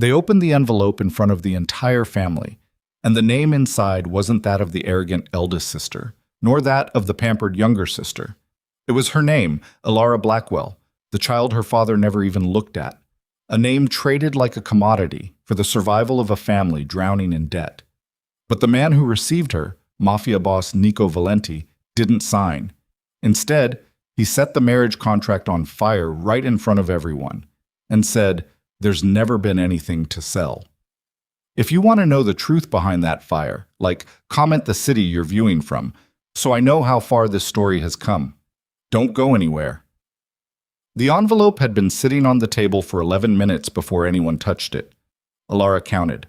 They opened the envelope in front of the entire family, and the name inside wasn't that of the arrogant eldest sister, nor that of the pampered younger sister. It was her name, Elara Blackwell, the child her father never even looked at, a name traded like a commodity for the survival of a family drowning in debt. But the man who received her, Mafia boss Nico Valenti, didn't sign. Instead, he set the marriage contract on fire right in front of everyone and said, "There's never been anything to sell." If you want to know the truth behind that fire, comment the city you're viewing from, so I know how far this story has come. Don't go anywhere. The envelope had been sitting on the table for 11 minutes before anyone touched it. Elara counted.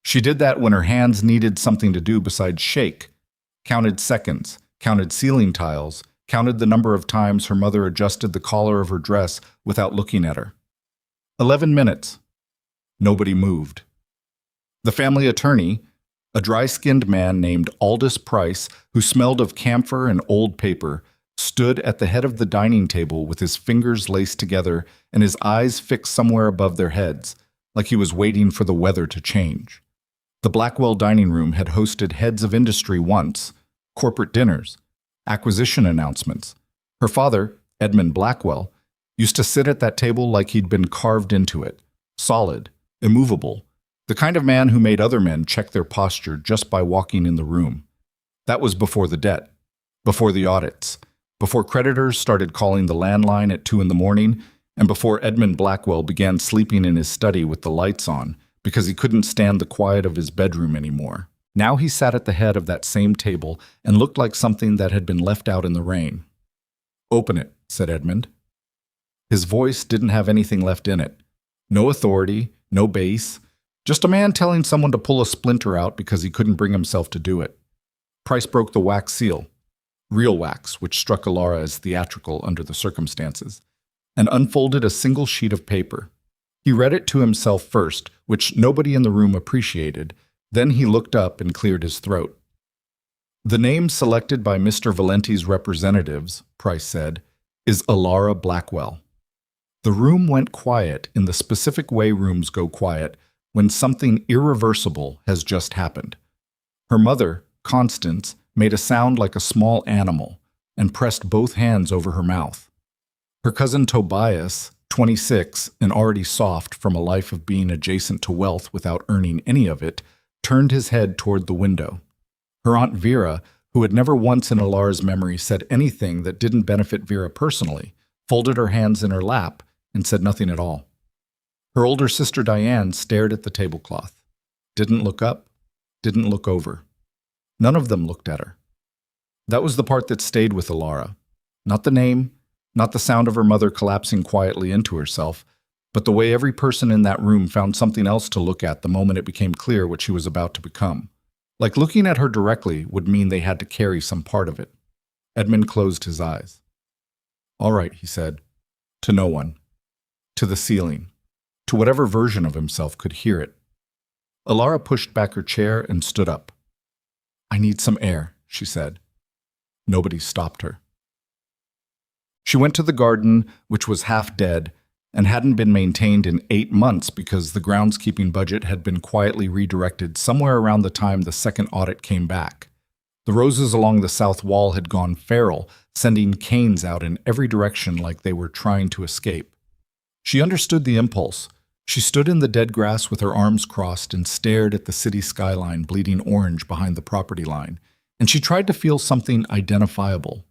She did that when her hands needed something to do besides shake. Counted seconds, counted ceiling tiles, counted the number of times her mother adjusted the collar of her dress without looking at her. 11 minutes. Nobody moved. The family attorney, a dry-skinned man named Aldous Price, who smelled of camphor and old paper, stood at the head of the dining table with his fingers laced together and his eyes fixed somewhere above their heads, like he was waiting for the weather to change. The Blackwell dining room had hosted heads of industry once, corporate dinners, acquisition announcements. Her father, Edmund Blackwell, used to sit at that table like he'd been carved into it, solid, immovable, the kind of man who made other men check their posture just by walking in the room. That was before the debt, before the audits, before creditors started calling the landline at 2 in the morning, and before Edmund Blackwell began sleeping in his study with the lights on because he couldn't stand the quiet of his bedroom anymore. Now he sat at the head of that same table and looked like something that had been left out in the rain. "Open it," said Edmund. His voice didn't have anything left in it. No authority, no bass, just a man telling someone to pull a splinter out because he couldn't bring himself to do it. Price broke the wax seal, real wax, which struck Elara as theatrical under the circumstances, and unfolded a single sheet of paper. He read it to himself first, which nobody in the room appreciated. Then he looked up and cleared his throat. "The name selected by Mr. Valenti's representatives," Price said, "is Elara Blackwell." The room went quiet in the specific way rooms go quiet when something irreversible has just happened. Her mother, Constance, made a sound like a small animal and pressed both hands over her mouth. Her cousin Tobias, 26 and already soft from a life of being adjacent to wealth without earning any of it, turned his head toward the window. Her Aunt Vera, who had never once in Elara's memory said anything that didn't benefit Vera personally, folded her hands in her lap and said nothing at all. Her older sister Diane stared at the tablecloth, didn't look up, didn't look over. None of them looked at her. That was the part that stayed with Elara. Not the name, not the sound of her mother collapsing quietly into herself, but the way every person in that room found something else to look at the moment it became clear what she was about to become. Like looking at her directly would mean they had to carry some part of it. Edmund closed his eyes. "All right," he said. To no one. To the ceiling. To whatever version of himself could hear it. Elara pushed back her chair and stood up. "I need some air," she said. Nobody stopped her. She went to the garden, which was half dead, and hadn't been maintained in 8 months because the groundskeeping budget had been quietly redirected somewhere around the time the second audit came back. The roses along the south wall had gone feral, sending canes out in every direction like they were trying to escape. She understood the impulse. She stood in the dead grass with her arms crossed and stared at the city skyline bleeding orange behind the property line, and she tried to feel something identifiable.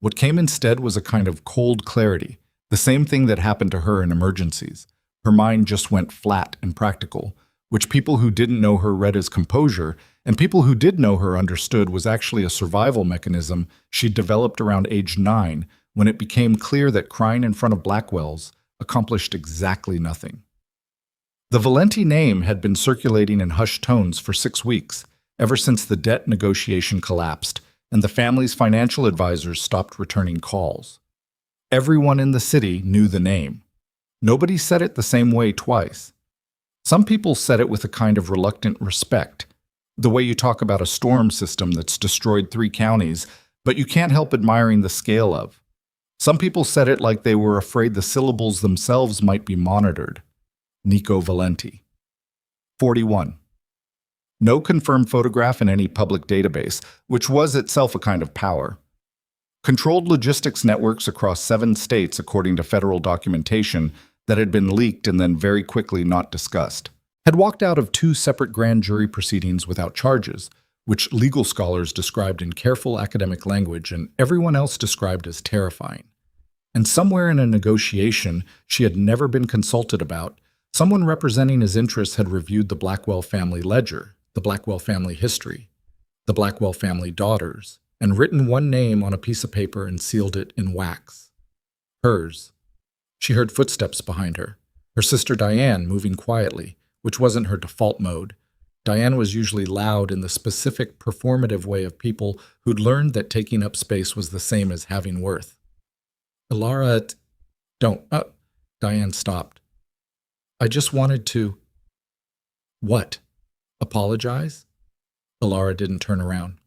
What came instead was a kind of cold clarity, the same thing that happened to her in emergencies. Her mind just went flat and practical, which people who didn't know her read as composure, and people who did know her understood was actually a survival mechanism she'd developed around age 9 when it became clear that crying in front of Blackwell's accomplished exactly nothing. The Valenti name had been circulating in hushed tones for 6 weeks, ever since the debt negotiation collapsed and the family's financial advisors stopped returning calls. Everyone in the city knew the name. Nobody said it the same way twice. Some people said it with a kind of reluctant respect, the way you talk about a storm system that's destroyed 3 counties, but you can't help admiring the scale of. Some people said it like they were afraid the syllables themselves might be monitored. Nico Valenti. 41. No confirmed photograph in any public database, which was itself a kind of power. Controlled logistics networks across 7 states according to federal documentation that had been leaked and then very quickly not discussed. Had walked out of 2 separate grand jury proceedings without charges, which legal scholars described in careful academic language and everyone else described as terrifying. And somewhere in a negotiation she had never been consulted about, someone representing his interests had reviewed the Blackwell family ledger, the Blackwell family history, the Blackwell family daughters, and written one name on a piece of paper and sealed it in wax. Hers. She heard footsteps behind her, her sister Diane moving quietly, which wasn't her default mode. Diane was usually loud in the specific performative way of people who'd learned that taking up space was the same as having worth. Elara, don't. Diane stopped. I just wanted to. What? Apologize? Elara didn't turn around.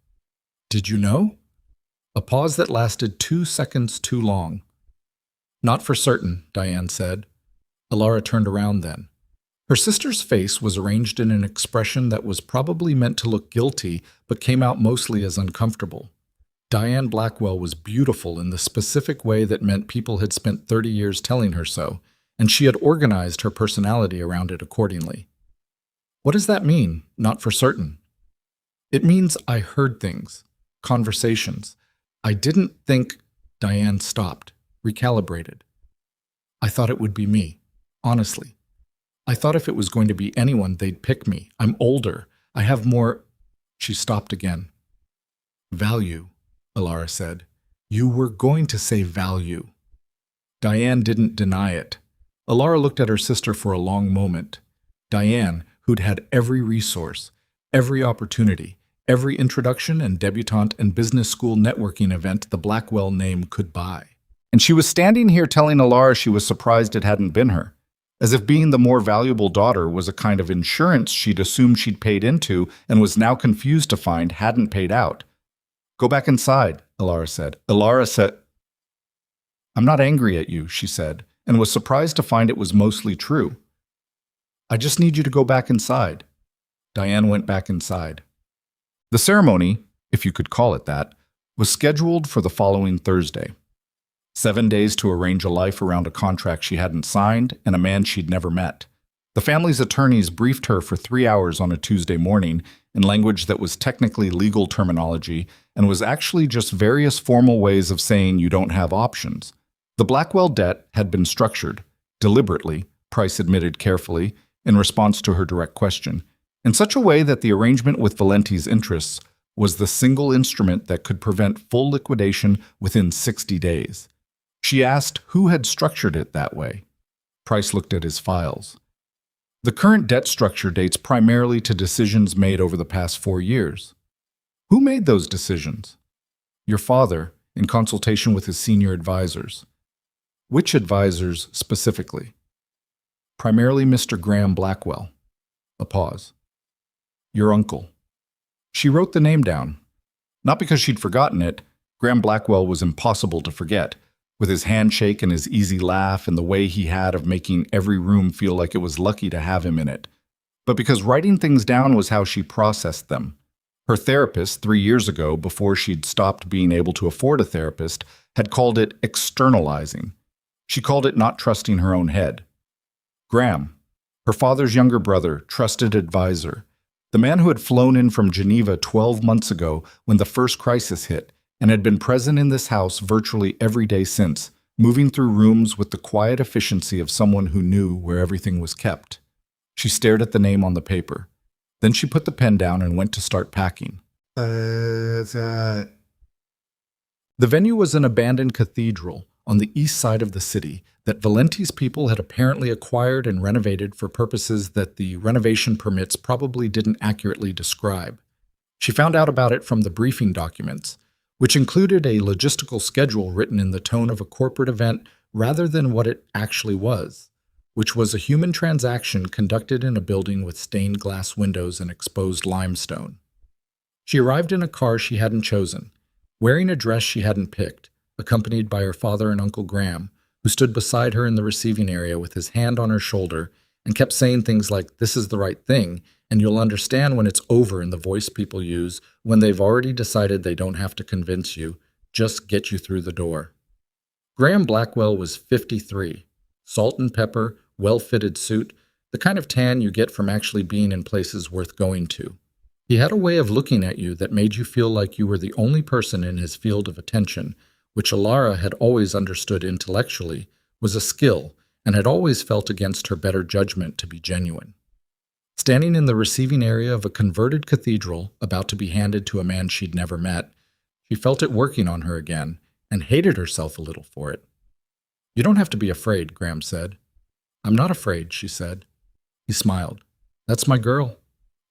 Did you know? A pause that lasted 2 seconds too long. Not for certain, Diane said. Elara turned around then. Her sister's face was arranged in an expression that was probably meant to look guilty, but came out mostly as uncomfortable. Diane Blackwell was beautiful in the specific way that meant people had spent 30 years telling her so, and she had organized her personality around it accordingly. What does that mean, not for certain? It means I heard things, conversations. I didn't think. Diane stopped, recalibrated. I thought it would be me, honestly. I thought if it was going to be anyone, they'd pick me. I'm older. I have more. She stopped again. Value, Elara said. You were going to say value. Diane didn't deny it. Elara looked at her sister for a long moment. Diane, who'd had every resource, every opportunity, every introduction and debutante and business school networking event the Blackwell name could buy. And she was standing here telling Elara she was surprised it hadn't been her, as if being the more valuable daughter was a kind of insurance she'd assumed she'd paid into and was now confused to find hadn't paid out. Go back inside, Elara said. Elara said, I'm not angry at you, she said, and was surprised to find it was mostly true. I just need you to go back inside. Diane went back inside. The ceremony, if you could call it that, was scheduled for the following Thursday. 7 days to arrange a life around a contract she hadn't signed and a man she'd never met. The family's attorneys briefed her for 3 hours on a Tuesday morning in language that was technically legal terminology and was actually just various formal ways of saying you don't have options. The Blackwell debt had been structured, deliberately, Price admitted carefully, in response to her direct question, in such a way that the arrangement with Valenti's interests was the single instrument that could prevent full liquidation within 60 days. She asked who had structured it that way. Price looked at his files. The current debt structure dates primarily to decisions made over the past 4 years. Who made those decisions? Your father, in consultation with his senior advisors. Which advisors specifically? Primarily Mr. Graham Blackwell. A pause. Your uncle. She wrote the name down. Not because she'd forgotten it. Graham Blackwell was impossible to forget, with his handshake and his easy laugh and the way he had of making every room feel like it was lucky to have him in it. But because writing things down was how she processed them. Her therapist, 3 years ago, before she'd stopped being able to afford a therapist, had called it externalizing. She called it not trusting her own head. Graham, her father's younger brother, trusted advisor, the man who had flown in from Geneva 12 months ago when the first crisis hit and had been present in this house virtually every day since, moving through rooms with the quiet efficiency of someone who knew where everything was kept. She stared at the name on the paper. Then she put the pen down and went to start packing. The venue was an abandoned cathedral on the east side of the city that Valenti's people had apparently acquired and renovated for purposes that the renovation permits probably didn't accurately describe. She found out about it from the briefing documents, which included a logistical schedule written in the tone of a corporate event rather than what it actually was, which was a human transaction conducted in a building with stained glass windows and exposed limestone. She arrived in a car she hadn't chosen, wearing a dress she hadn't picked, accompanied by her father and Uncle Graham, who stood beside her in the receiving area with his hand on her shoulder and kept saying things like, "This is the right thing," and you'll understand when it's over in the voice people use when they've already decided they don't have to convince you, just get you through the door. Graham Blackwell was 53, salt and pepper, well-fitted suit, the kind of tan you get from actually being in places worth going to. He had a way of looking at you that made you feel like you were the only person in his field of attention, which Elara had always understood intellectually was a skill and had always felt against her better judgment to be genuine. Standing in the receiving area of a converted cathedral about to be handed to a man she'd never met, she felt it working on her again and hated herself a little for it. "You don't have to be afraid," Graham said. "I'm not afraid," she said. He smiled. "That's my girl."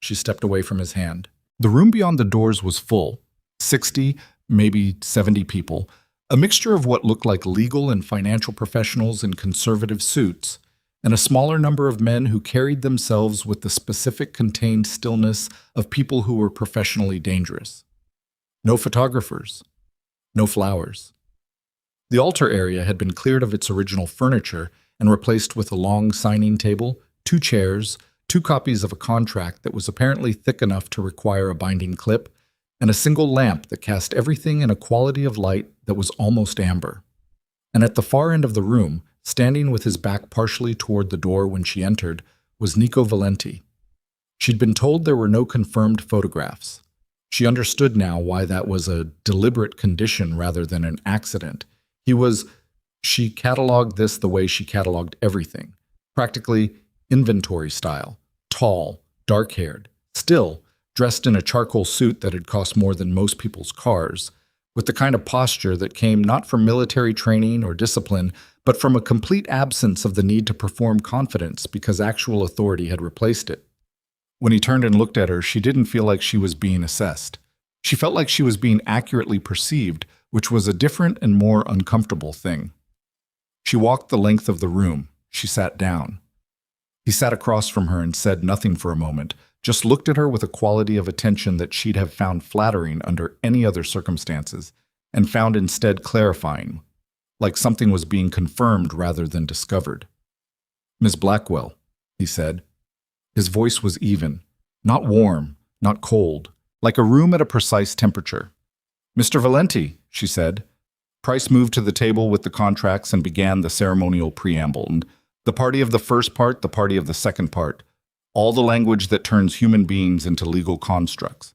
She stepped away from his hand. The room beyond the doors was full, 60, maybe 70 people, a mixture of what looked like legal and financial professionals in conservative suits, and a smaller number of men who carried themselves with the specific contained stillness of people who were professionally dangerous. No photographers. No flowers. The altar area had been cleared of its original furniture and replaced with a long signing table, 2 chairs, 2 copies of a contract that was apparently thick enough to require a binding clip, and a single lamp that cast everything in a quality of light that was almost amber. And at the far end of the room, standing with his back partially toward the door when she entered, was Nico Valenti. She'd been told there were no confirmed photographs. She understood now why that was a deliberate condition rather than an accident. She cataloged this the way she cataloged everything, practically inventory style, tall, dark-haired, still dressed in a charcoal suit that had cost more than most people's cars, with the kind of posture that came not from military training or discipline, but from a complete absence of the need to perform confidence because actual authority had replaced it. When he turned and looked at her, she didn't feel like she was being assessed. She felt like she was being accurately perceived, which was a different and more uncomfortable thing. She walked the length of the room. She sat down. He sat across from her and said nothing for a moment, just looked at her with a quality of attention that she'd have found flattering under any other circumstances, and found instead clarifying, like something was being confirmed rather than discovered. "Miss Blackwell," he said. His voice was even, not warm, not cold, like a room at a precise temperature. "Mr. Valenti," she said. Price moved to the table with the contracts and began the ceremonial preamble, and the party of the first part, the party of the second part, all the language that turns human beings into legal constructs.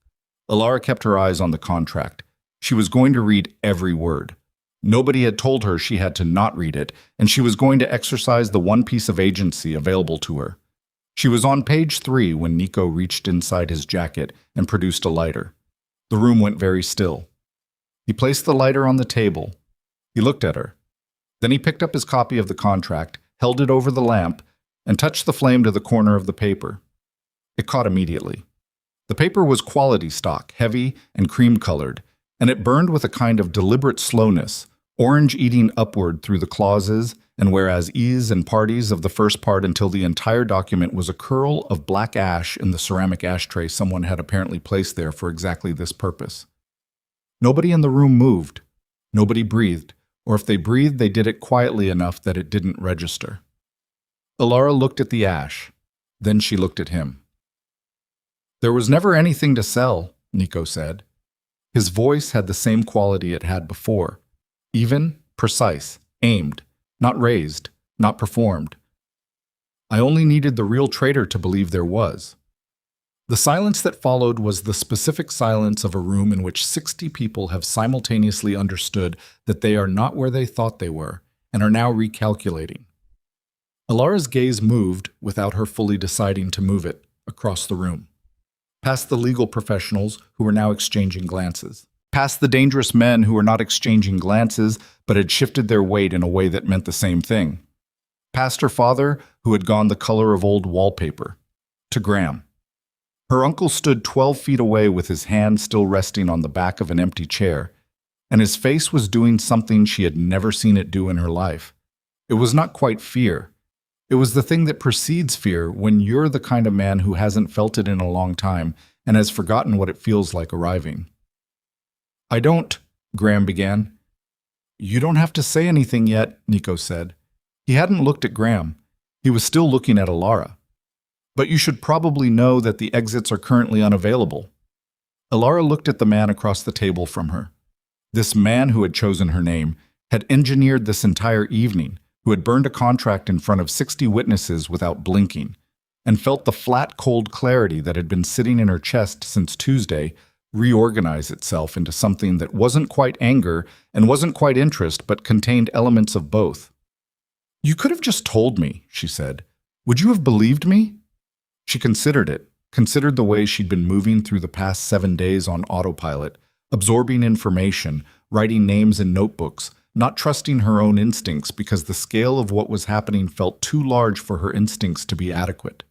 Elara kept her eyes on the contract. She was going to read every word. Nobody had told her she had to not read it, and she was going to exercise the one piece of agency available to her. She was on page 3 when Nico reached inside his jacket and produced a lighter. The room went very still. He placed the lighter on the table. He looked at her. Then he picked up his copy of the contract, held it over the lamp, and touched the flame to the corner of the paper. It caught immediately. The paper was quality stock, heavy and cream-colored, and it burned with a kind of deliberate slowness, orange eating upward through the clauses and whereas ease and parties of the first part until the entire document was a curl of black ash in the ceramic ashtray someone had apparently placed there for exactly this purpose. Nobody in the room moved. Nobody breathed, or if they breathed, they did it quietly enough that it didn't register. Elara looked at the ash. Then she looked at him. "There was never anything to sell," Nico said. His voice had the same quality it had before. Even, precise, aimed, not raised, not performed. "I only needed the real traitor to believe there was." The silence that followed was the specific silence of a room in which 60 people have simultaneously understood that they are not where they thought they were and are now recalculating. Elara's gaze moved, without her fully deciding to move it, across the room. Past the legal professionals who were now exchanging glances. Past the dangerous men who were not exchanging glances but had shifted their weight in a way that meant the same thing. Past her father, who had gone the color of old wallpaper. To Graham. Her uncle stood 12 feet away with his hand still resting on the back of an empty chair, and his face was doing something she had never seen it do in her life. It was not quite fear. It was the thing that precedes fear when you're the kind of man who hasn't felt it in a long time and has forgotten what it feels like arriving. "I don't," Graham began. "You don't have to say anything yet," Nico said. He hadn't looked at Graham. He was still looking at Elara. But you should probably know that the exits are currently unavailable. Elara looked at the man across the table from her. This man who had chosen her name had engineered this entire evening, who had burned a contract in front of 60 witnesses without blinking, and felt the flat, cold clarity that had been sitting in her chest since Tuesday reorganize itself into something that wasn't quite anger and wasn't quite interest, but contained elements of both. "You could have just told me," she said. "Would you have believed me?" She considered it, considered the way she'd been moving through the past 7 days on autopilot, absorbing information, writing names in notebooks, not trusting her own instincts because the scale of what was happening felt too large for her instincts to be adequate.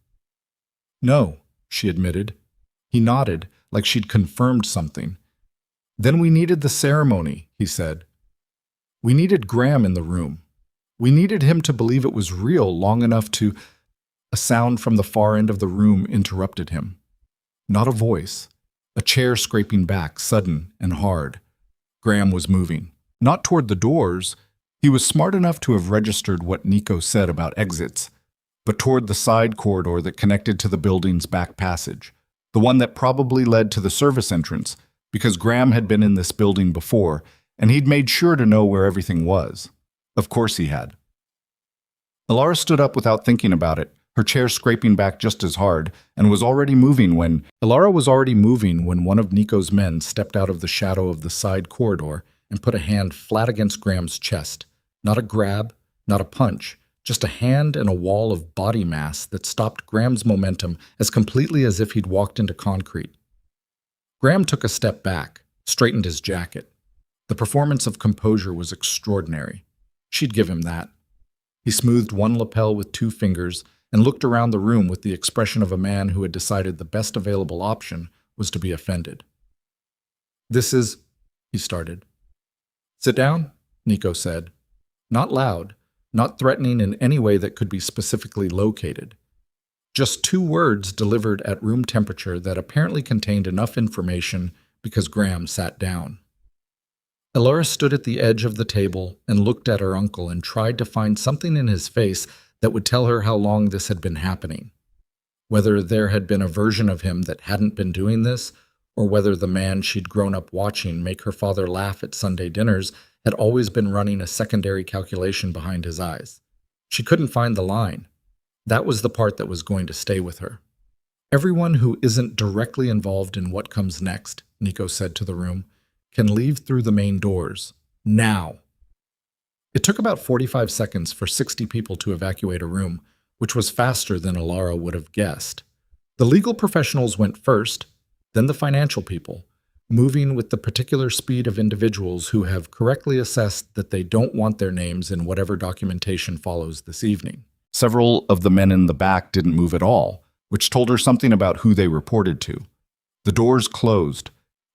"No," she admitted. He nodded, like she'd confirmed something. "Then we needed the ceremony," he said. "We needed Graham in the room. We needed him to believe it was real long enough to—" A sound from the far end of the room interrupted him. Not a voice. A chair scraping back, sudden and hard. Graham was moving. Not toward the doors. He was smart enough to have registered what Nico said about exits, but toward the side corridor that connected to the building's back passage, the one that probably led to the service entrance, because Graham had been in this building before, and he'd made sure to know where everything was. Of course he had. Elara stood up without thinking about it, her chair scraping back just as hard, and was already moving when one of Nico's men stepped out of the shadow of the side corridor and put a hand flat against Graham's chest. Not a grab, not a punch, just a hand and a wall of body mass that stopped Graham's momentum as completely as if he'd walked into concrete. Graham took a step back, straightened his jacket. The performance of composure was extraordinary. She'd give him that. He smoothed one lapel with 2 fingers and looked around the room with the expression of a man who had decided the best available option was to be offended. "This is—" he started. "Sit down," Nico said. Not loud, not threatening in any way that could be specifically located. Just 2 words delivered at room temperature that apparently contained enough information because Graham sat down. Elara stood at the edge of the table and looked at her uncle and tried to find something in his face that would tell her how long this had been happening. Whether there had been a version of him that hadn't been doing this, or whether the man she'd grown up watching make her father laugh at Sunday dinners had always been running a secondary calculation behind his eyes. She couldn't find the line. That was the part that was going to stay with her. "Everyone who isn't directly involved in what comes next," Nico said to the room, "can leave through the main doors. Now." It took about 45 seconds for 60 people to evacuate a room, which was faster than Elara would have guessed. The legal professionals went first, then the financial people, moving with the particular speed of individuals who have correctly assessed that they don't want their names in whatever documentation follows this evening. Several of the men in the back didn't move at all, which told her something about who they reported to. The doors closed.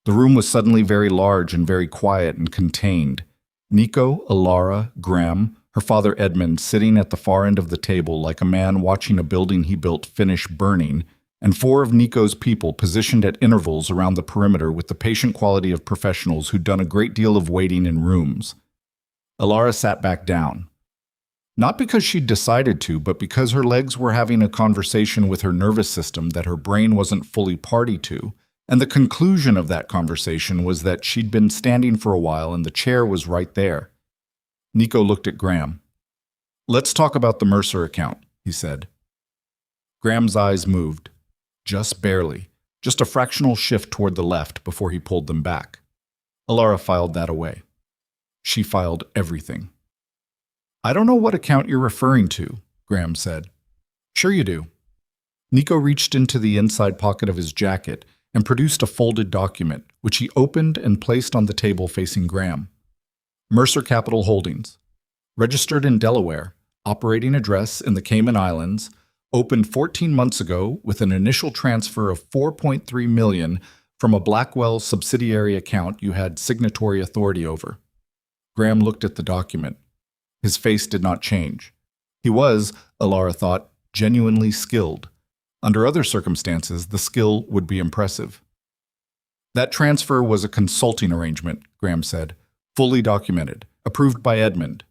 The room was suddenly very large and very quiet and contained. Nico, Elara, Graham, her father Edmund sitting at the far end of the table like a man watching a building he built finish burning, and 4 of Nico's people positioned at intervals around the perimeter with the patient quality of professionals who'd done a great deal of waiting in rooms. Elara sat back down. Not because she'd decided to, but because her legs were having a conversation with her nervous system that her brain wasn't fully party to, and the conclusion of that conversation was that she'd been standing for a while and the chair was right there. Nico looked at Graham. "Let's talk about the Mercer account," he said. Graham's eyes moved. Just barely. Just a fractional shift toward the left before he pulled them back. Elara filed that away. She filed everything. "I don't know what account you're referring to," Graham said. "Sure you do." Nico reached into the inside pocket of his jacket and produced a folded document, which he opened and placed on the table facing Graham. "Mercer Capital Holdings. Registered in Delaware, operating address in the Cayman Islands, opened 14 months ago with an initial transfer of $4.3 million from a Blackwell subsidiary account you had signatory authority over." Graham looked at the document. His face did not change. He was, Elara thought, genuinely skilled. Under other circumstances, the skill would be impressive. "That transfer was a consulting arrangement," Graham said, "fully documented, approved by Edmund."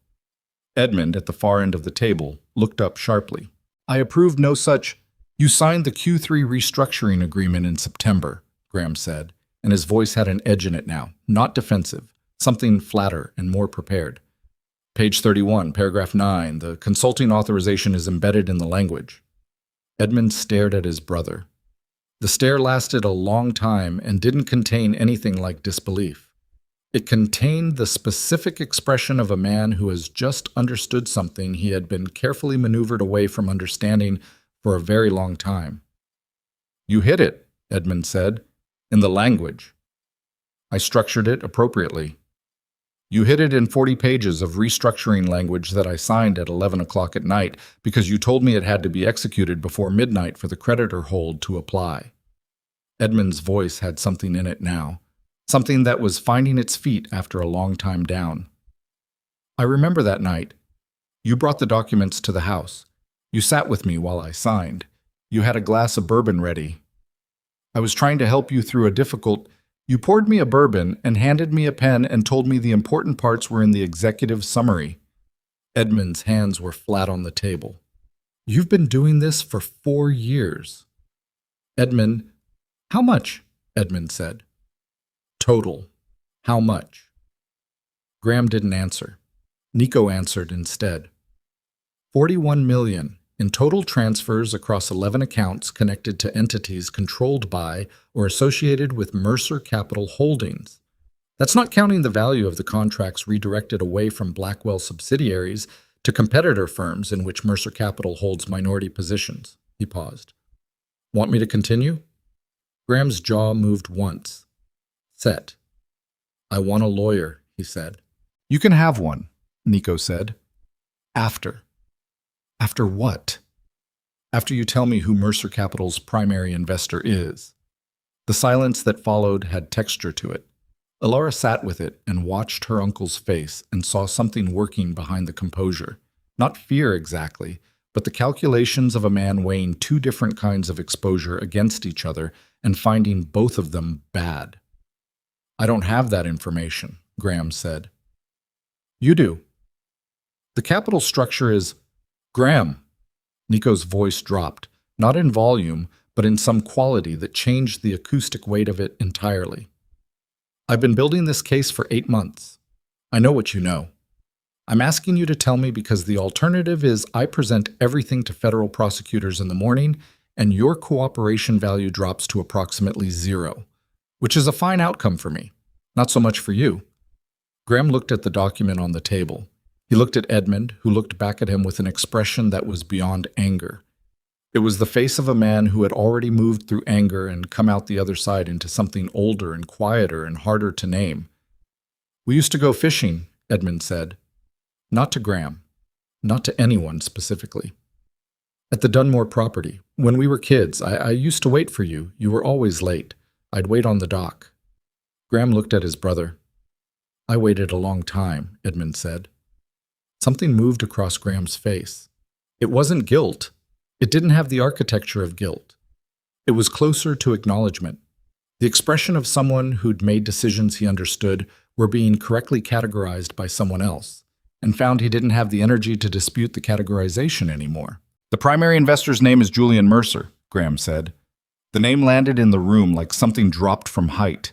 Edmund, at the far end of the table, looked up sharply. I approved no such. You signed the Q3 restructuring agreement in September, Graham said, and his voice had an edge in it now, not defensive, something flatter and more prepared. Page 31, paragraph 9, the consulting authorization is embedded in the language. Edmund stared at his brother. The stare lasted a long time and didn't contain anything like disbelief. It contained the specific expression of a man who has just understood something he had been carefully maneuvered away from understanding for a very long time. You hit it, Edmund said, in the language. I structured it appropriately. You hit it in 40 pages of restructuring language that I signed at 11 o'clock at night because you told me it had to be executed before midnight for the creditor hold to apply. Edmund's voice had something in it now, something that was finding its feet after a long time down. I remember that night. You brought the documents to the house. You sat with me while I signed. You had a glass of bourbon ready. I was trying to help you through a difficult... You poured me a bourbon and handed me a pen and told me the important parts were in the executive summary. Edmund's hands were flat on the table. You've been doing this for 4 years. Edmund, how much? Edmund said. Total. How much? Graham didn't answer. Nico answered instead. 41 million in total transfers across 11 accounts connected to entities controlled by or associated with Mercer Capital Holdings. That's not counting the value of the contracts redirected away from Blackwell subsidiaries to competitor firms in which Mercer Capital holds minority positions. He paused. Want me to continue? Graham's jaw moved once. Set. I want a lawyer, he said. You can have one, Nico said. After. After what? After you tell me who Mercer Capital's primary investor is. The silence that followed had texture to it. Elara sat with it and watched her uncle's face and saw something working behind the composure. Not fear exactly, but the calculations of a man weighing 2 different kinds of exposure against each other and finding both of them bad. I don't have that information, Graham said. You do. The capital structure is... Graham. Nico's voice dropped, not in volume, but in some quality that changed the acoustic weight of it entirely. I've been building this case for 8 months. I know what you know. I'm asking you to tell me because the alternative is I present everything to federal prosecutors in the morning and your cooperation value drops to approximately 0, which is a fine outcome for me, not so much for you. Graham looked at the document on the table. He looked at Edmund, who looked back at him with an expression that was beyond anger. It was the face of a man who had already moved through anger and come out the other side into something older and quieter and harder to name. We used to go fishing, Edmund said. Not to Graham. Not to anyone specifically. At the Dunmore property. When we were kids, I used to wait for you. You were always late. I'd wait on the dock. Graham looked at his brother. I waited a long time, Edmund said. Something moved across Graham's face. It wasn't guilt. It didn't have the architecture of guilt. It was closer to acknowledgement. The expression of someone who'd made decisions he understood were being correctly categorized by someone else, and found he didn't have the energy to dispute the categorization anymore. The primary investor's name is Julian Mercer, Graham said. The name landed in the room like something dropped from height.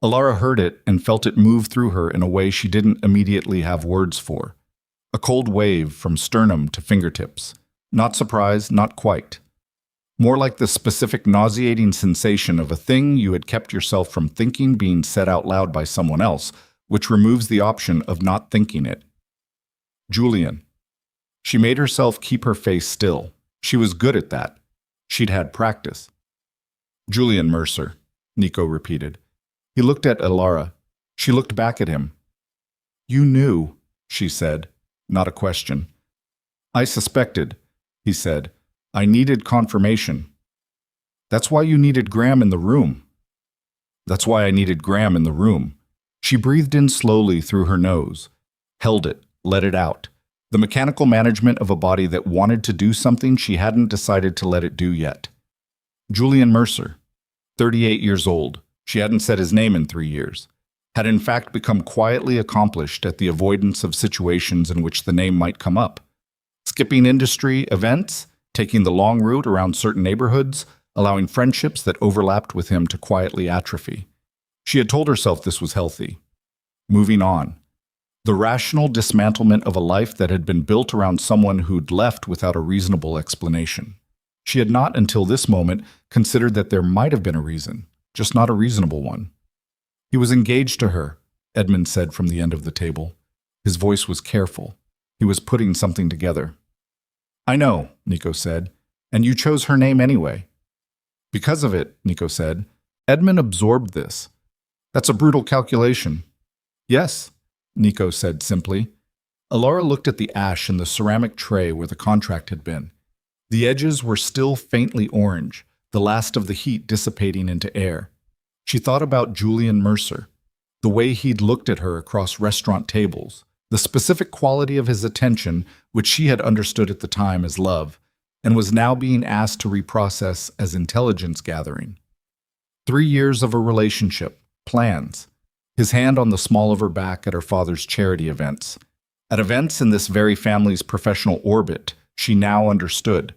Elara heard it and felt it move through her in a way she didn't immediately have words for. A cold wave from sternum to fingertips. Not surprise, not quite. More like the specific nauseating sensation of a thing you had kept yourself from thinking being said out loud by someone else, which removes the option of not thinking it. Julian. She made herself keep her face still. She was good at that. She'd had practice. Julian Mercer, Nico repeated. He looked at Elara. She looked back at him. You knew, she said. Not a question. I suspected, he said. I needed confirmation. That's why you needed Graham in the room. That's why I needed Graham in the room. She breathed in slowly through her nose, held it, let it out. The mechanical management of a body that wanted to do something she hadn't decided to let it do yet. Julian Mercer, 38 years old. She hadn't said his name in 3 years. Had in fact become quietly accomplished at the avoidance of situations in which the name might come up. Skipping industry events taking the long route around certain neighborhoods, allowing friendships that overlapped with him to quietly atrophy. She had told herself this was healthy. Moving on. The rational dismantlement of a life that had been built around someone who'd left without a reasonable explanation. She had not, until this moment, considered that there might have been a reason, just not a reasonable one. He was engaged to her, Edmund said from the end of the table. His voice was careful. He was putting something together. I know, Nico said, and you chose her name anyway. Because of it, Nico said. Edmund absorbed this. That's a brutal calculation. Yes, Nico said simply. Elara looked at the ash in the ceramic tray where the contract had been. The edges were still faintly orange, the last of the heat dissipating into air. She thought about Julian Mercer, the way he'd looked at her across restaurant tables, the specific quality of his attention, which she had understood at the time as love, and was now being asked to reprocess as intelligence gathering. 3 years of a relationship, plans, his hand on the small of her back at her father's charity events. At events in this very family's professional orbit, she now understood.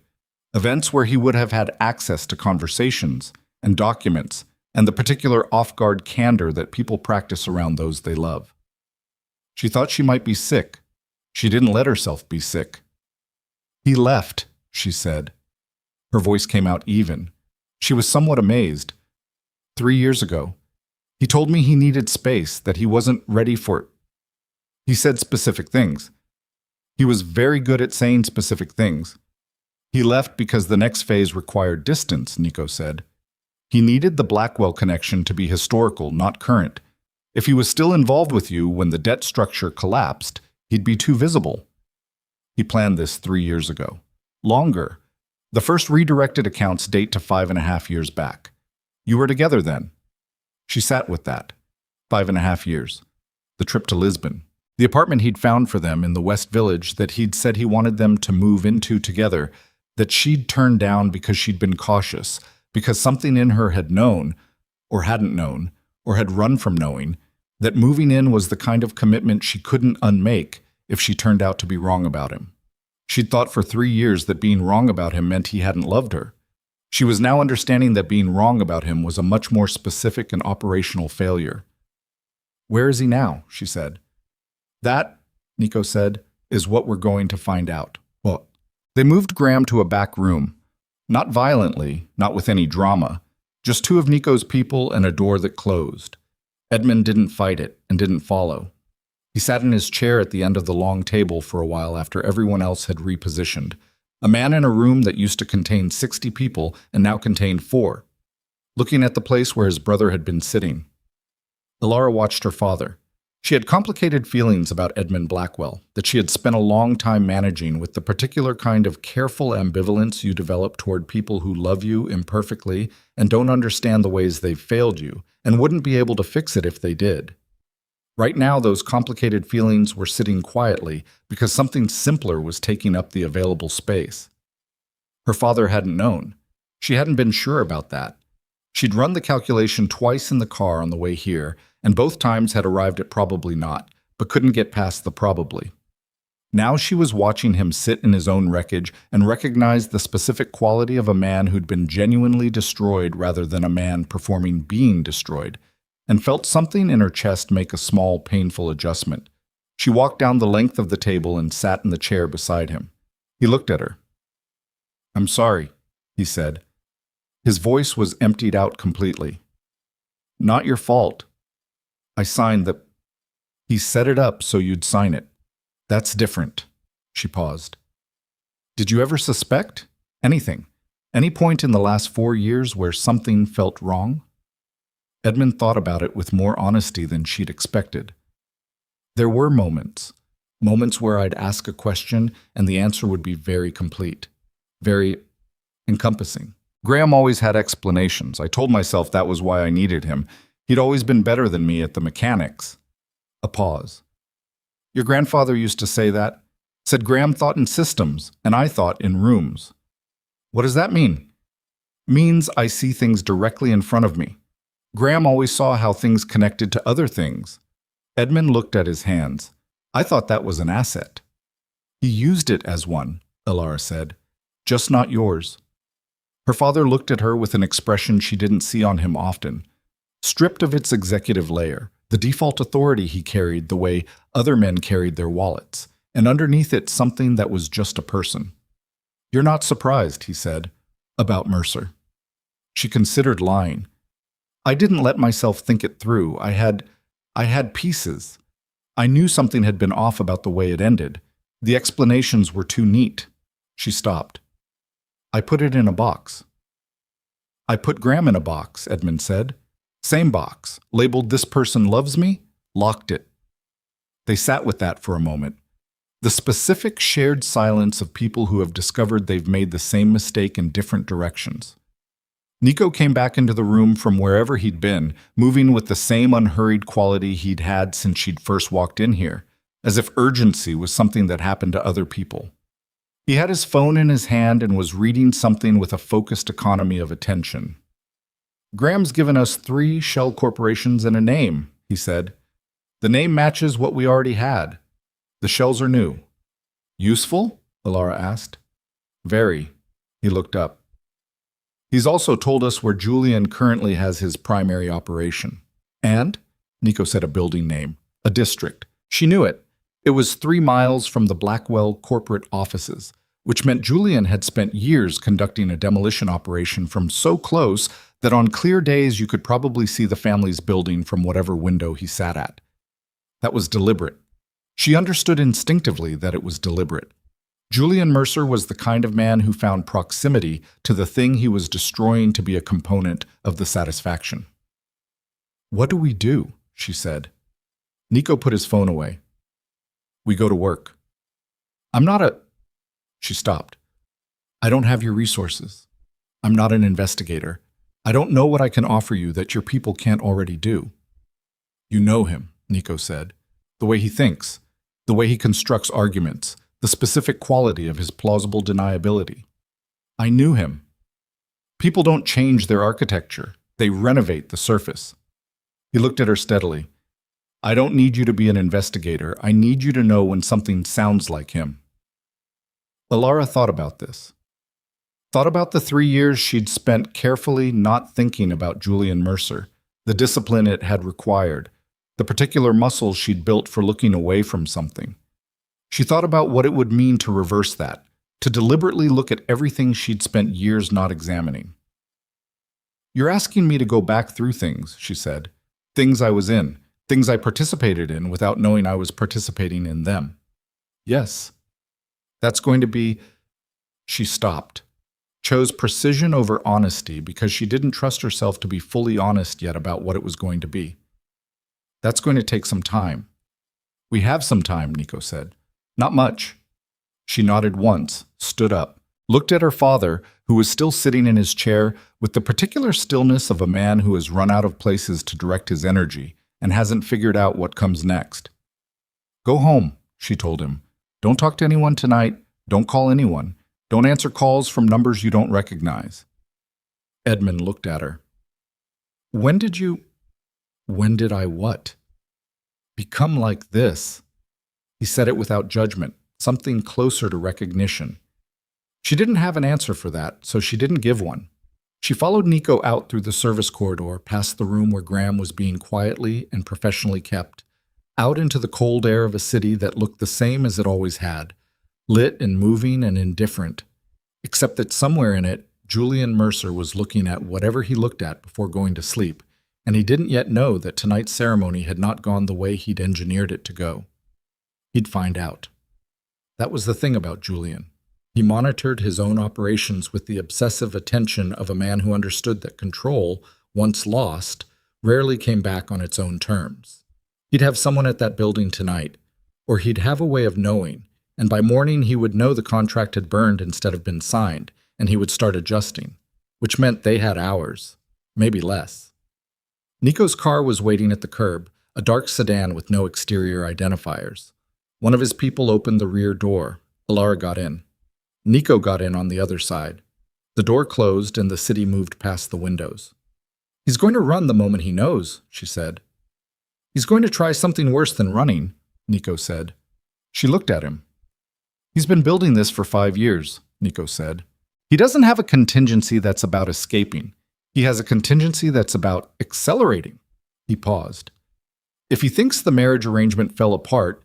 Events where he would have had access to conversations and documents and the particular off-guard candor that people practice around those they love. She thought she might be sick. She didn't let herself be sick. He left, she said. Her voice came out even. She was somewhat amazed. 3 years ago. He told me he needed space, that he wasn't ready for it. He said specific things. He was very good at saying specific things. He left because the next phase required distance, Nico said. He needed the Blackwell connection to be historical, not current. If he was still involved with you when the debt structure collapsed, he'd be too visible. He planned this 3 years ago. Longer. The first redirected accounts date to 5.5 years back. You were together then. She sat with that. 5.5 years. The trip to Lisbon. The apartment he'd found for them in the West Village that he'd said he wanted them to move into together, that she'd turned down because she'd been cautious, because something in her had known, or hadn't known, or had run from knowing, that moving in was the kind of commitment she couldn't unmake if she turned out to be wrong about him. She'd thought for 3 years that being wrong about him meant he hadn't loved her. She was now understanding that being wrong about him was a much more specific and operational failure. Where is he now? She said. That, Nico said, is what we're going to find out. Well, they moved Graham to a back room. Not violently, not with any drama, just 2 of Nico's people and a door that closed. Edmund didn't fight it and didn't follow. He sat in his chair at the end of the long table for a while after everyone else had repositioned. A man in a room that used to contain 60 people and now contained 4, looking at the place where his brother had been sitting. Elara watched her father. She had complicated feelings about Edmund Blackwell, that she had spent a long time managing with the particular kind of careful ambivalence you develop toward people who love you imperfectly and don't understand the ways they've failed you, and wouldn't be able to fix it if they did. Right now, those complicated feelings were sitting quietly because something simpler was taking up the available space. Her father hadn't known. She hadn't been sure about that. She'd run the calculation twice in the car on the way here, and both times had arrived at probably not, but couldn't get past the probably. Now she was watching him sit in his own wreckage and recognized the specific quality of a man who'd been genuinely destroyed rather than a man performing being destroyed, and felt something in her chest make a small, painful adjustment. She walked down the length of the table and sat in the chair beside him. He looked at her. "I'm sorry," he said. His voice was emptied out completely. "Not your fault. I signed the—" He set it up so you'd sign it. That's different. She paused. Did you ever suspect? Anything? Any point in the last 4 years where something felt wrong? Edmund thought about it with more honesty than she'd expected. There were moments where I'd ask a question and the answer would be very complete, very encompassing. Graham always had explanations. I told myself that was why I needed him. He'd always been better than me at the mechanics. A pause. Your grandfather used to say that? Said Graham thought in systems, and I thought in rooms. What does that mean? Means I see things directly in front of me. Graham always saw how things connected to other things. Edmund looked at his hands. I thought that was an asset. He used it as one, Elara said. Just not yours. Her father looked at her with an expression she didn't see on him often. Stripped of its executive layer, the default authority he carried the way other men carried their wallets, and underneath it something that was just a person. You're not surprised, he said, about Mercer. She considered lying. I didn't let myself think it through. I had pieces. I knew something had been off about the way it ended. The explanations were too neat. She stopped. I put it in a box. I put Graham in a box, Edmund said. Same box, labeled "This person loves me," locked it. They sat with that for a moment. The specific shared silence of people who have discovered they've made the same mistake in different directions. Nico came back into the room from wherever he'd been, moving with the same unhurried quality he'd had since she'd first walked in here, as if urgency was something that happened to other people. He had his phone in his hand and was reading something with a focused economy of attention. Graham's given us 3 shell corporations and a name, he said. The name matches what we already had. The shells are new. Useful? Elara asked. Very. He looked up. He's also told us where Julian currently has his primary operation. And? Nico said a building name. A district. She knew it. It was 3 miles from the Blackwell corporate offices, which meant Julian had spent years conducting a demolition operation from so close that on clear days you could probably see the family's building from whatever window he sat at. That was deliberate. She understood instinctively that it was deliberate. Julian Mercer was the kind of man who found proximity to the thing he was destroying to be a component of the satisfaction. What do we do? She said. Nico put his phone away. We go to work. I'm not a... She stopped. I don't have your resources. I'm not an investigator. I don't know what I can offer you that your people can't already do. You know him, Nico said. The way he thinks, the way he constructs arguments, the specific quality of his plausible deniability. I knew him. People don't change their architecture. They renovate the surface. He looked at her steadily. I don't need you to be an investigator. I need you to know when something sounds like him. Elara thought about this. Thought about the 3 years she'd spent carefully not thinking about Julian Mercer, the discipline it had required, the particular muscles she'd built for looking away from something. She thought about what it would mean to reverse that, to deliberately look at everything she'd spent years not examining. You're asking me to go back through things, she said. Things I was in, things I participated in without knowing I was participating in them. Yes. That's going to be... She stopped. Chose precision over honesty because she didn't trust herself to be fully honest yet about what it was going to be. That's going to take some time. We have some time, Nico said. Not much. She nodded once, stood up, looked at her father, who was still sitting in his chair with the particular stillness of a man who has run out of places to direct his energy and hasn't figured out what comes next. Go home, she told him. Don't talk to anyone tonight. Don't call anyone. Don't answer calls from numbers you don't recognize. Edmund looked at her. When did I what? Become like this? He said it without judgment, something closer to recognition. She didn't have an answer for that, so she didn't give one. She followed Nico out through the service corridor, past the room where Graham was being quietly and professionally kept, out into the cold air of a city that looked the same as it always had, lit and moving and indifferent, except that somewhere in it, Julian Mercer was looking at whatever he looked at before going to sleep, and he didn't yet know that tonight's ceremony had not gone the way he'd engineered it to go. He'd find out. That was the thing about Julian. He monitored his own operations with the obsessive attention of a man who understood that control, once lost, rarely came back on its own terms. He'd have someone at that building tonight, or he'd have a way of knowing, and by morning he would know the contract had burned instead of been signed, and he would start adjusting, which meant they had hours, maybe less. Nico's car was waiting at the curb, a dark sedan with no exterior identifiers. One of his people opened the rear door. Elara got in. Nico got in on the other side. The door closed and the city moved past the windows. He's going to run the moment he knows, she said. He's going to try something worse than running, Nico said. She looked at him. He's been building this for 5 years, Nico said. He doesn't have a contingency that's about escaping. He has a contingency that's about accelerating. He paused. If he thinks the marriage arrangement fell apart,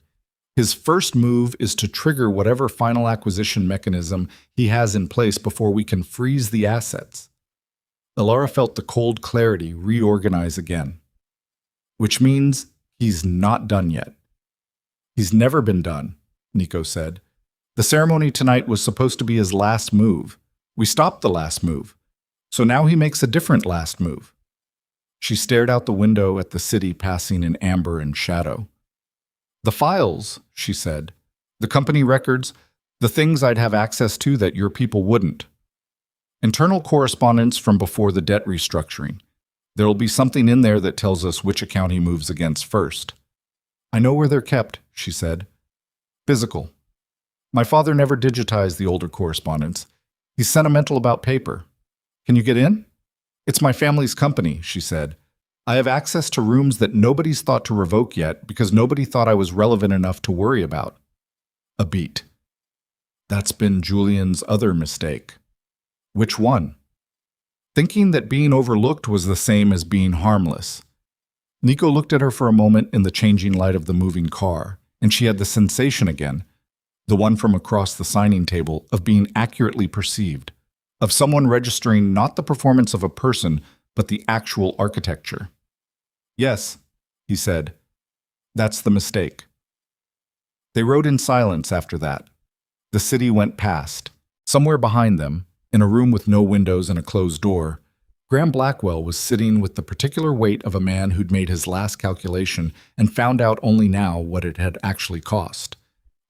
his first move is to trigger whatever final acquisition mechanism he has in place before we can freeze the assets. Elara felt the cold clarity reorganize again. Which means he's not done yet. He's never been done, Nico said. The ceremony tonight was supposed to be his last move. We stopped the last move. So now he makes a different last move. She stared out the window at the city passing in amber and shadow. The files, she said. The company records, the things I'd have access to that your people wouldn't. Internal correspondence from before the debt restructuring. There'll be something in there that tells us which account he moves against first. I know where they're kept, she said. Physical. My father never digitized the older correspondence. He's sentimental about paper. Can you get in? It's my family's company, she said. I have access to rooms that nobody's thought to revoke yet because nobody thought I was relevant enough to worry about. A beat. That's been Julian's other mistake. Which one? Thinking that being overlooked was the same as being harmless. Nico looked at her for a moment in the changing light of the moving car, and she had the sensation again, the one from across the signing table, of being accurately perceived, of someone registering not the performance of a person, but the actual architecture. Yes, he said. That's the mistake. They rode in silence after that. The city went past. Somewhere behind them, in a room with no windows and a closed door, Graham Blackwell was sitting with the particular weight of a man who'd made his last calculation and found out only now what it had actually cost.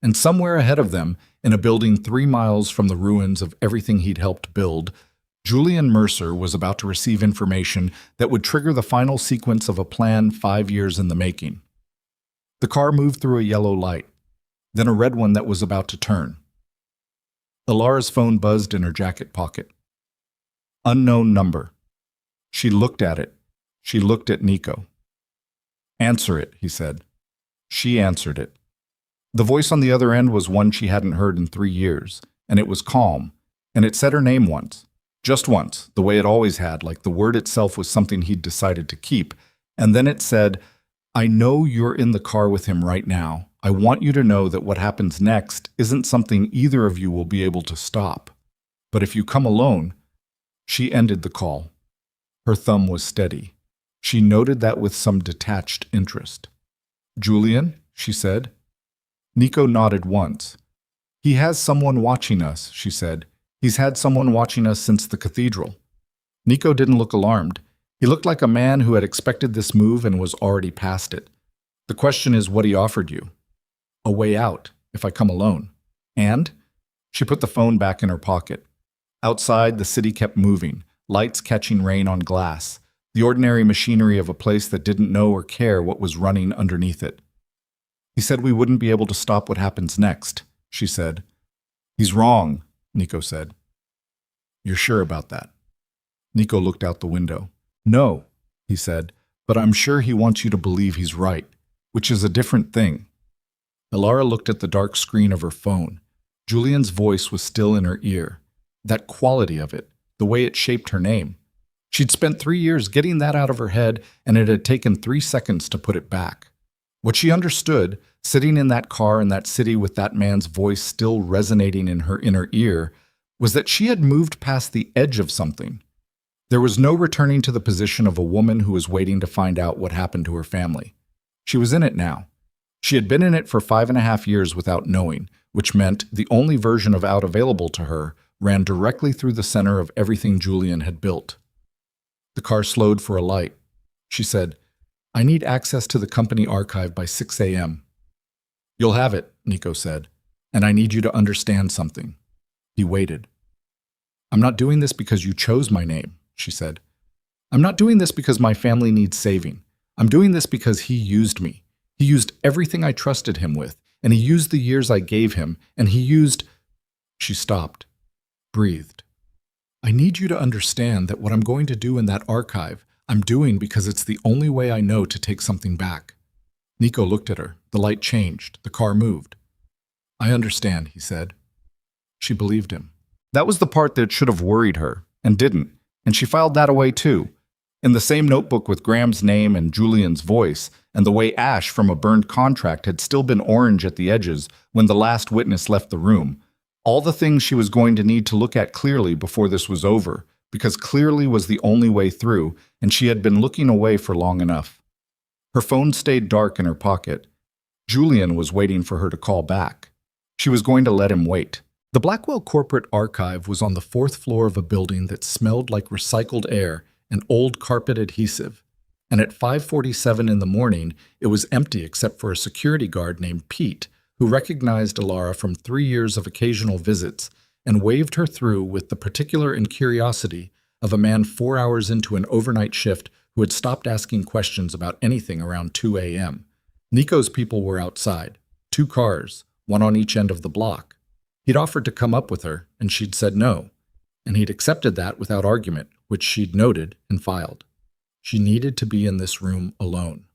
And somewhere ahead of them, in a building 3 miles from the ruins of everything he'd helped build, Julian Mercer was about to receive information that would trigger the final sequence of a plan 5 years in the making. The car moved through a yellow light, then a red one that was about to turn. Elara's phone buzzed in her jacket pocket. Unknown number. She looked at it. She looked at Nico. Answer it, he said. She answered it. The voice on the other end was one she hadn't heard in 3 years, and it was calm, and it said her name once. Just once, the way it always had, like the word itself was something he'd decided to keep, and then it said, I know you're in the car with him right now. I want you to know that what happens next isn't something either of you will be able to stop. But if you come alone, she ended the call. Her thumb was steady. She noted that with some detached interest. Julian, she said. Nico nodded once. He has someone watching us, she said. He's had someone watching us since the cathedral. Nico didn't look alarmed. He looked like a man who had expected this move and was already past it. The question is what he offered you. A way out, if I come alone. And? She put the phone back in her pocket. Outside, the city kept moving, lights catching rain on glass, the ordinary machinery of a place that didn't know or care what was running underneath it. He said we wouldn't be able to stop what happens next, she said. He's wrong, Nico said. You're sure about that? Nico looked out the window. No, he said, but I'm sure he wants you to believe he's right, which is a different thing. Elara looked at the dark screen of her phone. Julian's voice was still in her ear. That quality of it, the way it shaped her name. She'd spent 3 years getting that out of her head, and it had taken 3 seconds to put it back. What she understood, sitting in that car in that city with that man's voice still resonating in her inner ear, was that she had moved past the edge of something. There was no returning to the position of a woman who was waiting to find out what happened to her family. She was in it now. She had been in it for 5.5 years without knowing, which meant the only version of out available to her ran directly through the center of everything Julian had built. The car slowed for a light. She said, I need access to the company archive by 6 a.m. You'll have it, Nico said, and I need you to understand something. He waited. I'm not doing this because you chose my name, she said. I'm not doing this because my family needs saving. I'm doing this because he used me. He used everything I trusted him with, and he used the years I gave him, and he used... She stopped, breathed. I need you to understand that what I'm going to do in that archive, I'm doing because it's the only way I know to take something back. Nico looked at her. The light changed. The car moved. I understand, he said. She believed him. That was the part that should have worried her, and didn't, and she filed that away too. In the same notebook with Graham's name and Julian's voice, and the way ash from a burned contract had still been orange at the edges when the last witness left the room. All the things she was going to need to look at clearly before this was over, because clearly was the only way through, and she had been looking away for long enough. Her phone stayed dark in her pocket. Julian was waiting for her to call back. She was going to let him wait. The Blackwell corporate archive was on the 4th floor of a building that smelled like recycled air and old carpet adhesive. And at 5:47 in the morning, it was empty except for a security guard named Pete, who recognized Elara from 3 years of occasional visits and waved her through with the particular incuriosity of a man 4 hours into an overnight shift who had stopped asking questions about anything around 2 a.m. Nico's people were outside, 2 cars, one on each end of the block. He'd offered to come up with her, and she'd said no, and he'd accepted that without argument, which she'd noted and filed. She needed to be in this room alone.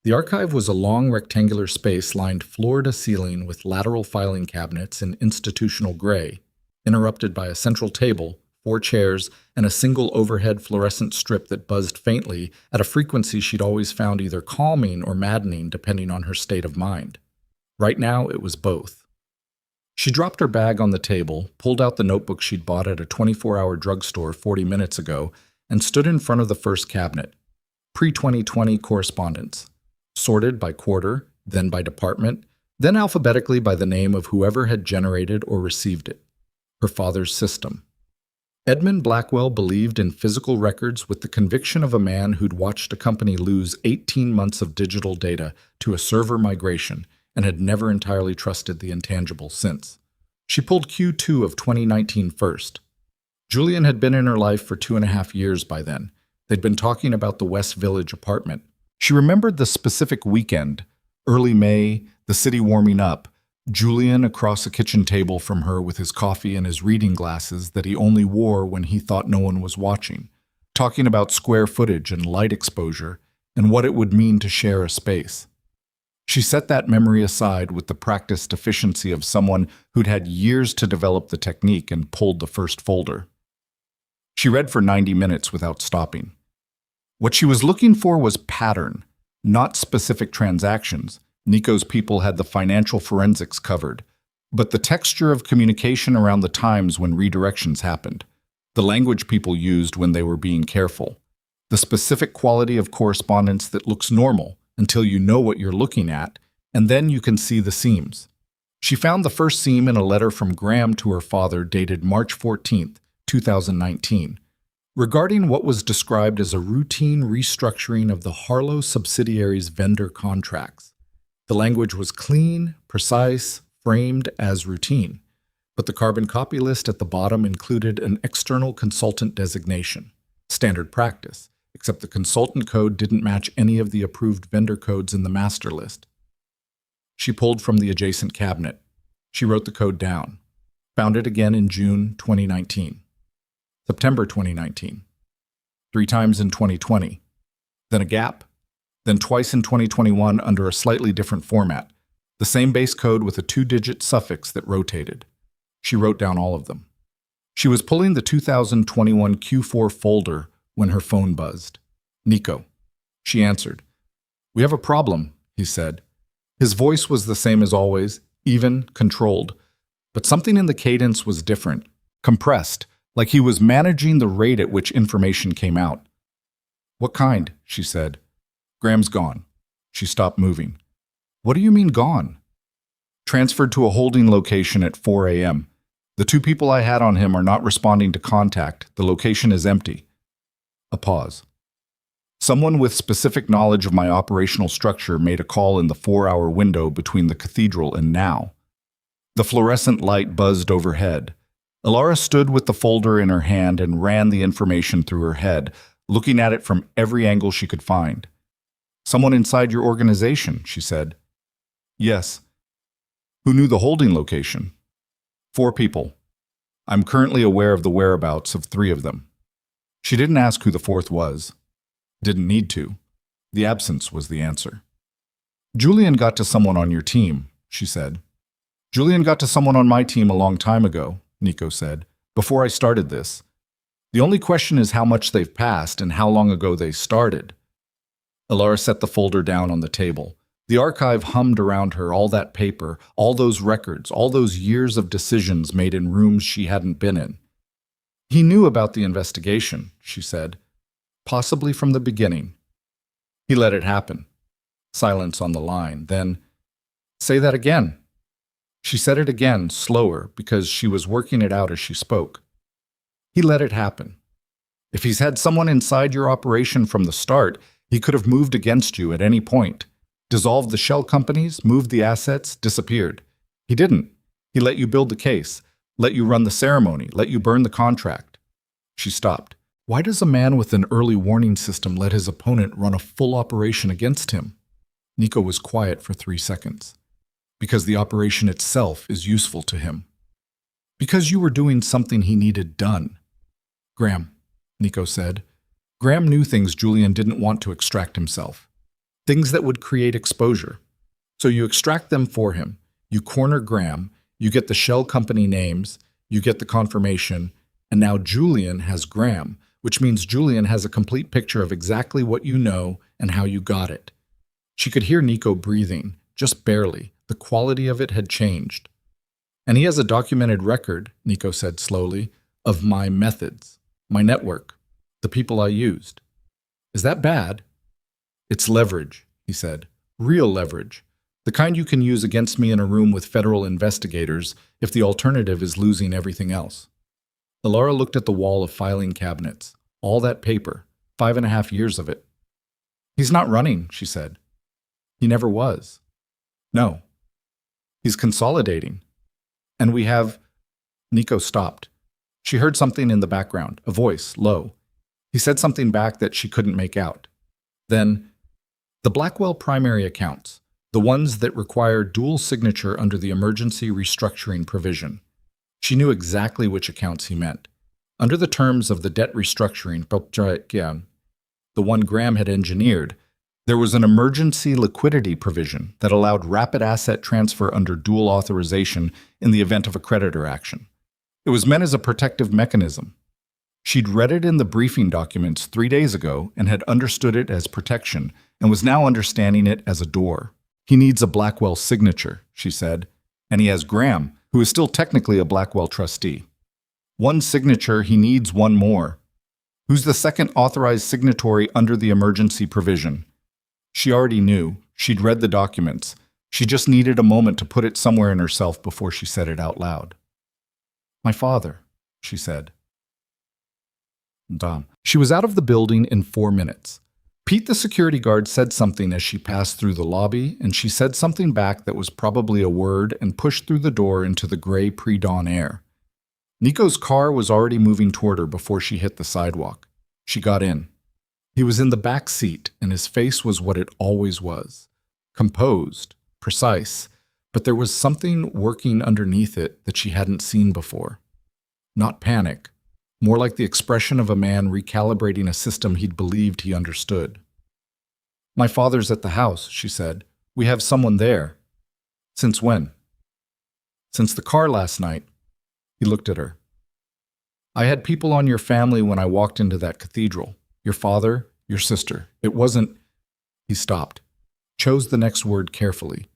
The archive was a long rectangular space lined floor to ceiling with lateral filing cabinets in institutional gray, interrupted by a central table, 4 chairs, and a single overhead fluorescent strip that buzzed faintly at a frequency she'd always found either calming or maddening depending on her state of mind. Right now, it was both. She dropped her bag on the table, pulled out the notebook she'd bought at a 24-hour drugstore 40 minutes ago, and stood in front of the first cabinet. Pre-2020 correspondence, sorted by quarter, then by department, then alphabetically by the name of whoever had generated or received it. Her father's system. Edmund Blackwell believed in physical records with the conviction of a man who'd watched a company lose 18 months of digital data to a server migration and had never entirely trusted the intangible since. She pulled Q2 of 2019 first. Julian had been in her life for 2.5 years by then. They'd been talking about the West Village apartment. She remembered the specific weekend, early May, the city warming up, Julian across a kitchen table from her with his coffee and his reading glasses that he only wore when he thought no one was watching, talking about square footage and light exposure and what it would mean to share a space. She set that memory aside with the practiced efficiency of someone who'd had years to develop the technique and pulled the first folder. She read for 90 minutes without stopping. What she was looking for was pattern, not specific transactions. Nico's people had the financial forensics covered, but the texture of communication around the times when redirections happened, the language people used when they were being careful, the specific quality of correspondence that looks normal until you know what you're looking at, and then you can see the seams. She found the first seam in a letter from Graham to her father dated March 14, 2019, regarding what was described as a routine restructuring of the Harlow subsidiary's vendor contracts. The language was clean, precise, framed as routine, but the carbon copy list at the bottom included an external consultant designation, standard practice, except the consultant code didn't match any of the approved vendor codes in the master list. She pulled from the adjacent cabinet. She wrote the code down. Found it again in June 2019. September 2019. 3 times in 2020. Then a gap. Then twice in 2021 under a slightly different format. The same base code with a 2-digit suffix that rotated. She wrote down all of them. She was pulling the 2021 Q4 folder when her phone buzzed. Nico. She answered. "We have a problem," he said. His voice was the same as always, even, controlled. But something in the cadence was different, compressed, like he was managing the rate at which information came out. "What kind?" she said. "Graham's gone." She stopped moving. "What do you mean gone?" "Transferred to a holding location at 4 a.m. The 2 people I had on him are not responding to contact. The location is empty." A pause. Someone with specific knowledge of my operational structure made a call in the 4-hour window between the cathedral and now. The fluorescent light buzzed overhead. Elara stood with the folder in her hand and ran the information through her head, looking at it from every angle she could find. "Someone inside your organization," she said. "Yes." "Who knew the holding location?" 4 people. I'm currently aware of the whereabouts of 3 of them." She didn't ask who the 4th was. Didn't need to. The absence was the answer. "Julian got to someone on your team," she said. "Julian got to someone on my team a long time ago," Nico said. before I started this. The only question is how much they've passed and how long ago they started. Elara set the folder down on the table. The archive hummed around her, all that paper, all those records, all those years of decisions made in rooms she hadn't been in. He knew about the investigation, she said, possibly from the beginning. He let it happen. Silence on the line. Then, say that again. She said it again, slower, because she was working it out as she spoke. He let it happen. If he's had someone inside your operation from the start, he could have moved against you at any point. Dissolved the shell companies, moved the assets, disappeared. He didn't. He let you build the case, let you run the ceremony, let you burn the contract. She stopped. Why does a man with an early warning system let his opponent run a full operation against him? Nico was quiet for 3 seconds. Because the operation itself is useful to him. Because you were doing something he needed done. Graham, Nico said. Graham knew things Julian didn't want to extract himself. Things that would create exposure. So you extract them for him. You corner Graham, you get the shell company names, you get the confirmation, and now Julian has Graham, which means Julian has a complete picture of exactly what you know and how you got it. She could hear Nico breathing, just barely. The quality of it had changed. And he has a documented record, Nico said slowly, of my methods, my network, the people I used. Is that bad? It's leverage, he said. Real leverage. The kind you can use against me in a room with federal investigators if the alternative is losing everything else. Elara looked at the wall of filing cabinets. All that paper, 5.5 years of it. He's not running, she said. He never was. No. He's consolidating. And we have... Nico stopped. She heard something in the background, a voice, low. He said something back that she couldn't make out. Then, the Blackwell primary accounts, the ones that require dual signature under the emergency restructuring provision. She knew exactly which accounts he meant. Under the terms of the debt restructuring, the one Graham had engineered, there was an emergency liquidity provision that allowed rapid asset transfer under dual authorization in the event of a creditor action. It was meant as a protective mechanism. She'd read it in the briefing documents 3 days ago and had understood it as protection and was now understanding it as a door. He needs a Blackwell signature, she said, and he has Graham, who is still technically a Blackwell trustee. One signature, he needs one more. Who's the second authorized signatory under the emergency provision? She already knew. She'd read the documents. She just needed a moment to put it somewhere in herself before she said it out loud. My father, she said. Dom. She was out of the building in 4 minutes. Pete, the security guard, said something as she passed through the lobby, and she said something back that was probably a word and pushed through the door into the gray pre-dawn air. Nico's car was already moving toward her before she hit the sidewalk. She got in. He was in the back seat, and his face was what it always was. Composed, precise, but there was something working underneath it that she hadn't seen before. Not panic, more like the expression of a man recalibrating a system he'd believed he understood. My father's at the house, she said. We have someone there. Since when? Since the car last night. He looked at her. I had people on your family when I walked into that cathedral. Your father, your sister. It wasn't... He stopped, chose the next word carefully.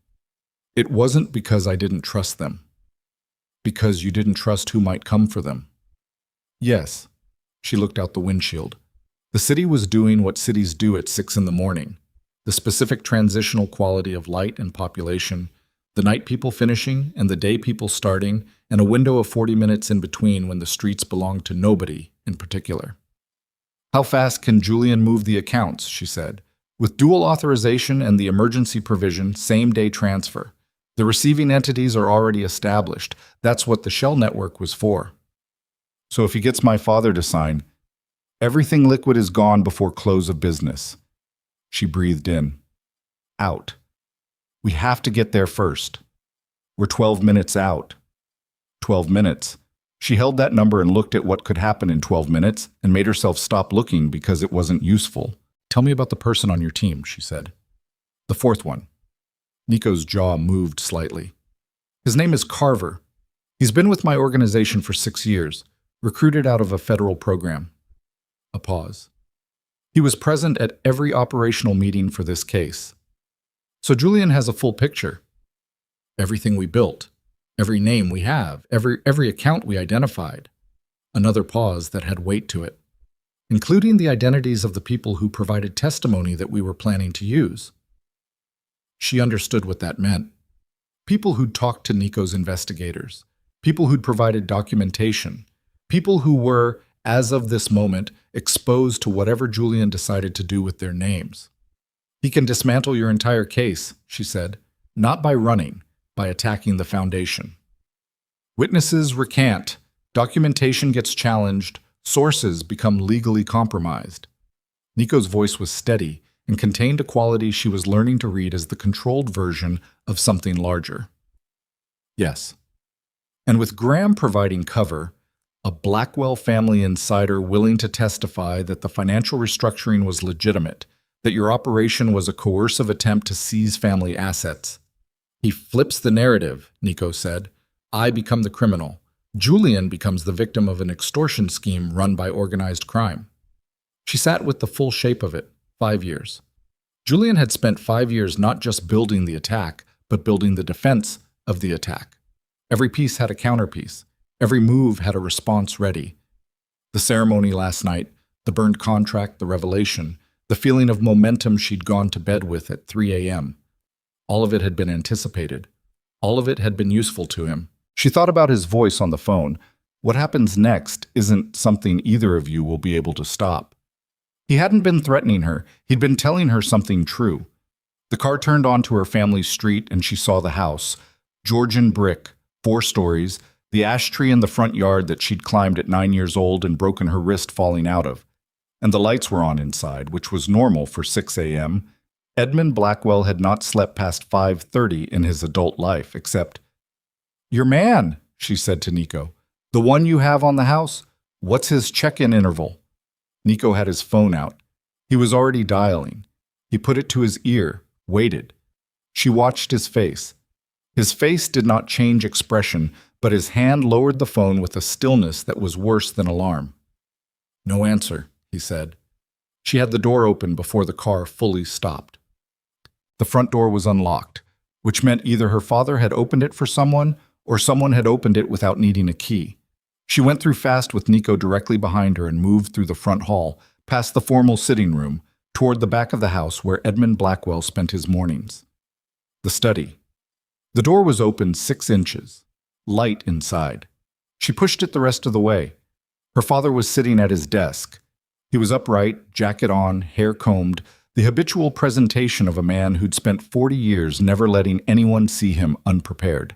It wasn't because I didn't trust them. Because you didn't trust who might come for them. Yes. She looked out the windshield. The city was doing what cities do at 6 in the morning. The specific transitional quality of light and population, the night people finishing and the day people starting, and a window of 40 minutes in between when the streets belonged to nobody in particular. How fast can Julian move the accounts, she said. With dual authorization and the emergency provision, same-day transfer. The receiving entities are already established. That's what the shell network was for. So if he gets my father to sign, everything liquid is gone before close of business. She breathed in. Out. We have to get there first. We're 12 minutes out. 12 minutes. She held that number and looked at what could happen in 12 minutes and made herself stop looking because it wasn't useful. Tell me about the person on your team, she said. The fourth one. Nico's jaw moved slightly. His name is Carver. He's been with my organization for 6 years. recruited out of a federal program. A pause. He was present at every operational meeting for this case. So Julian has a full picture. Everything we built, every name we have, every account we identified. Another pause that had weight to it, including the identities of the people who provided testimony that we were planning to use. She understood what that meant. People who'd talked to Nico's investigators, people who'd provided documentation, people who were, as of this moment, exposed to whatever Julian decided to do with their names. He can dismantle your entire case, she said, not by running, by attacking the foundation. Witnesses recant, documentation gets challenged, sources become legally compromised. Nico's voice was steady and contained a quality she was learning to read as the controlled version of something larger. Yes. And with Graham providing cover, a Blackwell family insider willing to testify that the financial restructuring was legitimate, that your operation was a coercive attempt to seize family assets. He flips the narrative, Nico said. I become the criminal. Julian becomes the victim of an extortion scheme run by organized crime. She sat with the full shape of it, 5 years. Julian had spent 5 years not just building the attack, but building the defense of the attack. Every piece had a counterpiece. Every move had a response ready. The ceremony last night, the burned contract, the revelation, the feeling of momentum she'd gone to bed with at 3 a.m. All of it had been anticipated. All of it had been useful to him. She thought about his voice on the phone. What happens next isn't something either of you will be able to stop. He hadn't been threatening her. He'd been telling her something true. The car turned onto her family's street and she saw the house. Georgian brick, 4 stories, the ash tree in the front yard that she'd climbed at 9 years old and broken her wrist falling out of. And the lights were on inside, which was normal for 6 a.m. Edmund Blackwell had not slept past 5:30 in his adult life, except, "Your man," she said to Nico. "The one you have on the house? What's his check-in interval?" Nico had his phone out. He was already dialing. He put it to his ear, waited. She watched his face. His face did not change expression, but his hand lowered the phone with a stillness that was worse than alarm. "No answer," he said. She had the door open before the car fully stopped. The front door was unlocked, which meant either her father had opened it for someone or someone had opened it without needing a key. She went through fast with Nico directly behind her and moved through the front hall, past the formal sitting room, toward the back of the house where Edmund Blackwell spent his mornings. The study. The door was open 6 inches, light inside. She pushed it the rest of the way. Her father was sitting at his desk. He was upright, jacket on, hair combed, the habitual presentation of a man who'd spent 40 years never letting anyone see him unprepared.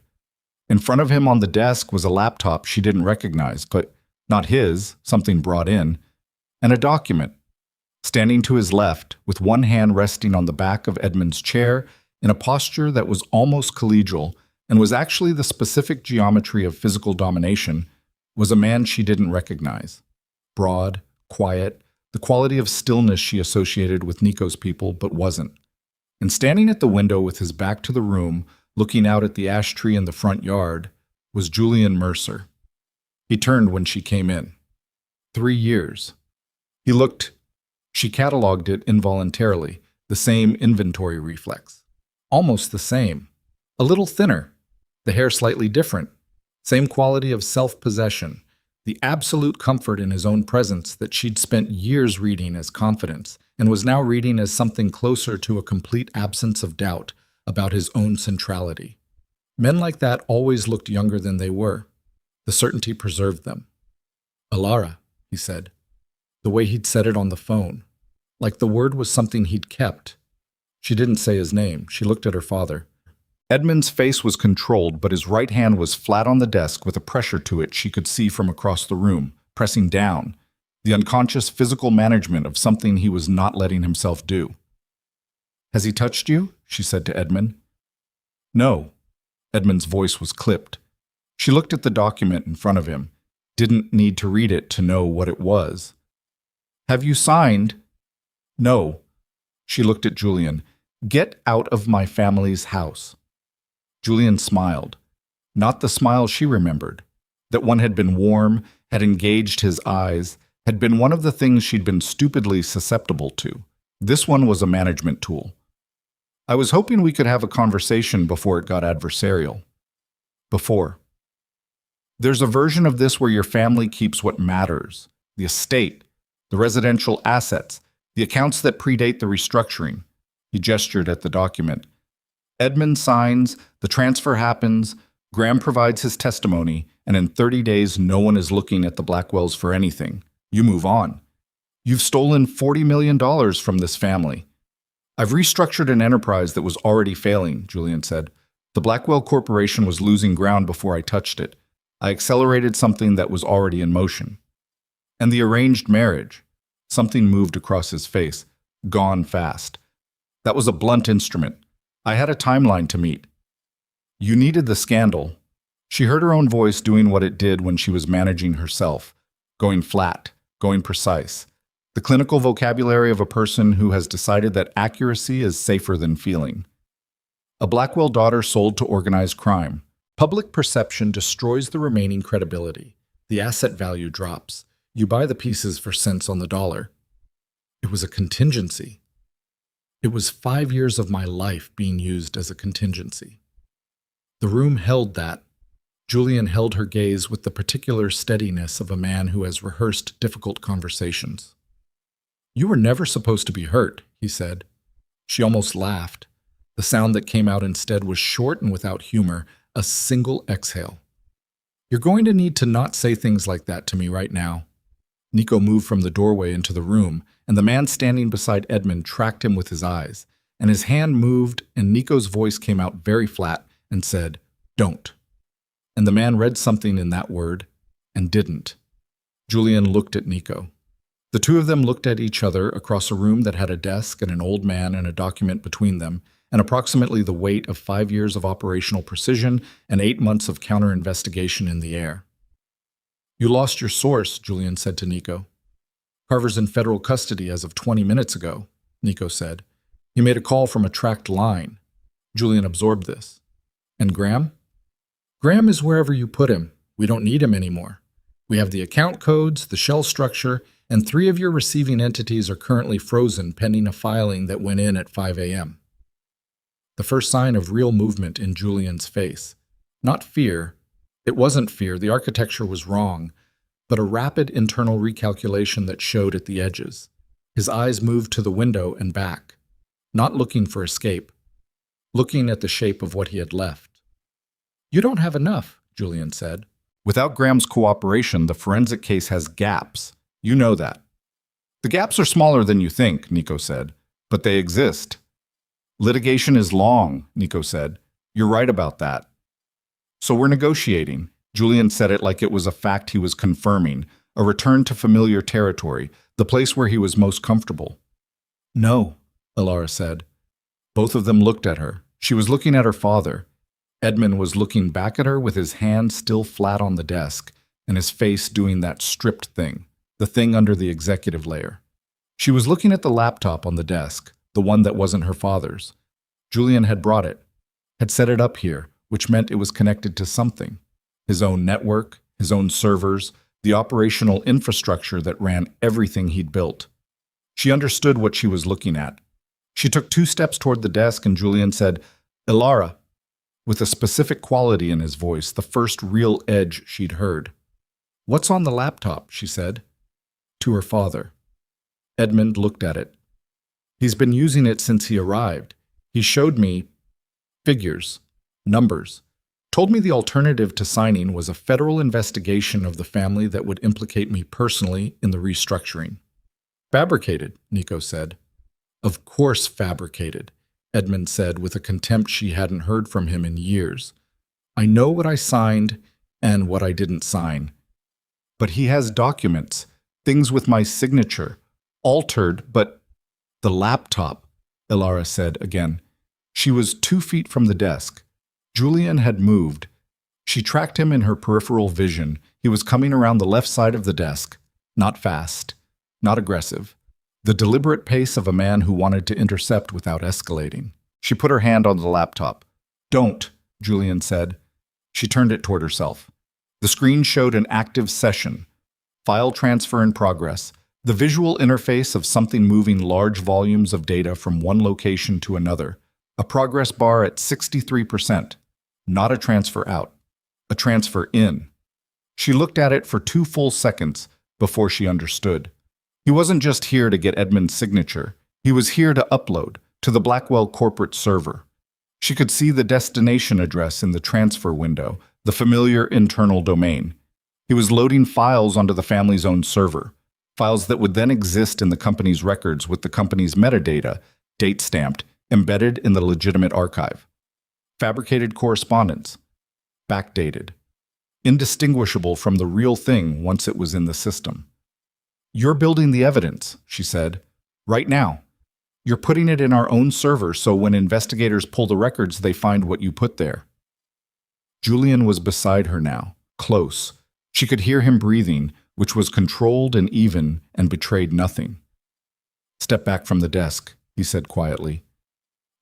In front of him on the desk was a laptop she didn't recognize, but not his, something brought in, and a document. Standing to his left, with one hand resting on the back of Edmund's chair, in a posture that was almost collegial and was actually the specific geometry of physical domination, was a man she didn't recognize. Broad, quiet, the quality of stillness she associated with Nico's people but wasn't. And standing at the window with his back to the room, looking out at the ash tree in the front yard, was Julian Mercer. He turned when she came in. 3 years. He looked. She cataloged it involuntarily, the same inventory reflex. Almost the same. A little thinner. The hair slightly different. Same quality of self-possession. The absolute comfort in his own presence that she'd spent years reading as confidence and was now reading as something closer to a complete absence of doubt about his own centrality. Men like that always looked younger than they were. The certainty preserved them. "Elara," he said, the way he'd said it on the phone, like the word was something he'd kept. She didn't say his name. She looked at her father. Edmund's face was controlled, but his right hand was flat on the desk with a pressure to it she could see from across the room, pressing down, the unconscious physical management of something he was not letting himself do. "Has he touched you?" she said to Edmund. "No." Edmund's voice was clipped. She looked at the document in front of him, didn't need to read it to know what it was. "Have you signed?" "No." She looked at Julian. "Get out of my family's house." Julian smiled. Not the smile she remembered. That one had been warm, had engaged his eyes, had been one of the things she'd been stupidly susceptible to. This one was a management tool. I was hoping we could have a conversation before it got adversarial. Before. There's a version of this where your family keeps what matters, the estate, the residential assets, the accounts that predate the restructuring. He gestured at the document. Edmund signs, the transfer happens, Graham provides his testimony, and in 30 days no one is looking at the Blackwells for anything. You move on. You've stolen $40 million from this family. I've restructured an enterprise that was already failing, Julian said. The Blackwell Corporation was losing ground before I touched it. I accelerated something that was already in motion. And the arranged marriage. Something moved across his face. Gone fast. That was a blunt instrument. I had a timeline to meet. You needed the scandal. She heard her own voice doing what it did when she was managing herself. Going flat. Going precise. The clinical vocabulary of a person who has decided that accuracy is safer than feeling. A Blackwell daughter sold to organized crime. Public perception destroys the remaining credibility. The asset value drops. You buy the pieces for cents on the dollar. It was a contingency. It was 5 years of my life being used as a contingency. The room held that. Julian held her gaze with the particular steadiness of a man who has rehearsed difficult conversations. You were never supposed to be hurt, he said. She almost laughed. The sound that came out instead was short and without humor, a single exhale. You're going to need to not say things like that to me right now. Nico moved from the doorway into the room, and the man standing beside Edmund tracked him with his eyes, and his hand moved, and Nico's voice came out very flat and said, "Don't." And the man read something in that word, and didn't. Julian looked at Nico. The two of them looked at each other across a room that had a desk and an old man and a document between them, and approximately the weight of 5 years of operational precision and 8 months of counter-investigation in the air. You lost your source, Julian said to Nico. Carver's in federal custody as of 20 minutes ago, Nico said. He made a call from a tracked line. Julian absorbed this. And Graham? Graham is wherever you put him. We don't need him anymore. We have the account codes, the shell structure, and 3 of your receiving entities are currently frozen pending a filing that went in at 5 a.m. The first sign of real movement in Julian's face. Not fear. It wasn't fear, the architecture was wrong, but a rapid internal recalculation that showed at the edges. His eyes moved to the window and back, not looking for escape, looking at the shape of what he had left. You don't have enough, Julian said. Without Graham's cooperation, the forensic case has gaps. You know that. The gaps are smaller than you think, Nico said, but they exist. Litigation is long, Nico said. You're right about that. So we're negotiating. Julian said it like it was a fact he was confirming, a return to familiar territory, the place where he was most comfortable. No, Elara said. Both of them looked at her. She was looking at her father. Edmund was looking back at her with his hand still flat on the desk and his face doing that stripped thing, the thing under the executive layer. She was looking at the laptop on the desk, the one that wasn't her father's. Julian had brought it, had set it up here, which meant it was connected to something. His own network, his own servers, the operational infrastructure that ran everything he'd built. She understood what she was looking at. She took 2 steps toward the desk and Julian said, Elara, with a specific quality in his voice, the first real edge she'd heard. What's on the laptop, she said, to her father. Edmund looked at it. He's been using it since he arrived. He showed me figures, numbers, told me the alternative to signing was a federal investigation of the family that would implicate me personally in the restructuring. Fabricated, Nico said. Of course fabricated, Edmund said with a contempt she hadn't heard from him in years. I know what I signed and what I didn't sign. But he has documents, things with my signature, altered, but the laptop, Elara said again. She was 2 feet from the desk. Julian had moved. She tracked him in her peripheral vision. He was coming around the left side of the desk. Not fast, not aggressive. The deliberate pace of a man who wanted to intercept without escalating. She put her hand on the laptop. Don't, Julian said. She turned it toward herself. The screen showed an active session. File transfer in progress. The visual interface of something moving large volumes of data from one location to another. A progress bar at 63%. Not a transfer out. A transfer in. She looked at it for 2 full seconds before she understood. He wasn't just here to get Edmund's signature. He was here to upload to the Blackwell corporate server. She could see the destination address in the transfer window, the familiar internal domain. He was loading files onto the family's own server, files that would then exist in the company's records with the company's metadata, date-stamped, embedded in the legitimate archive. Fabricated correspondence. Backdated. Indistinguishable from the real thing once it was in the system. "You're building the evidence," she said. "Right now. You're putting it in our own server so when investigators pull the records, they find what you put there." Julian was beside her now, close. She could hear him breathing, which was controlled and even and betrayed nothing. "Step back from the desk," he said quietly.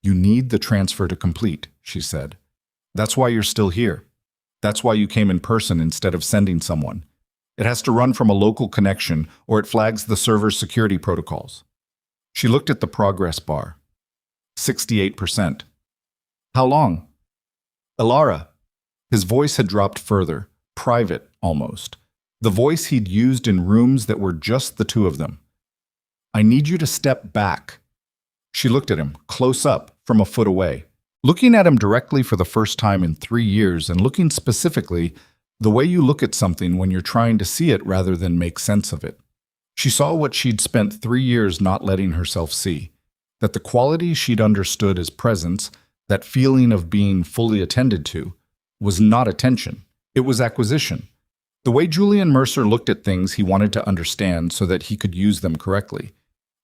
"You need the transfer to complete," she said. "That's why you're still here. That's why you came in person instead of sending someone. It has to run from a local connection or it flags the server's security protocols." She looked at the progress bar. 68%. "How long?" "Elara." His voice had dropped further, private almost. The voice he'd used in rooms that were just the two of them. "I need you to step back." She looked at him, close up, from a foot away. Looking at him directly for the first time in 3 years and looking specifically the way you look at something when you're trying to see it rather than make sense of it. She saw what she'd spent 3 years not letting herself see, that the quality she'd understood as presence, that feeling of being fully attended to, was not attention, it was acquisition. The way Julian Mercer looked at things he wanted to understand so that he could use them correctly.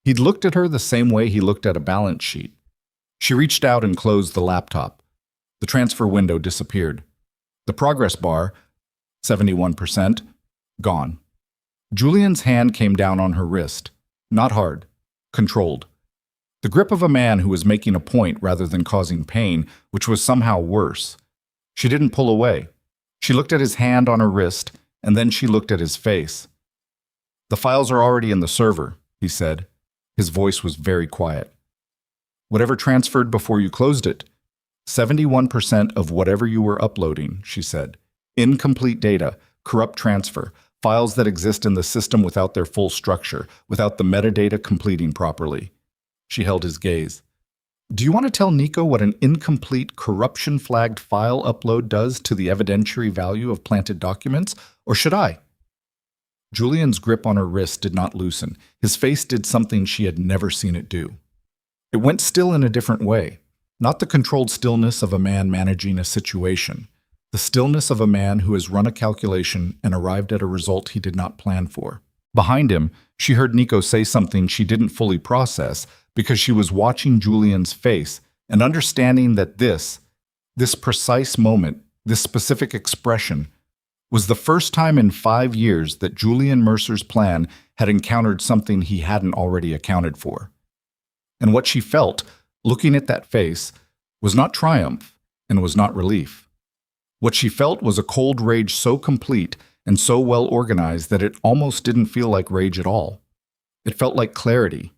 He'd looked at her the same way he looked at a balance sheet. She reached out and closed the laptop. The transfer window disappeared. The progress bar, 71%, gone. Julian's hand came down on her wrist, not hard, controlled. The grip of a man who was making a point rather than causing pain, which was somehow worse. She didn't pull away. She looked at his hand on her wrist, and then she looked at his face. "The files are already in the server," he said. His voice was very quiet. "Whatever transferred before you closed it. 71% of whatever you were uploading," she said. "Incomplete data, corrupt transfer, files that exist in the system without their full structure, without the metadata completing properly." She held his gaze. "Do you want to tell Nico what an incomplete, corruption-flagged file upload does to the evidentiary value of planted documents, or should I?" Julian's grip on her wrist did not loosen. His face did something she had never seen it do. It went still in a different way, not the controlled stillness of a man managing a situation, the stillness of a man who has run a calculation and arrived at a result he did not plan for. Behind him, she heard Nico say something she didn't fully process because she was watching Julian's face and understanding that this precise moment, this specific expression, was the first time in 5 years that Julian Mercer's plan had encountered something he hadn't already accounted for. And what she felt, looking at that face, was not triumph and was not relief. What she felt was a cold rage so complete and so well organized that it almost didn't feel like rage at all. It felt like clarity.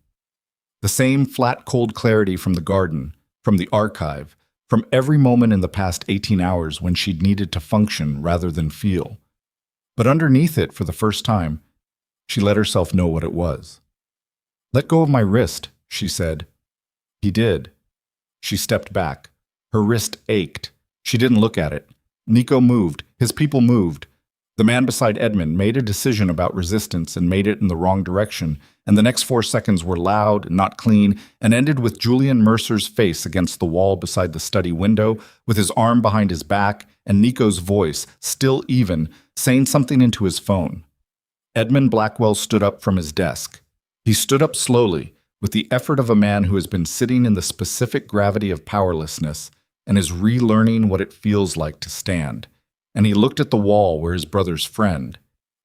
The same flat, cold clarity from the garden, from the archive, from every moment in the past 18 hours when she'd needed to function rather than feel. But underneath it, for the first time, she let herself know what it was. "Let go of my wrist," she said. He did. She stepped back. Her wrist ached. She didn't look at it. Nico moved. His people moved. The man beside Edmund made a decision about resistance and made it in the wrong direction, and the next 4 seconds were loud, not clean, and ended with Julian Mercer's face against the wall beside the study window, with his arm behind his back, and Nico's voice, still even, saying something into his phone. Edmund Blackwell stood up from his desk. He stood up slowly, with the effort of a man who has been sitting in the specific gravity of powerlessness and is relearning what it feels like to stand. And he looked at the wall where his brother's friend,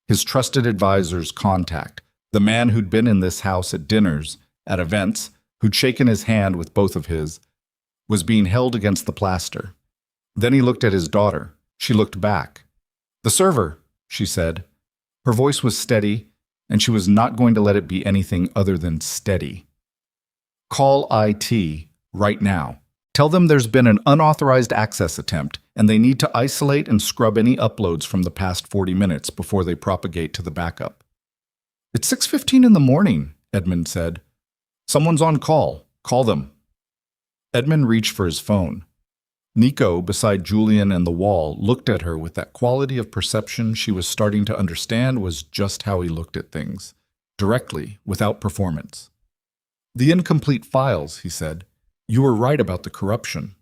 his trusted advisor's contact, the man who'd been in this house at dinners, at events, who'd shaken his hand with both of his, was being held against the plaster. Then he looked at his daughter. She looked back. "The server," she said. Her voice was steady, and she was not going to let it be anything other than steady. Call IT right now. Tell them there's been an unauthorized access attempt, and they need to isolate and scrub any uploads from the past 40 minutes before they propagate to the backup. It's 6:15 in the morning, Edmund said. Someone's on call. Call them. Edmund reached for his phone. Nico, beside Julian and the wall, looked at her with that quality of perception she was starting to understand was just how he looked at things, directly, without performance. The incomplete files, he said. You were right about the corruption.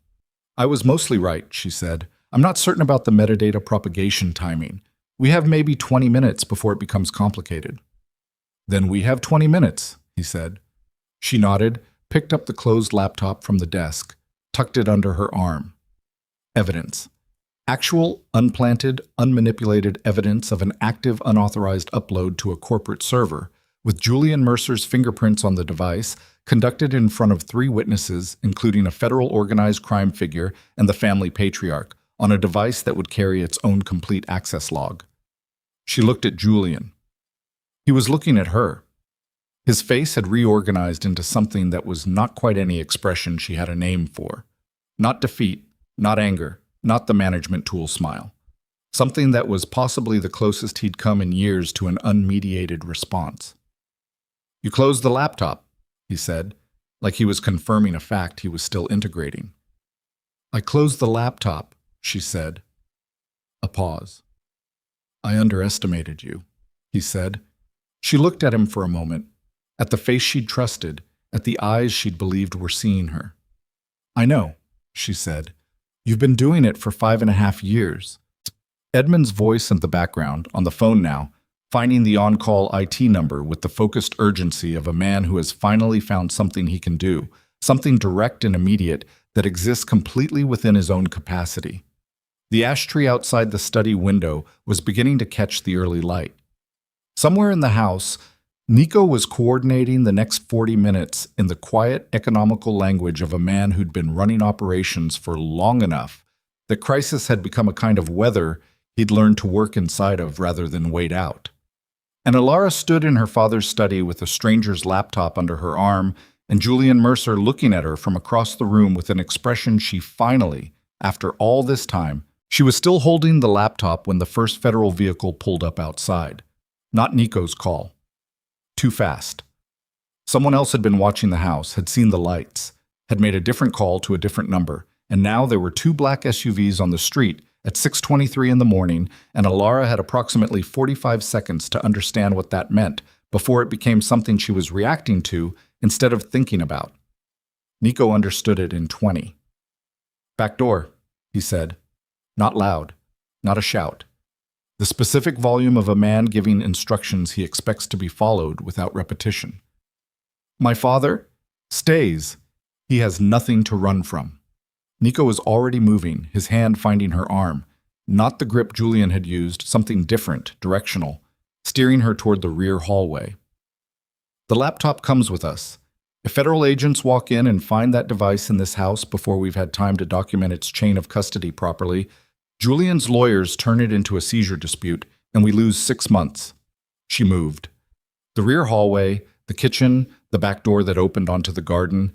I was mostly right, she said. I'm not certain about the metadata propagation timing. We have maybe 20 minutes before it becomes complicated. Then we have 20 minutes, he said. She nodded, picked up the closed laptop from the desk, tucked it under her arm. Evidence. Actual, unplanted, unmanipulated evidence of an active, unauthorized upload to a corporate server, with Julian Mercer's fingerprints on the device, conducted in front of 3 witnesses, including a federal organized crime figure and the family patriarch, on a device that would carry its own complete access log. She looked at Julian. He was looking at her. His face had reorganized into something that was not quite any expression she had a name for. Not defeat, not anger, not the management tool smile. Something that was possibly the closest he'd come in years to an unmediated response. You closed the laptop, he said, like he was confirming a fact he was still integrating. I closed the laptop, she said. A pause. I underestimated you, he said. She looked at him for a moment, at the face she'd trusted, at the eyes she'd believed were seeing her. I know, she said. You've been doing it for 5.5 years. Edmund's voice in the background, on the phone now, finding the on-call IT number with the focused urgency of a man who has finally found something he can do, something direct and immediate that exists completely within his own capacity. The ash tree outside the study window was beginning to catch the early light. Somewhere in the house, Nico was coordinating the next 40 minutes in the quiet, economical language of a man who'd been running operations for long enough that crisis had become a kind of weather he'd learned to work inside of rather than wait out. And Elara stood in her father's study with a stranger's laptop under her arm and Julian Mercer looking at her from across the room with an expression she finally, after all this time, she was still holding the laptop when the first federal vehicle pulled up outside. Not Nico's call. Too fast. Someone else had been watching the house, had seen the lights, had made a different call to a different number, and now there were 2 black SUVs on the street at 6:23 in the morning, and Elara had approximately 45 seconds to understand what that meant before it became something she was reacting to instead of thinking about. Nico understood it in 20. Back door, he said. Not loud, not a shout. The specific volume of a man giving instructions he expects to be followed without repetition. My father stays. He has nothing to run from. Nico was already moving, his hand finding her arm, not the grip Julian had used, something different, directional, steering her toward the rear hallway. The laptop comes with us. If federal agents walk in and find that device in this house before we've had time to document its chain of custody properly, Julian's lawyers turn it into a seizure dispute, and we lose 6 months. She moved. The rear hallway, the kitchen, the back door that opened onto the garden,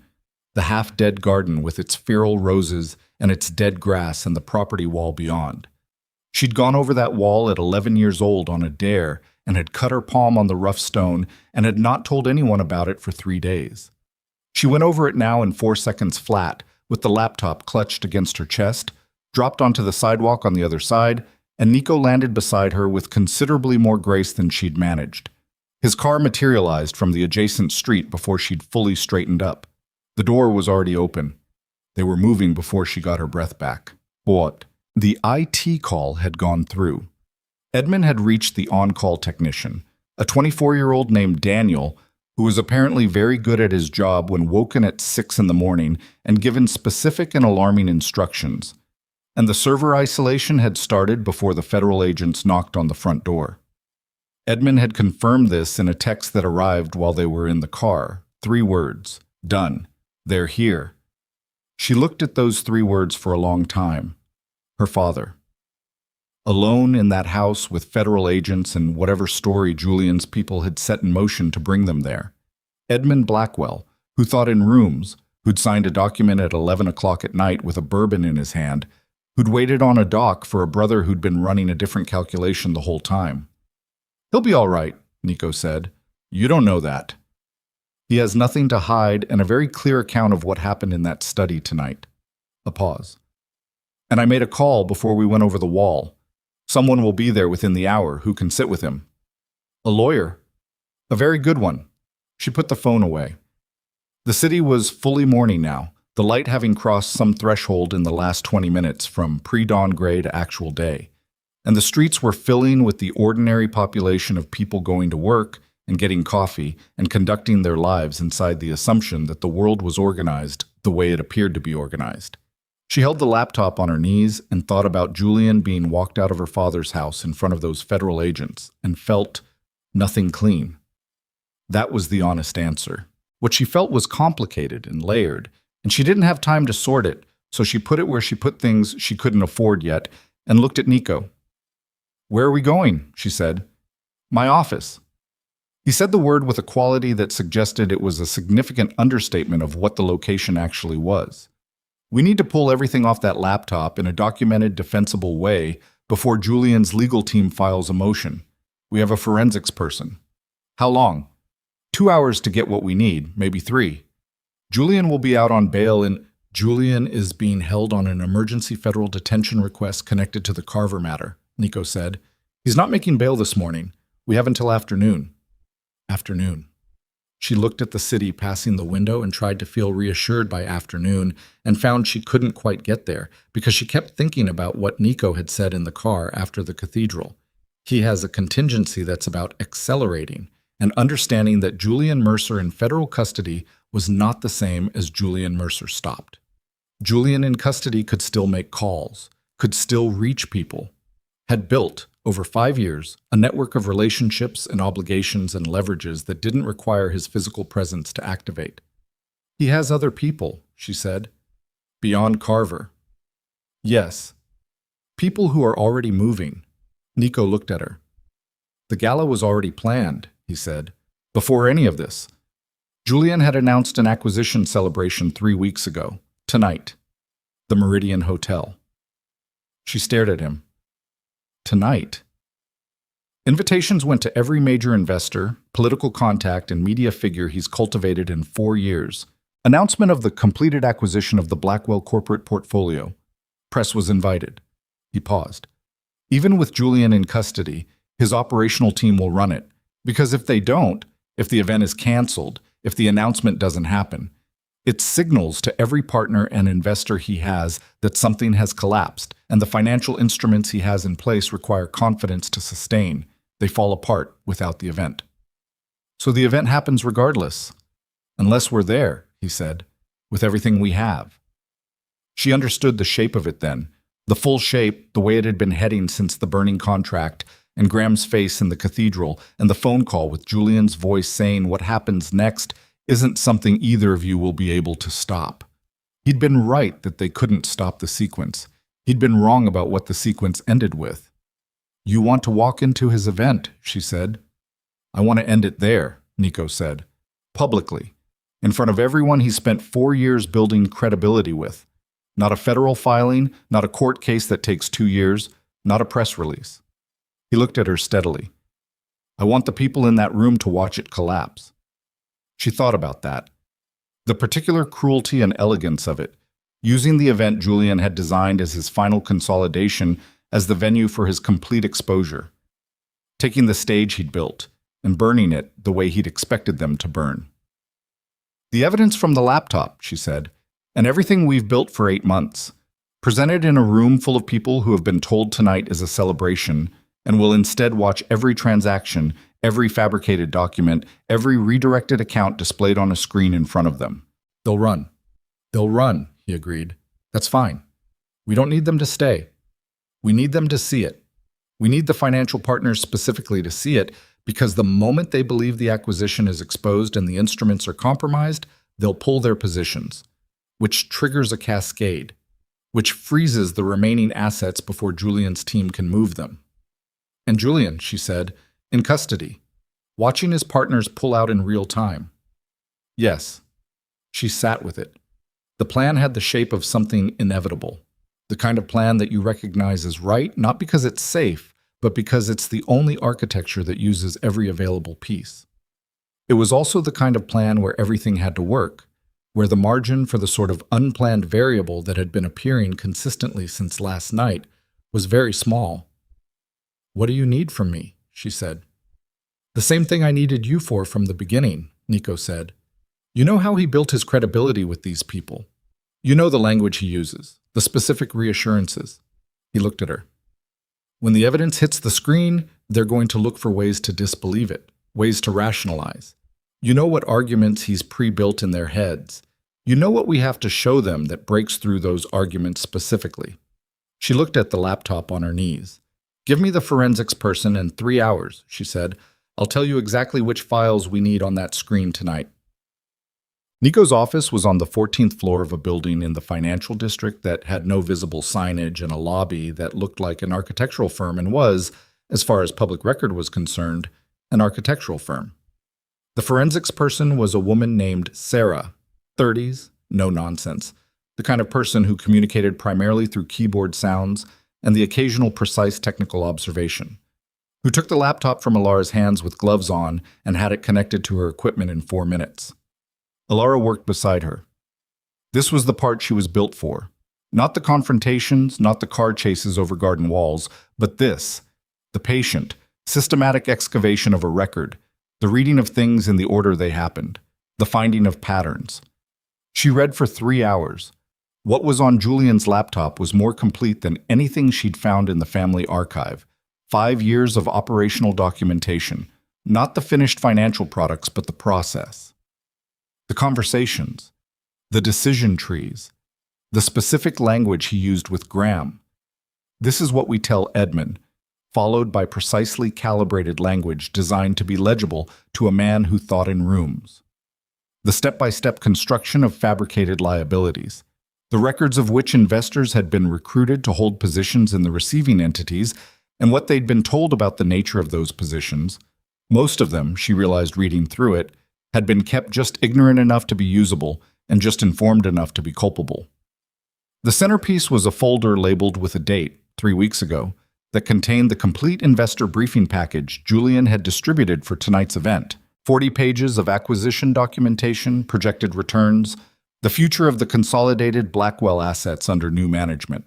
the half-dead garden with its feral roses and its dead grass and the property wall beyond. She'd gone over that wall at 11 years old on a dare and had cut her palm on the rough stone and had not told anyone about it for 3 days. She went over it now in 4 seconds flat, with the laptop clutched against her chest, dropped onto the sidewalk on the other side, and Nico landed beside her with considerably more grace than she'd managed. His car materialized from the adjacent street before she'd fully straightened up. The door was already open. They were moving before she got her breath back. What? The IT call had gone through. Edmund had reached the on-call technician, a 24-year-old named Daniel, who was apparently very good at his job when woken at 6 in the morning and given specific and alarming instructions. And the server isolation had started before the federal agents knocked on the front door. Edmund had confirmed this in a text that arrived while they were in the car. 3 words. Done. They're here. She looked at those 3 words for a long time. Her father. alone in that house with federal agents and whatever story Julian's people had set in motion to bring them there. Edmund Blackwell, who thought in rooms, who'd signed a document at 11 o'clock at night with a bourbon in his hand, who'd waited on a dock for a brother who'd been running a different calculation the whole time. "He'll be all right," Nico said. "You don't know that." He has nothing to hide and a very clear account of what happened in that study tonight. A pause. "And I made a call before we went over the wall. Someone will be there within the hour who can sit with him." "A lawyer?" "A very good one." She put the phone away. The city was fully morning now, the light having crossed some threshold in the last 20 minutes from pre-dawn gray to actual day. And the streets were filling with the ordinary population of people going to work and getting coffee and conducting their lives inside the assumption that the world was organized the way it appeared to be organized. She held the laptop on her knees and thought about Julian being walked out of her father's house in front of those federal agents and felt nothing clean. That was the honest answer. What she felt was complicated and layered, and she didn't have time to sort it, so she put it where she put things she couldn't afford yet and looked at Nico. "Where are we going?" she said. "My office." He said the word with a quality that suggested it was a significant understatement of what the location actually was. "We need to pull everything off that laptop in a documented, defensible way before Julian's legal team files a motion. We have a forensics person." "How long?" 2 hours to get what we need, maybe 3. Julian will be out on bail in... Julian is being held on an emergency federal detention request connected to the Carver matter, Nico said. "He's not making bail this morning. We have until afternoon." Afternoon. She looked at the city passing the window and tried to feel reassured by afternoon and found she couldn't quite get there because she kept thinking about what Nico had said in the car after the cathedral. He has a contingency that's about accelerating, and understanding that Julian Mercer in federal custody was not the same as Julian Mercer stopped. Julian in custody could still make calls, could still reach people, had built, over 5 years, a network of relationships and obligations and leverages that didn't require his physical presence to activate. "He has other people," she said. "Beyond Carver." "Yes. People who are already moving." Nico looked at her. "The gala was already planned," he said, "before any of this. Julian had announced an acquisition celebration 3 weeks ago, tonight. The Meridian Hotel." She stared at him. "Tonight?" Invitations went to every major investor, political contact, and media figure he's cultivated in 4 years. Announcement of the completed acquisition of the Blackwell corporate portfolio. Press was invited. He paused. "Even with Julian in custody, his operational team will run it. Because if they don't, if the event is canceled, if the announcement doesn't happen, it signals to every partner and investor he has that something has collapsed, and the financial instruments he has in place require confidence to sustain. They fall apart without the event. So the event happens regardless. Unless we're there," he said, "with everything we have." She understood the shape of it then, the full shape, the way it had been heading since the burning contract, and Graham's face in the cathedral, and the phone call with Julian's voice saying what happens next isn't something either of you will be able to stop. He'd been right that they couldn't stop the sequence. He'd been wrong about what the sequence ended with. "You want to walk into his event," she said. "I want to end it there," Nico said. "Publicly. In front of everyone he spent 4 years building credibility with. Not a federal filing, not a court case that takes 2 years, not a press release." He looked at her steadily. "I want the people in that room to watch it collapse." She thought about that. The particular cruelty and elegance of it, using the event Julian had designed as his final consolidation as the venue for his complete exposure. Taking the stage he'd built and burning it the way he'd expected them to burn. "The evidence from the laptop," she said, "and everything we've built for 8 months, presented in a room full of people who have been told tonight is a celebration and will instead watch every transaction, every fabricated document, every redirected account displayed on a screen in front of them. They'll run." "They'll run," he agreed. "That's fine. We don't need them to stay. We need them to see it. We need the financial partners specifically to see it because the moment they believe the acquisition is exposed and the instruments are compromised, they'll pull their positions, which triggers a cascade. which freezes the remaining assets before Julian's team can move them. And Julian, she said, in custody, watching his partners pull out in real time. Yes. She sat with it. The plan had the shape of something inevitable, the kind of plan that you recognize as right, not because it's safe, but because it's the only architecture that uses every available piece. It was also the kind of plan where everything had to work, where the margin for the sort of unplanned variable that had been appearing consistently since last night was very small. "What do you need from me?" she said. "The same thing I needed you for from the beginning," Nico said. "You know how he built his credibility with these people. You know the language he uses, the specific reassurances." He looked at her. "When the evidence hits the screen, they're going to look for ways to disbelieve it, ways to rationalize. You know what arguments he's pre-built in their heads. You know what we have to show them that breaks through those arguments specifically." She looked at the laptop on her knees. "Give me the forensics person in 3 hours," she said. "I'll tell you exactly which files we need on that screen tonight." Nico's office was on the 14th floor of a building in the financial district that had no visible signage and a lobby that looked like an architectural firm and was, as far as public record was concerned, an architectural firm. The forensics person was a woman named Sarah, 30s, no nonsense, the kind of person who communicated primarily through keyboard sounds and the occasional precise technical observation, who took the laptop from Elara's hands with gloves on and had it connected to her equipment in 4 minutes. Elara worked beside her. This was the part she was built for. Not the confrontations, not the car chases over garden walls, but this, the patient, systematic excavation of a record, the reading of things in the order they happened, the finding of patterns. She read for 3 hours. What was on Julian's laptop was more complete than anything she'd found in the family archive. 5 years of operational documentation, not the finished financial products, but the process. The conversations, the decision trees, the specific language he used with Graham. This is what we tell Edmund, followed by precisely calibrated language designed to be legible to a man who thought in rooms. The step-by-step construction of fabricated liabilities, the records of which investors had been recruited to hold positions in the receiving entities, and what they'd been told about the nature of those positions. Most of them, she realized reading through it, had been kept just ignorant enough to be usable and just informed enough to be culpable. The centerpiece was a folder labeled with a date, 3 weeks ago, that contained the complete investor briefing package Julian had distributed for tonight's event. 40 pages of acquisition documentation, projected returns, the future of the consolidated Blackwell assets under new management.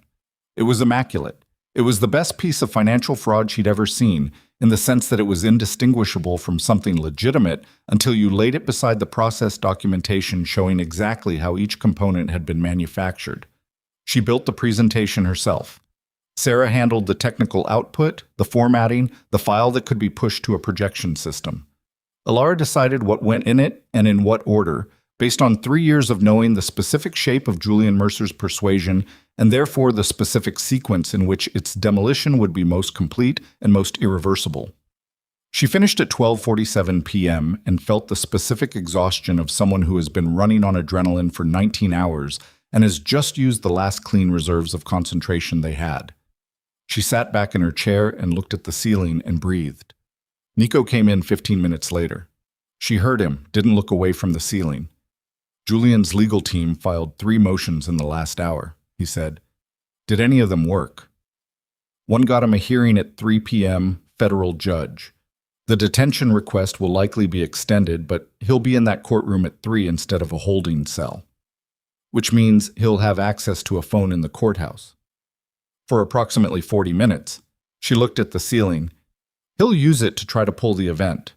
It was immaculate. It was the best piece of financial fraud she'd ever seen, in the sense that it was indistinguishable from something legitimate until you laid it beside the process documentation showing exactly how each component had been manufactured. She built the presentation herself. Sarah handled the technical output, the formatting, the file that could be pushed to a projection system. Elara decided what went in it and in what order, based on 3 years of knowing the specific shape of Julian Mercer's persuasion and therefore the specific sequence in which its demolition would be most complete and most irreversible. She finished at 12:47 p.m. and felt the specific exhaustion of someone who has been running on adrenaline for 19 hours and has just used the last clean reserves of concentration they had. She sat back in her chair and looked at the ceiling and breathed. Nico came in 15 minutes later. She heard him, didn't look away from the ceiling. Julian's legal team filed 3 motions in the last hour, he said. Did any of them work? One got him a hearing at 3 p.m., federal judge. The detention request will likely be extended, but he'll be in that courtroom at 3 instead of a holding cell, which means he'll have access to a phone in the courthouse. For approximately 40 minutes, she looked at the ceiling. He'll use it to try to pull the event.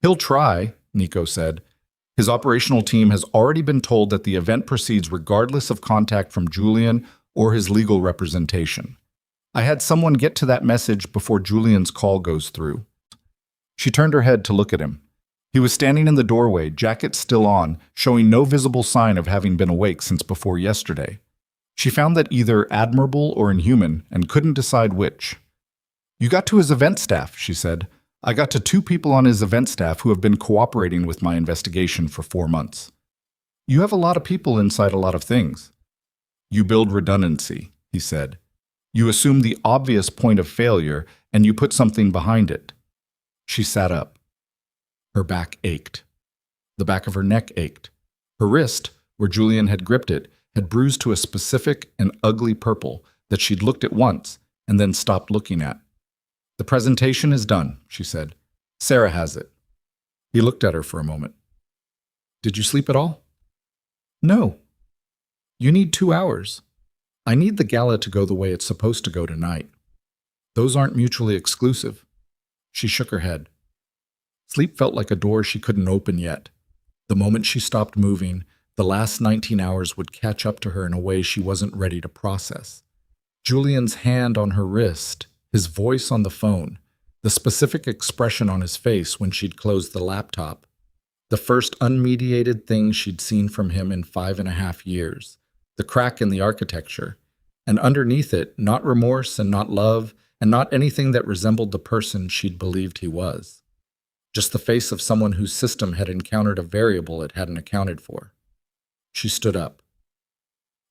He'll try, Nico said. His operational team has already been told that the event proceeds regardless of contact from Julian or his legal representation. I had someone get to that message before Julian's call goes through. She turned her head to look at him. He was standing in the doorway, jacket still on, showing no visible sign of having been awake since before yesterday. She found that either admirable or inhuman and couldn't decide which. You got to his event staff, she said. I got to 2 people on his event staff who have been cooperating with my investigation for 4 months. You have a lot of people inside a lot of things. You build redundancy, he said. You assume the obvious point of failure and you put something behind it. She sat up. Her back ached. The back of her neck ached. Her wrist, where Julian had gripped it, had bruised to a specific and ugly purple that she'd looked at once and then stopped looking at. The presentation is done, she said. Sarah has it. He looked at her for a moment. Did you sleep at all? No. You need 2 hours. I need the gala to go the way it's supposed to go tonight. Those aren't mutually exclusive. She shook her head. Sleep felt like a door she couldn't open yet. The moment she stopped moving, the last 19 hours would catch up to her in a way she wasn't ready to process. Julian's hand on her wrist, his voice on the phone, the specific expression on his face when she'd closed the laptop, the first unmediated thing she'd seen from him in 5.5 years, the crack in the architecture, and underneath it, not remorse and not love, and not anything that resembled the person she'd believed he was. Just the face of someone whose system had encountered a variable it hadn't accounted for. She stood up.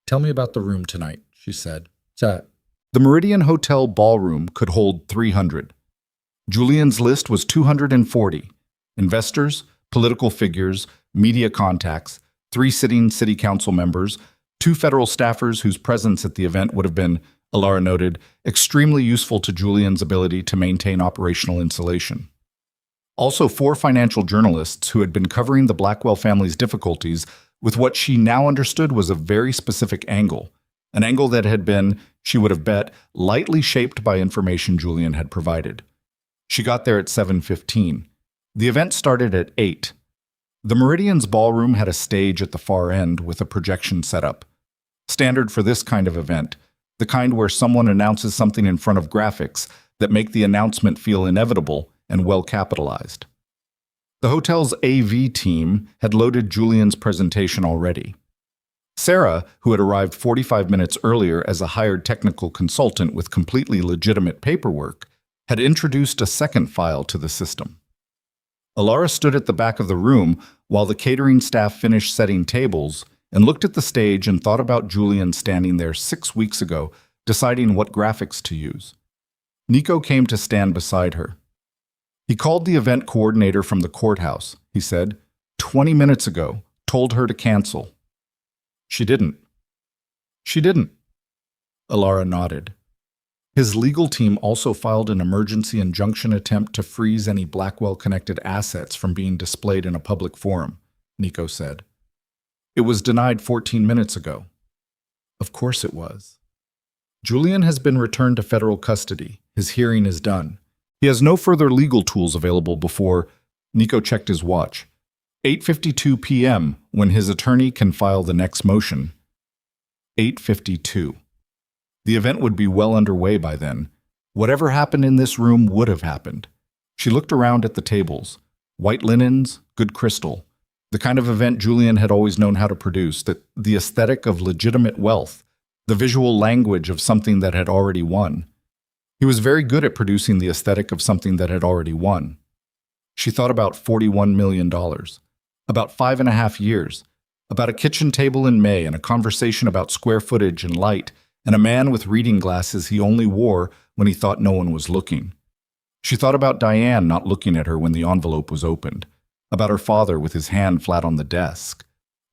Tell me about the room tonight, she said. The Meridian Hotel ballroom could hold 300. Julian's list was 240. Investors, political figures, media contacts, 3 sitting city council members, 2 federal staffers whose presence at the event would have been, Elara noted, extremely useful to Julian's ability to maintain operational insulation. Also 4 financial journalists who had been covering the Blackwell family's difficulties with what she now understood was a very specific angle, an angle that had been, she would have bet, lightly shaped by information Julian had provided. She got there at 7:15. The event started at 8. The Meridian's ballroom had a stage at the far end with a projection setup. Standard for this kind of event, the kind where someone announces something in front of graphics that make the announcement feel inevitable and well capitalized. The hotel's AV team had loaded Julian's presentation already. Sarah, who had arrived 45 minutes earlier as a hired technical consultant with completely legitimate paperwork, had introduced a second file to the system. Elara stood at the back of the room while the catering staff finished setting tables and looked at the stage and thought about Julian standing there 6 weeks ago, deciding what graphics to use. Nico came to stand beside her. He called the event coordinator from the courthouse, he said, 20 minutes ago, told her to cancel. She didn't. She didn't. Elara nodded. His legal team also filed an emergency injunction attempt to freeze any Blackwell-connected assets from being displayed in a public forum, Nico said. It was denied 14 minutes ago. Of course it was. Julian has been returned to federal custody. His hearing is done. He has no further legal tools available before, Nico checked his watch, 8:52 p.m. when his attorney can file the next motion. 8:52. The event would be well underway by then. Whatever happened in this room would have happened. She looked around at the tables. White linens, good crystal. The kind of event Julian had always known how to produce, the aesthetic of legitimate wealth, the visual language of something that had already won. He was very good at producing the aesthetic of something that had already won. She thought about $41 million, about 5.5 years, about a kitchen table in May and a conversation about square footage and light, and a man with reading glasses he only wore when he thought no one was looking. She thought about Diane not looking at her when the envelope was opened, about her father with his hand flat on the desk,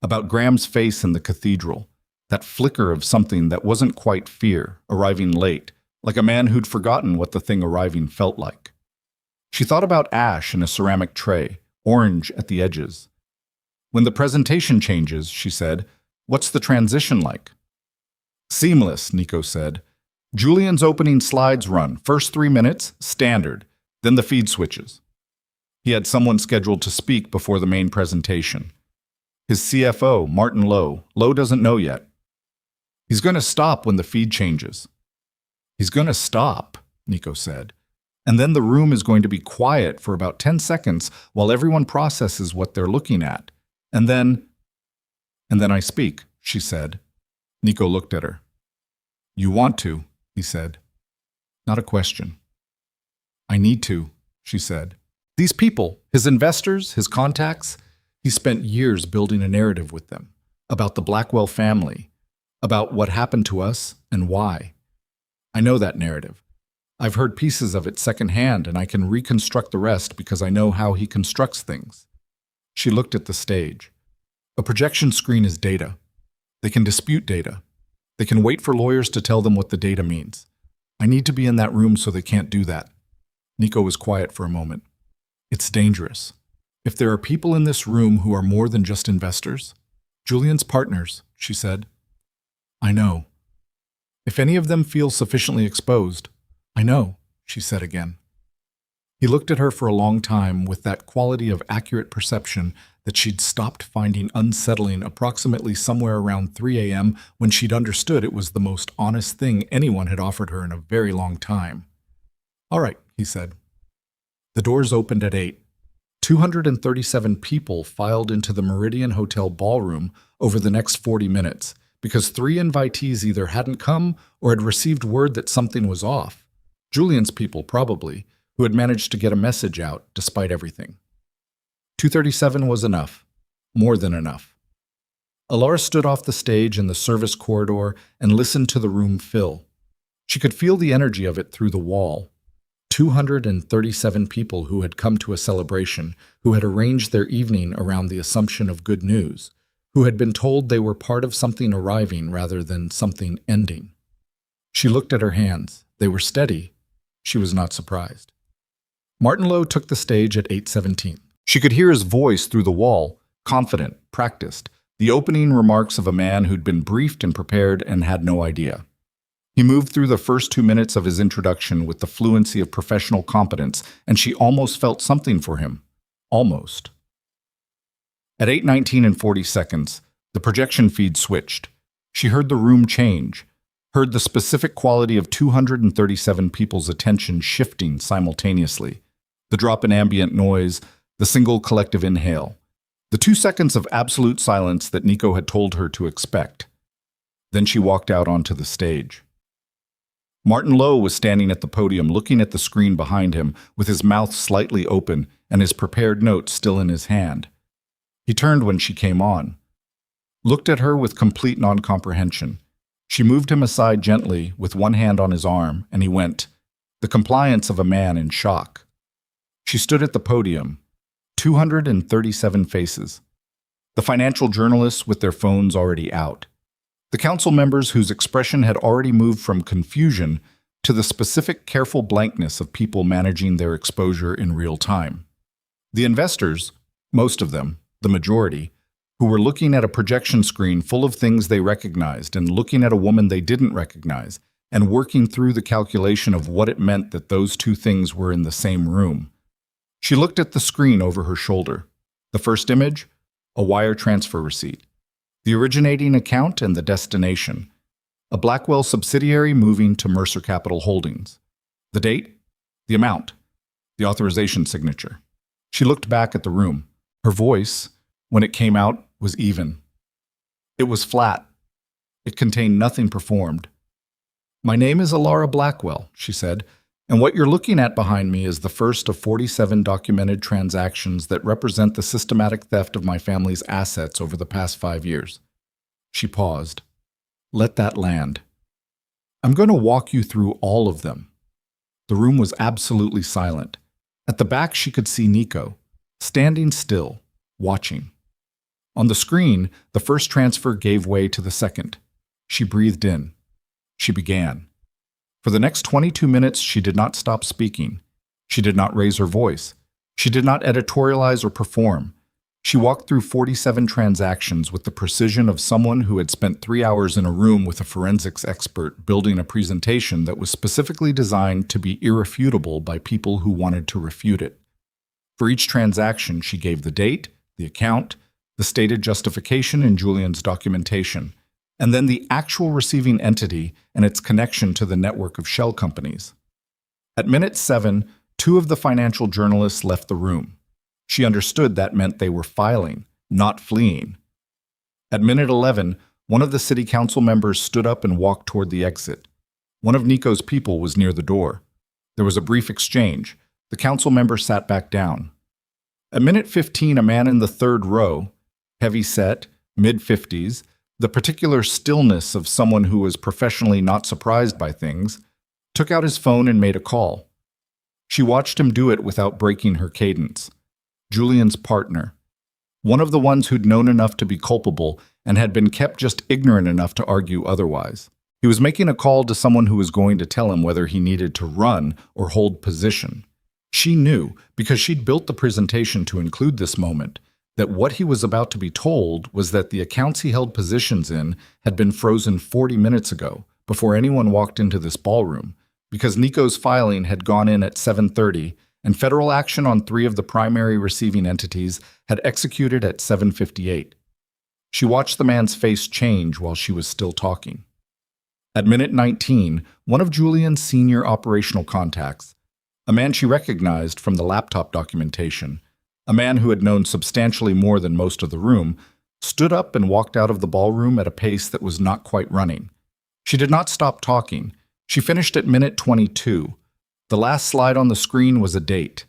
about Graham's face in the cathedral, that flicker of something that wasn't quite fear, arriving late, like a man who'd forgotten what the thing arriving felt like. She thought about ash in a ceramic tray, orange at the edges. When the presentation changes, she said, what's the transition like? Seamless, Nico said. Julian's opening slides run, first 3 minutes, standard, then the feed switches. He had someone scheduled to speak before the main presentation. His CFO, Martin Lowe. Lowe doesn't know yet. He's going to stop when the feed changes. He's going to stop, Nico said. And then the room is going to be quiet for about 10 seconds while everyone processes what they're looking at. And then I speak, she said. Nico looked at her. You want to, he said. Not a question. I need to, she said. These people, his investors, his contacts, he spent years building a narrative with them about the Blackwell family, about what happened to us and why. I know that narrative. I've heard pieces of it secondhand, and I can reconstruct the rest because I know how he constructs things. She looked at the stage. A projection screen is data. They can dispute data. They can wait for lawyers to tell them what the data means. I need to be in that room so they can't do that. Nico was quiet for a moment. It's dangerous. If there are people in this room who are more than just investors, Julian's partners, she said. I know. If any of them feel sufficiently exposed, I know, she said again. He looked at her for a long time with that quality of accurate perception that she'd stopped finding unsettling approximately somewhere around 3 a.m. when she'd understood it was the most honest thing anyone had offered her in a very long time. All right, he said. The doors opened at 8. 237 people filed into the Meridian Hotel ballroom over the next 40 minutes because 3 invitees either hadn't come or had received word that something was off. Julian's people, probably, who had managed to get a message out despite everything. 237 was enough, more than enough. Elara stood off the stage in the service corridor and listened to the room fill. She could feel the energy of it through the wall. 237 people who had come to a celebration, who had arranged their evening around the assumption of good news, who had been told they were part of something arriving rather than something ending. She looked at her hands. They were steady. She was not surprised. Martin Lowe took the stage at 8:17. She could hear his voice through the wall, confident, practiced, the opening remarks of a man who'd been briefed and prepared and had no idea. He moved through the first 2 minutes of his introduction with the fluency of professional competence, and she almost felt something for him. Almost. At 8:19 and 40 seconds, the projection feed switched. She heard the room change, heard the specific quality of 237 people's attention shifting simultaneously. The drop in ambient noise, the single collective inhale, the 2 seconds of absolute silence that Nico had told her to expect. Then she walked out onto the stage. Martin Lowe was standing at the podium looking at the screen behind him with his mouth slightly open and his prepared notes still in his hand. He turned when she came on, looked at her with complete non-comprehension. She moved him aside gently with one hand on his arm, and he went, the compliance of a man in shock. She stood at the podium, 237 faces. The financial journalists with their phones already out. The council members whose expression had already moved from confusion to the specific careful blankness of people managing their exposure in real time. The investors, most of them, the majority, who were looking at a projection screen full of things they recognized and looking at a woman they didn't recognize and working through the calculation of what it meant that those two things were in the same room. She looked at the screen over her shoulder. The first image, a wire transfer receipt. The originating account and the destination. A Blackwell subsidiary moving to Mercer Capital Holdings. The date, the amount, the authorization signature. She looked back at the room. Her voice, when it came out, was even. It was flat. It contained nothing performed. My name is Elara Blackwell, she said, and what you're looking at behind me is the first of 47 documented transactions that represent the systematic theft of my family's assets over the past 5 years. She paused. Let that land. I'm going to walk you through all of them. The room was absolutely silent. At the back, she could see Nico, standing still, watching. On the screen, the first transfer gave way to the second. She breathed in. She began. For the next 22 minutes, she did not stop speaking. She did not raise her voice. She did not editorialize or perform. She walked through 47 transactions with the precision of someone who had spent 3 hours in a room with a forensics expert building a presentation that was specifically designed to be irrefutable by people who wanted to refute it. For each transaction, she gave the date, the account, the stated justification in Julian's documentation, and then the actual receiving entity and its connection to the network of shell companies. At minute 7, 2 of the financial journalists left the room. She understood that meant they were filing, not fleeing. At minute 11, one of the city council members stood up and walked toward the exit. One of Nico's people was near the door. There was a brief exchange. The council member sat back down. At minute 15, a man in the third row, heavy-set, mid-50s, The particular stillness of someone who was professionally not surprised by things, took out his phone and made a call. She watched him do it without breaking her cadence. Julian's partner. One of the ones who'd known enough to be culpable and had been kept just ignorant enough to argue otherwise. He was making a call to someone who was going to tell him whether he needed to run or hold position. She knew, because she'd built the presentation to include this moment, that what he was about to be told was that the accounts he held positions in had been frozen 40 minutes ago, before anyone walked into this ballroom, because Nico's filing had gone in at 7:30 and federal action on 3 of the primary receiving entities had executed at 7:58. She watched the man's face change while she was still talking. At minute 19, one of Julian's senior operational contacts, a man she recognized from the laptop documentation, a man who had known substantially more than most of the room, stood up and walked out of the ballroom at a pace that was not quite running. She did not stop talking. She finished at minute 22. The last slide on the screen was a date,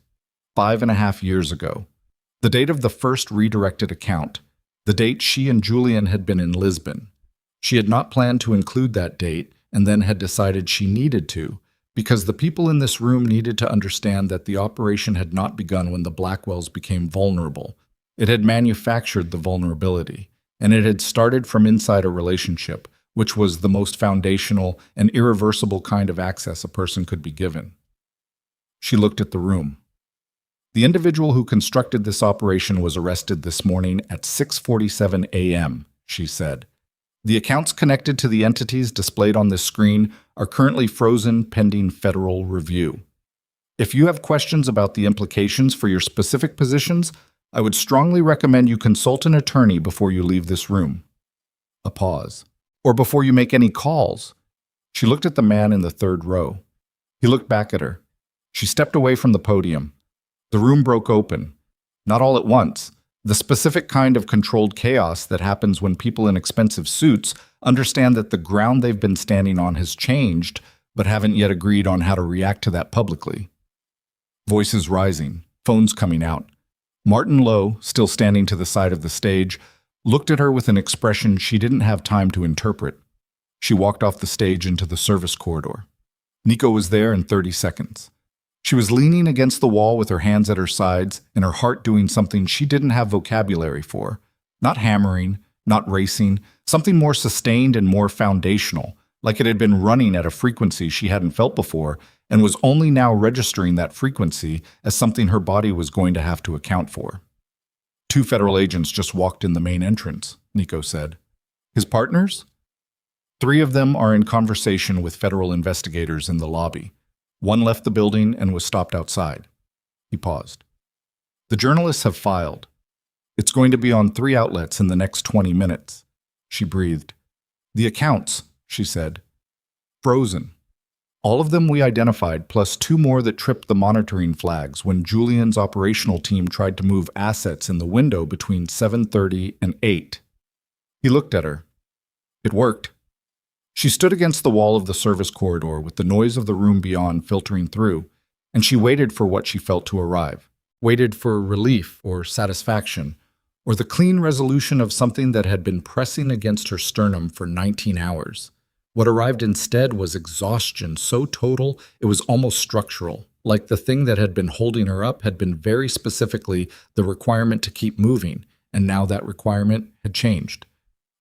5.5 years ago. The date of the first redirected account, the date she and Julian had been in Lisbon. She had not planned to include that date and then had decided she needed to, because the people in this room needed to understand that the operation had not begun when the Blackwells became vulnerable. It had manufactured the vulnerability, and it had started from inside a relationship, which was the most foundational and irreversible kind of access a person could be given. She looked at the room. The individual who constructed this operation was arrested this morning at 6:47 a.m., she said. The accounts connected to the entities displayed on this screen are currently frozen pending federal review. If you have questions about the implications for your specific positions, I would strongly recommend you consult an attorney before you leave this room. A pause. Or before you make any calls. She looked at the man in the third row. He looked back at her. She stepped away from the podium. The room broke open. Not all at once. The specific kind of controlled chaos that happens when people in expensive suits understand that the ground they've been standing on has changed, but haven't yet agreed on how to react to that publicly. Voices rising, phones coming out. Martin Lowe, still standing to the side of the stage, looked at her with an expression she didn't have time to interpret. She walked off the stage into the service corridor. Nico was there in 30 seconds. She was leaning against the wall with her hands at her sides and her heart doing something she didn't have vocabulary for. Not hammering, not racing, something more sustained and more foundational, like it had been running at a frequency she hadn't felt before and was only now registering that frequency as something her body was going to have to account for. 2 federal agents just walked in the main entrance, Nico said. His partners? 3 of them are in conversation with federal investigators in the lobby. 1 left the building and was stopped outside. He paused. The journalists have filed. It's going to be on 3 outlets in the next 20 minutes. She breathed. The accounts, she said. Frozen. All of them we identified, plus 2 more that tripped the monitoring flags when Julian's operational team tried to move assets in the window between 7:30 and 8. He looked at her. It worked. She stood against the wall of the service corridor with the noise of the room beyond filtering through, and she waited for what she felt to arrive. Waited for relief or satisfaction, or the clean resolution of something that had been pressing against her sternum for 19 hours. What arrived instead was exhaustion so total it was almost structural, like the thing that had been holding her up had been very specifically the requirement to keep moving, and now that requirement had changed.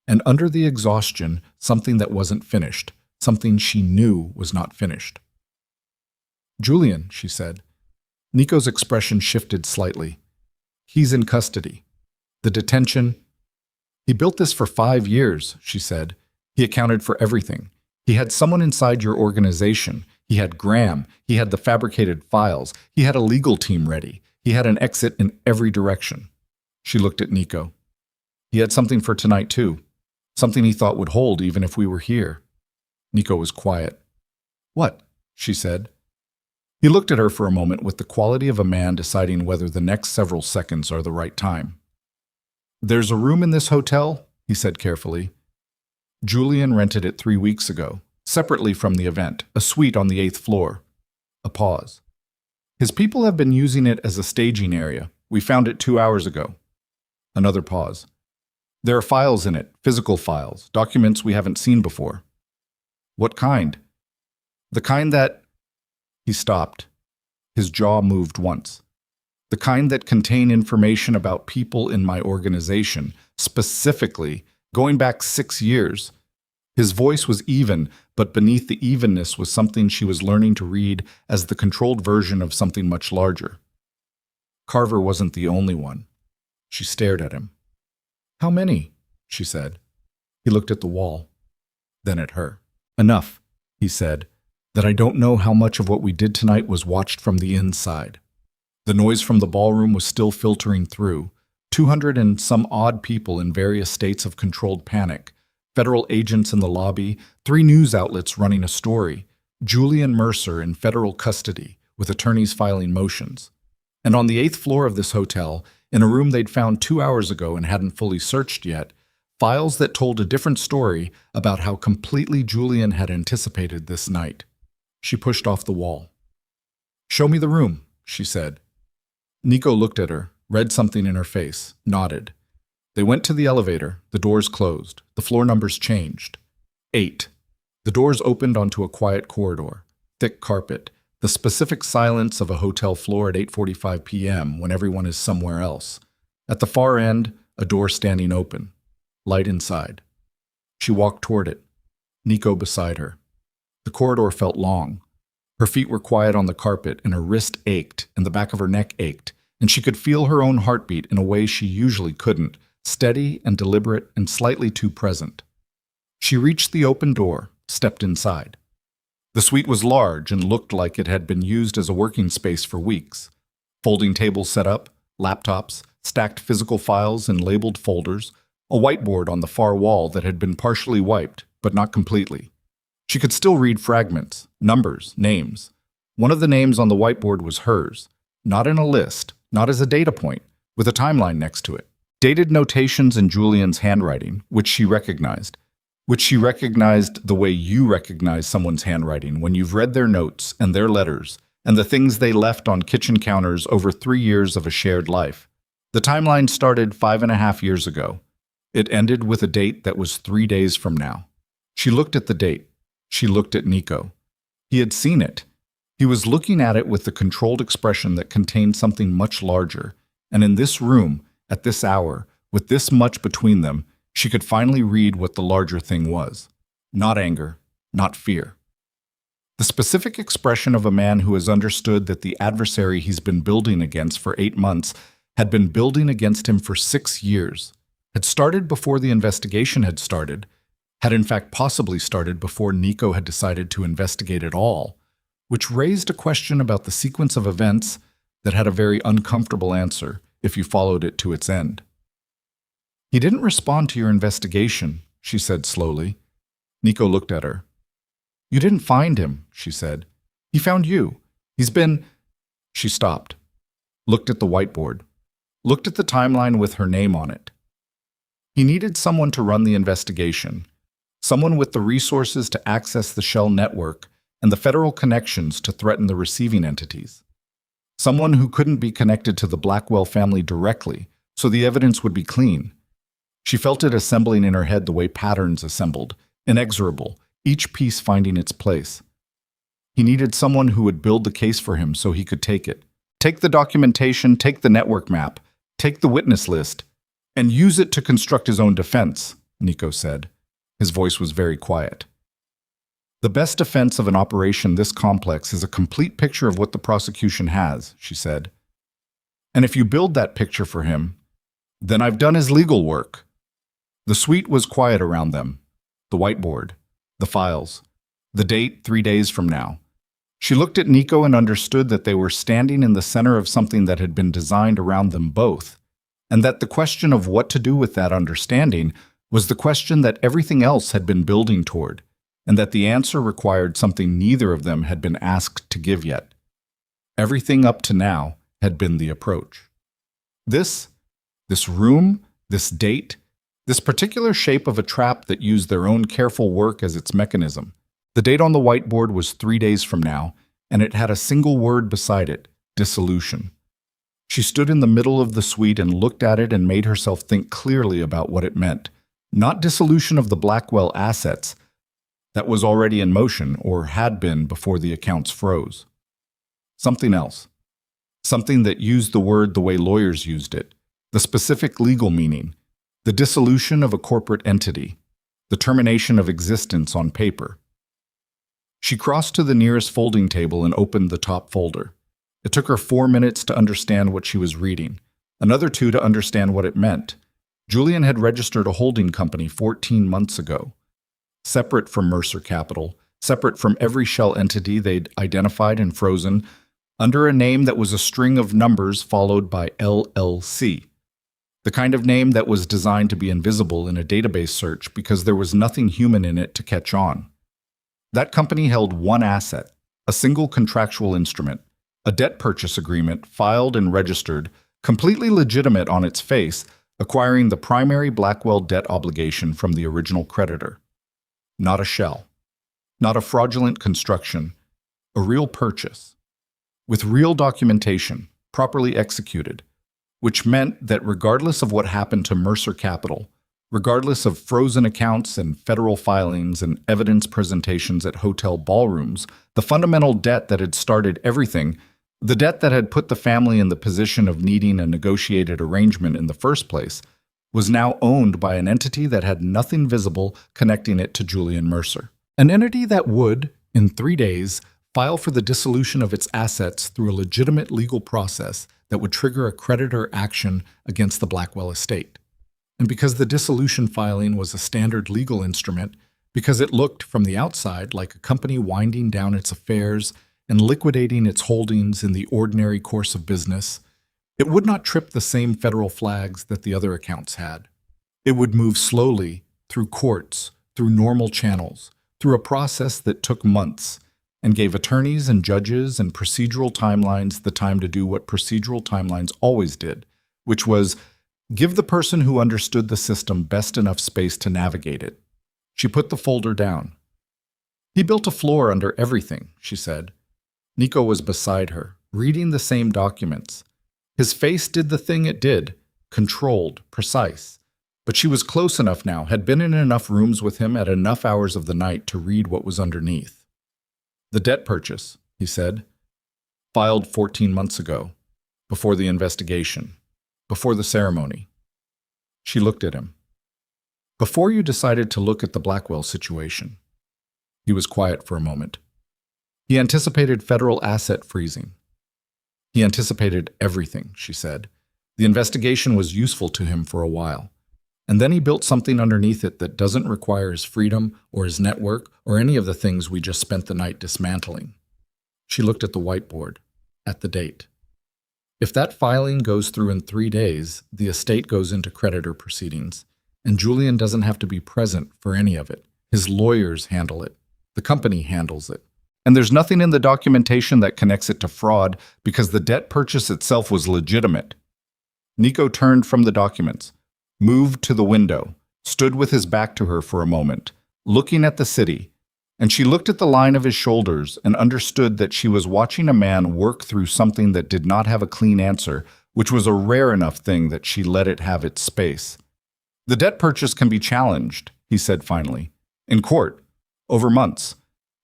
And under the exhaustion, something that wasn't finished, something she knew was not finished. Julian, she said. Nico's expression shifted slightly. He's in custody. The detention. He built this for 5 years, she said. He accounted for everything. He had someone inside your organization. He had Graham. He had the fabricated files. He had a legal team ready. He had an exit in every direction. She looked at Nico. He had something for tonight, too. Something he thought would hold even if we were here. Nico was quiet. What? She said. He looked at her for a moment with the quality of a man deciding whether the next several seconds are the right time. There's a room in this hotel, he said carefully. Julian rented it 3 weeks ago, separately from the event, a suite on the 8th floor. A pause. His people have been using it as a staging area. We found it 2 hours ago. Another pause. There are files in it, physical files, documents we haven't seen before. What kind? The kind that... He stopped. His jaw moved once. The kind that contain information about people in my organization, specifically, going back 6 years. His voice was even, but beneath the evenness was something she was learning to read as the controlled version of something much larger. Carver wasn't the only one. She stared at him. How many? She said. He looked at the wall, then at her. Enough, he said, that I don't know how much of what we did tonight was watched from the inside. The noise from the ballroom was still filtering through. 200 and some odd people in various states of controlled panic. Federal agents in the lobby, 3 news outlets running a story. Julian Mercer in federal custody, with attorneys filing motions. And on the 8th floor of this hotel, in a room they'd found 2 hours ago and hadn't fully searched yet, files that told a different story about how completely Julian had anticipated this night. She pushed off the wall. Show me the room, she said. Nico looked at her, read something in her face, nodded. They went to the elevator, the doors closed, the floor numbers changed. 8. The doors opened onto a quiet corridor, thick carpet, the specific silence of a hotel floor at 8:45 p.m. when everyone is somewhere else. At the far end, a door standing open. Light inside. She walked toward it, Nico beside her. The corridor felt long. Her feet were quiet on the carpet and her wrist ached and the back of her neck ached, and she could feel her own heartbeat in a way she usually couldn't, steady and deliberate and slightly too present. She reached the open door, stepped inside. The suite was large and looked like it had been used as a working space for weeks. Folding tables set up, laptops, stacked physical files in labeled folders, a whiteboard on the far wall that had been partially wiped, but not completely. She could still read fragments, numbers, names. One of the names on the whiteboard was hers, not in a list, not as a data point, with a timeline next to it. Dated notations in Julian's handwriting, which she recognized the way you recognize someone's handwriting when you've read their notes and their letters and the things they left on kitchen counters over 3 years of a shared life. The timeline started 5.5 years ago. It ended with a date that was 3 days from now. She looked at the date. She looked at Nico. He had seen it. He was looking at it with the controlled expression that contained something much larger. And in this room, at this hour, with this much between them, she could finally read what the larger thing was. Not anger, not fear. The specific expression of a man who has understood that the adversary he's been building against for 8 months had been building against him for 6 years, had started before the investigation had started, had in fact possibly started before Nico had decided to investigate at all, which raised a question about the sequence of events that had a very uncomfortable answer if you followed it to its end. He didn't respond to your investigation, she said slowly. Nico looked at her. You didn't find him, she said. He found you. He's been... She stopped, looked at the whiteboard, looked at the timeline with her name on it. He needed someone to run the investigation, someone with the resources to access the shell network and the federal connections to threaten the receiving entities. Someone who couldn't be connected to the Blackwell family directly, so the evidence would be clean. She felt it assembling in her head the way patterns assembled, inexorable, each piece finding its place. He needed someone who would build the case for him so he could take it. Take the documentation, take the network map, take the witness list, and use it to construct his own defense, Nico said. His voice was very quiet. The best defense of an operation this complex is a complete picture of what the prosecution has, she said. And if you build that picture for him, then I've done his legal work. The suite was quiet around them. The whiteboard, the files, the date 3 days from now. She looked at Nico and understood that they were standing in the center of something that had been designed around them both, and that the question of what to do with that understanding was the question that everything else had been building toward, and that the answer required something neither of them had been asked to give yet. Everything up to now had been the approach. This room, this date, this particular shape of a trap that used their own careful work as its mechanism. The date on the whiteboard was 3 days from now, and it had a single word beside it, dissolution. She stood in the middle of the suite and looked at it and made herself think clearly about what it meant. Not dissolution of the Blackwell assets that was already in motion or had been before the accounts froze. Something else. Something that used the word the way lawyers used it, the specific legal meaning, the dissolution of a corporate entity, the termination of existence on paper. She crossed to the nearest folding table and opened the top folder. It took her 4 minutes to understand what she was reading, another 2 to understand what it meant. Julian had registered a holding company 14 months ago, separate from Mercer Capital, separate from every shell entity they'd identified and frozen, under a name that was a string of numbers followed by LLC. The kind of name that was designed to be invisible in a database search because there was nothing human in it to catch on. That company held one asset, a single contractual instrument, a debt purchase agreement filed and registered, completely legitimate on its face, acquiring the primary Blackwell debt obligation from the original creditor. Not a shell. Not a fraudulent construction. A real purchase. With real documentation, properly executed, which meant that regardless of what happened to Mercer Capital, regardless of frozen accounts and federal filings and evidence presentations at hotel ballrooms, the fundamental debt that had started everything, the debt that had put the family in the position of needing a negotiated arrangement in the first place, was now owned by an entity that had nothing visible connecting it to Julian Mercer. An entity that would, in 3 days, file for the dissolution of its assets through a legitimate legal process that would trigger a creditor action against the Blackwell estate. And because the dissolution filing was a standard legal instrument, because it looked from the outside like a company winding down its affairs and liquidating its holdings in the ordinary course of business, it would not trip the same federal flags that the other accounts had. It would move slowly through courts, through normal channels, through a process that took months, and gave attorneys and judges and procedural timelines the time to do what procedural timelines always did, which was give the person who understood the system best enough space to navigate it. She put the folder down. He built a floor under everything, she said. Nico was beside her, reading the same documents. His face did the thing it did, controlled, precise. But she was close enough now, had been in enough rooms with him at enough hours of the night to read what was underneath. The debt purchase, he said, filed 14 months ago, before the investigation, before the ceremony. She looked at him. Before you decided to look at the Blackwell situation. He was quiet for a moment. He anticipated federal asset freezing. He anticipated everything, she said. The investigation was useful to him for a while. And then he built something underneath it that doesn't require his freedom or his network or any of the things we just spent the night dismantling. She looked at the whiteboard, at the date. If that filing goes through in 3 days, the estate goes into creditor proceedings, and Julian doesn't have to be present for any of it. His lawyers handle it. The company handles it. And there's nothing in the documentation that connects it to fraud because the debt purchase itself was legitimate. Nico turned from the documents, moved to the window, stood with his back to her for a moment, looking at the city, and she looked at the line of his shoulders and understood that she was watching a man work through something that did not have a clean answer, which was a rare enough thing that she let it have its space. The debt purchase can be challenged, he said finally, in court, over months,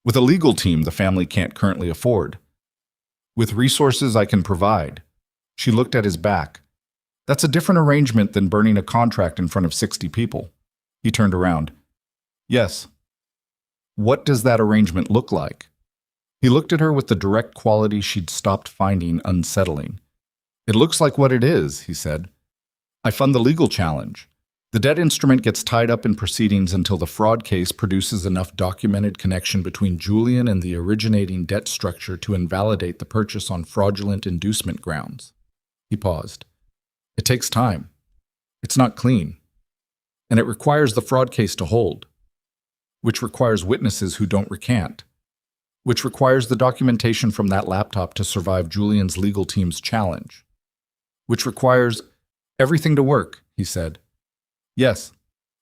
with a legal team the family can't currently afford. With resources I can provide. She looked at his back. That's a different arrangement than burning a contract in front of 60 people. He turned around. Yes. What does that arrangement look like? He looked at her with the direct quality she'd stopped finding unsettling. It looks like what it is, he said. I fund the legal challenge. The debt instrument gets tied up in proceedings until the fraud case produces enough documented connection between Julian and the originating debt structure to invalidate the purchase on fraudulent inducement grounds. He paused. It takes time. It's not clean. And it requires the fraud case to hold, which requires witnesses who don't recant, which requires the documentation from that laptop to survive Julian's legal team's challenge, which requires everything to work, he said. Yes,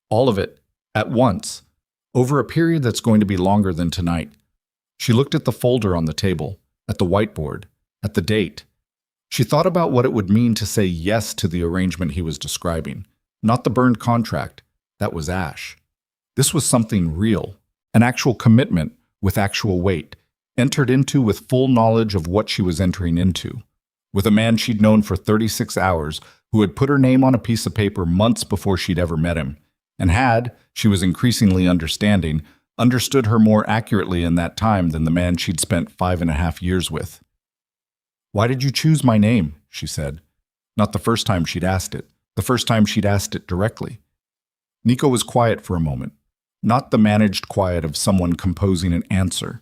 all of it, at once, over a period that's going to be longer than tonight. She looked at the folder on the table, at the whiteboard, at the date. She thought about what it would mean to say yes to the arrangement he was describing. Not the burned contract. That was ash. This was something real, an actual commitment with actual weight, entered into with full knowledge of what she was entering into. With a man she'd known for 36 hours, who had put her name on a piece of paper months before she'd ever met him, and had, she was increasingly understanding, understood her more accurately in that time than the man she'd spent 5.5 years with. "Why did you choose my name?" she said. Not the first time she'd asked it, the first time she'd asked it directly. Nico was quiet for a moment, not the managed quiet of someone composing an answer,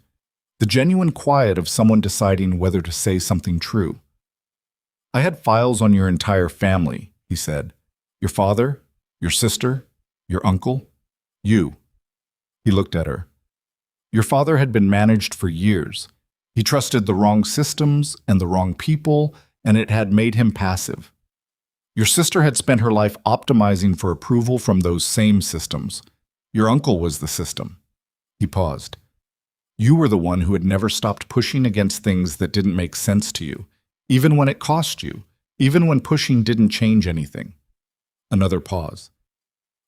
the genuine quiet of someone deciding whether to say something true. "I had files on your entire family," he said. "Your father, your sister, your uncle, you." He looked at her. "Your father had been managed for years. He trusted the wrong systems and the wrong people, and it had made him passive. Your sister had spent her life optimizing for approval from those same systems. Your uncle was the system." He paused. "You were the one who had never stopped pushing against things that didn't make sense to you, even when it cost you, even when pushing didn't change anything." Another pause.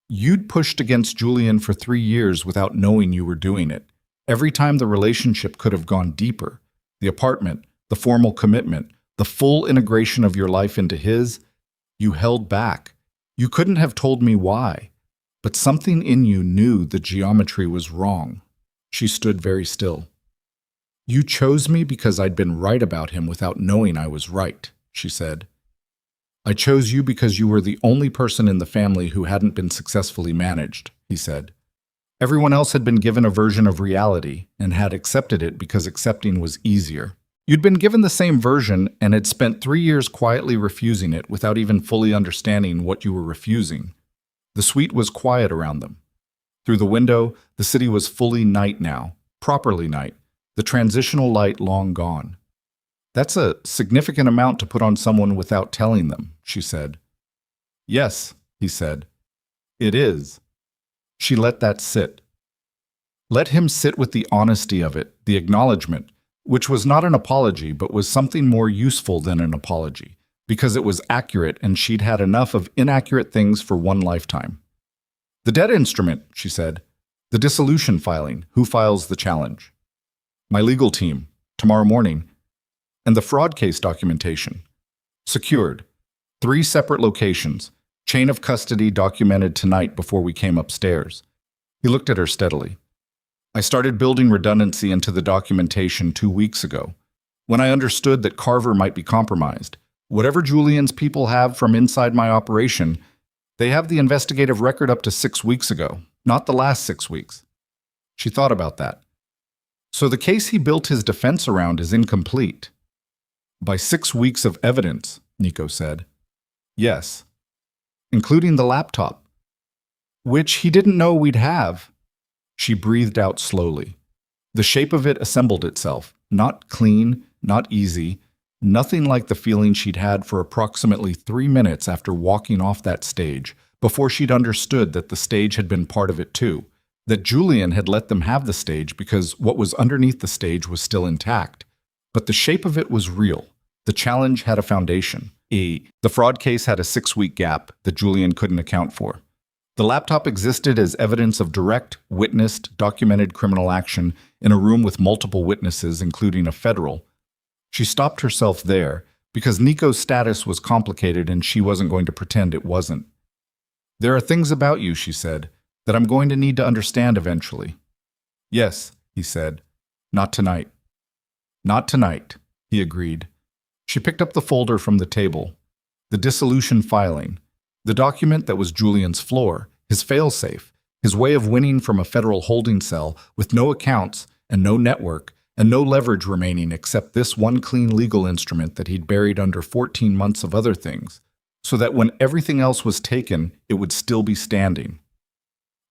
"You'd pushed against Julian for 3 years without knowing you were doing it. Every time the relationship could have gone deeper, the apartment, the formal commitment, the full integration of your life into his, you held back. You couldn't have told me why, but something in you knew the geometry was wrong." She stood very still. "You chose me because I'd been right about him without knowing I was right," she said. "I chose you because you were the only person in the family who hadn't been successfully managed," he said. "Everyone else had been given a version of reality and had accepted it because accepting was easier. You'd been given the same version and had spent 3 years quietly refusing it without even fully understanding what you were refusing. The suite was quiet around them. Through the window, the city was fully night now, properly night, the transitional light long gone. "That's a significant amount to put on someone without telling them," she said. "Yes," he said. "It is." She let that sit. Let him sit with the honesty of it, the acknowledgement, which was not an apology but was something more useful than an apology, because it was accurate and she'd had enough of inaccurate things for one lifetime. "The debt instrument," she said. "The dissolution filing, who files the challenge?" "My legal team, tomorrow morning." "And the fraud case documentation?" "Secured. 3 separate locations. Chain of custody documented tonight before we came upstairs." He looked at her steadily. "I started building redundancy into the documentation 2 weeks ago, when I understood that Carver might be compromised. Whatever Julian's people have from inside my operation, they have the investigative record up to 6 weeks ago, not the last 6 weeks." She thought about that. "So the case he built his defense around is incomplete." "By 6 weeks of evidence," Nico said. "Yes. Including the laptop, which he didn't know we'd have." She breathed out slowly. The shape of it assembled itself, not clean, not easy, nothing like the feeling she'd had for approximately 3 minutes after walking off that stage, before she'd understood that the stage had been part of it too, that Julian had let them have the stage because what was underneath the stage was still intact. But the shape of it was real. The challenge had a foundation. The fraud case had a 6-week gap that Julian couldn't account for. The laptop existed as evidence of direct, witnessed, documented criminal action in a room with multiple witnesses, including a federal. She stopped herself there because Nico's status was complicated and she wasn't going to pretend it wasn't. "There are things about you," she said, "that I'm going to need to understand eventually." "Yes," he said. "Not tonight." "Not tonight," he agreed. She picked up the folder from the table. The dissolution filing. The document that was Julian's floor, his failsafe, his way of winning from a federal holding cell with no accounts and no network and no leverage remaining except this one clean legal instrument that he'd buried under 14 months of other things, so that when everything else was taken, it would still be standing.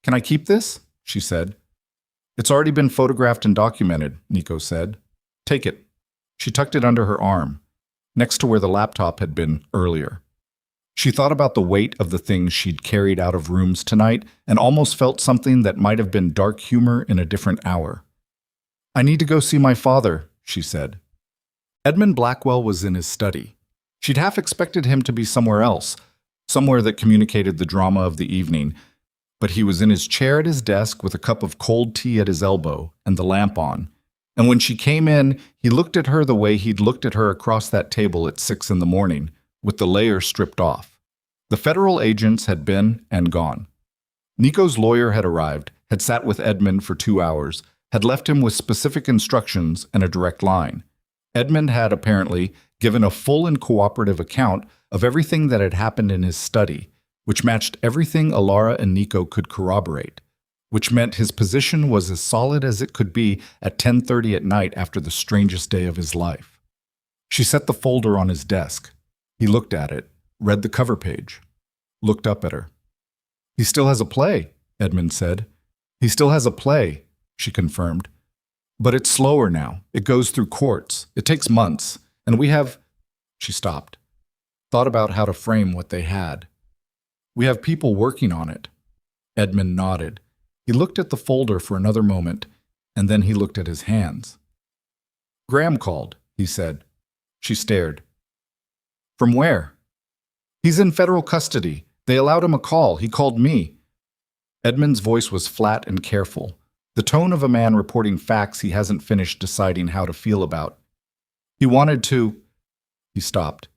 "Can I keep this?" she said. "It's already been photographed and documented," Nico said. "Take it." She tucked it under her arm, next to where the laptop had been earlier. She thought about the weight of the things she'd carried out of rooms tonight and almost felt something that might have been dark humor in a different hour. "I need to go see my father," she said. Edmund Blackwell was in his study. She'd half expected him to be somewhere else, somewhere that communicated the drama of the evening, but he was in his chair at his desk with a cup of cold tea at his elbow and the lamp on. And when she came in, he looked at her the way he'd looked at her across that table at 6 in the morning, with the layer stripped off. The federal agents had been and gone. Nico's lawyer had arrived, had sat with Edmund for 2 hours, had left him with specific instructions and a direct line. Edmund had, apparently, given a full and cooperative account of everything that had happened in his study, which matched everything Elara and Nico could corroborate, which meant his position was as solid as it could be at 10:30 at night after the strangest day of his life. She set the folder on his desk. He looked at it, read the cover page, looked up at her. "He still has a play," Edmund said. "He still has a play," she confirmed. "But it's slower now. It goes through courts. It takes months. And we have—" She stopped, thought about how to frame what they had. "We have people working on it." Edmund nodded. He looked at the folder for another moment, and then he looked at his hands. "Graham called," he said. She stared. "From where?" "He's in federal custody. They allowed him a call. He called me." Edmund's voice was flat and careful, the tone of a man reporting facts he hasn't finished deciding how to feel about. "He wanted to—" He stopped.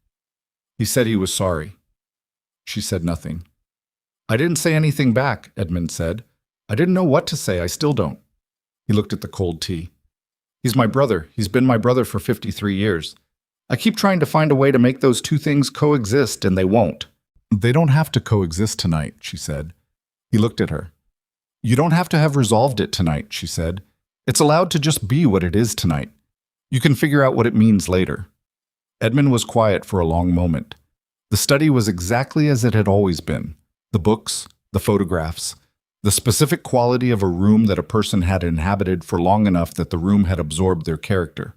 "He said he was sorry." She said nothing. "I didn't say anything back," Edmund said. "I didn't know what to say. I still don't." He looked at the cold tea. "He's my brother. He's been my brother for 53 years. I keep trying to find a way to make those two things coexist, and they won't." "They don't have to coexist tonight," she said. He looked at her. "You don't have to have resolved it tonight," she said. "It's allowed to just be what it is tonight. You can figure out what it means later." Edmund was quiet for a long moment. The study was exactly as it had always been. The books, the photographs, the specific quality of a room that a person had inhabited for long enough that the room had absorbed their character.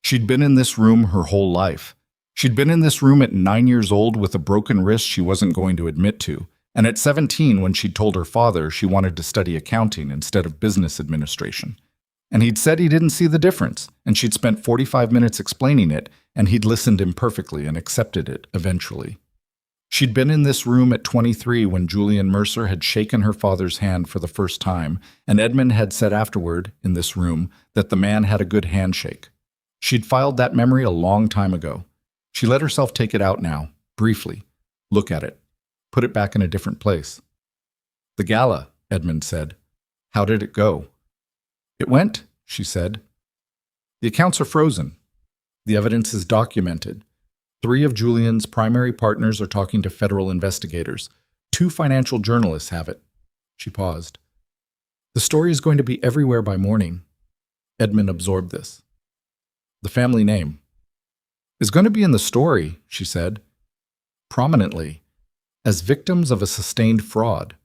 She'd been in this room her whole life. She'd been in this room at 9 years old with a broken wrist she wasn't going to admit to, and at 17 when she'd told her father she wanted to study accounting instead of business administration. And he'd said he didn't see the difference, and she'd spent 45 minutes explaining it, and he'd listened imperfectly and accepted it eventually. She'd been in this room at 23 when Julian Mercer had shaken her father's hand for the first time, and Edmund had said afterward, in this room, that the man had a good handshake. She'd filed that memory a long time ago. She let herself take it out now, briefly, look at it, put it back in a different place. "The gala," Edmund said. "How did it go?" "It went," she said. "The accounts are frozen. The evidence is documented. 3 of Julian's primary partners are talking to federal investigators. 2 financial journalists have it." She paused. "The story is going to be everywhere by morning." Edmund absorbed this. "The family name is going to be in the story," she said. "Prominently, as victims of a sustained fraud."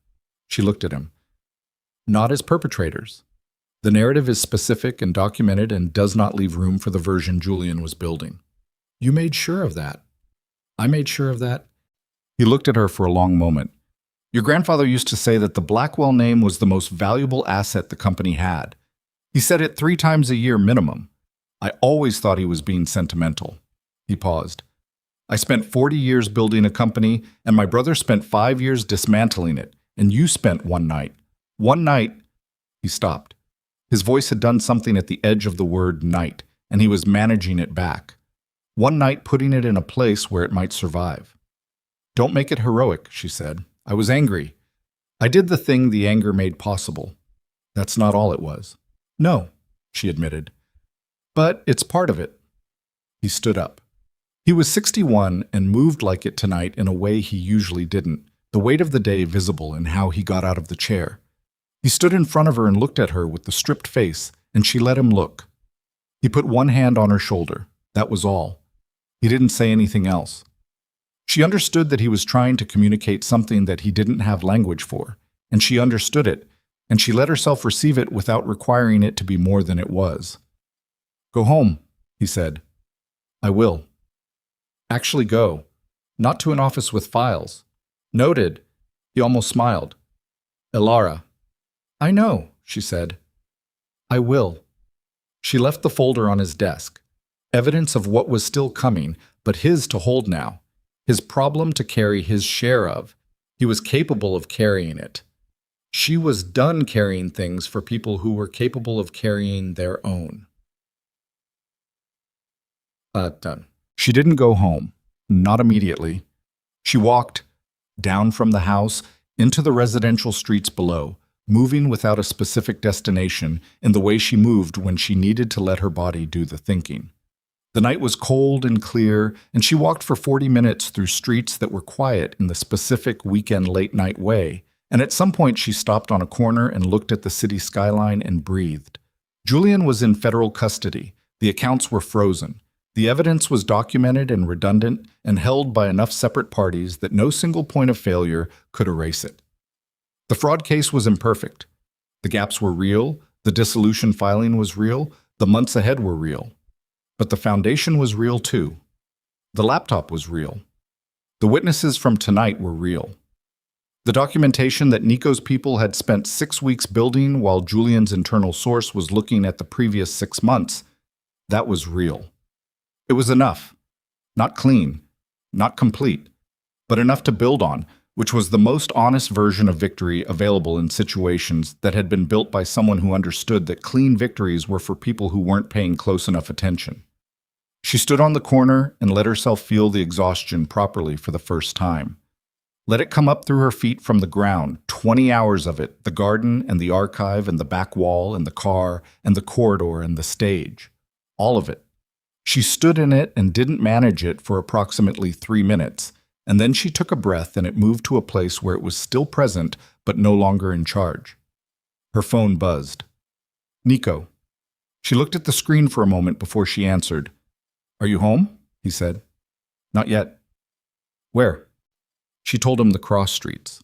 She looked at him. "Not as perpetrators. The narrative is specific and documented and does not leave room for the version Julian was building." "You made sure of that." "I made sure of that." He looked at her for a long moment. "Your grandfather used to say that the Blackwell name was the most valuable asset the company had. He said it 3 times a year minimum. I always thought he was being sentimental." He paused. "I spent 40 years building a company, and my brother spent 5 years dismantling it, and you spent 1 night. 1 night—" He stopped. His voice had done something at the edge of the word night, and he was managing it back. 1 night putting it in a place where it might survive. "Don't make it heroic," she said. "I was angry. I did the thing the anger made possible. That's not all it was." "No," she admitted. "But it's part of it." He stood up. He was 61 and moved like it tonight in a way he usually didn't, the weight of the day visible in how he got out of the chair. He stood in front of her and looked at her with the stripped face, and she let him look. He put one hand on her shoulder. That was all. He didn't say anything else. She understood that he was trying to communicate something that he didn't have language for, and she understood it, and she let herself receive it without requiring it to be more than it was. "Go home," he said. "I will." "Actually go. Not to an office with files." "Noted." He almost smiled. "Elara." "I know," she said. "I will." She left the folder on his desk. Evidence of what was still coming, but his to hold now. His problem to carry his share of. He was capable of carrying it. She was done carrying things for people who were capable of carrying their own. Done. She didn't go home. Not immediately. She walked down from the house into the residential streets below, moving without a specific destination in the way she moved when she needed to let her body do the thinking. The night was cold and clear, and she walked for 40 minutes through streets that were quiet in the specific weekend late-night way, and at some point she stopped on a corner and looked at the city skyline and breathed. Julian was in federal custody. The accounts were frozen. The evidence was documented and redundant and held by enough separate parties that no single point of failure could erase it. The fraud case was imperfect. The gaps were real, the dissolution filing was real, the months ahead were real. But the foundation was real too. The laptop was real. The witnesses from tonight were real. The documentation that Nico's people had spent 6 weeks building while Julian's internal source was looking at the previous 6 months, that was real. It was enough. Not clean, not complete, but enough to build on, which was the most honest version of victory available in situations that had been built by someone who understood that clean victories were for people who weren't paying close enough attention. She stood on the corner and let herself feel the exhaustion properly for the first time. Let it come up through her feet from the ground, 20 hours of it, the garden and the archive and the back wall and the car and the corridor and the stage. All of it. She stood in it and didn't manage it for approximately 3 minutes, and then she took a breath and it moved to a place where it was still present but no longer in charge. Her phone buzzed. Nico. She looked at the screen for a moment before she answered. "Are you home?" he said. "Not yet." "Where?" She told him the cross streets.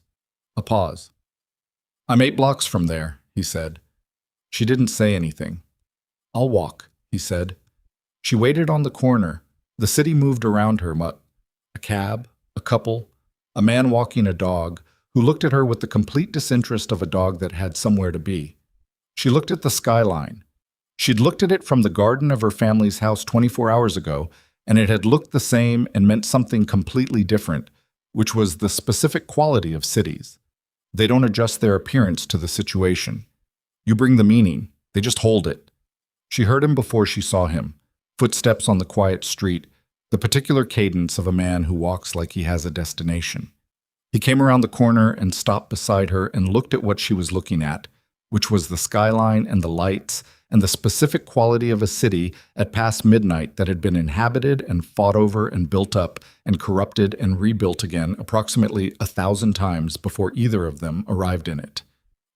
A pause. "I'm 8 blocks from there," he said. She didn't say anything. "I'll walk," he said. She waited on the corner. The city moved around her, a cab, a couple, a man walking a dog, who looked at her with the complete disinterest of a dog that had somewhere to be. She looked at the skyline. She'd looked at it from the garden of her family's house 24 hours ago, and it had looked the same and meant something completely different, which was the specific quality of cities. They don't adjust their appearance to the situation. You bring the meaning, they just hold it. She heard him before she saw him. Footsteps on the quiet street, the particular cadence of a man who walks like he has a destination. He came around the corner and stopped beside her and looked at what she was looking at, which was the skyline and the lights and the specific quality of a city at past midnight that had been inhabited and fought over and built up and corrupted and rebuilt again approximately 1,000 times before either of them arrived in it.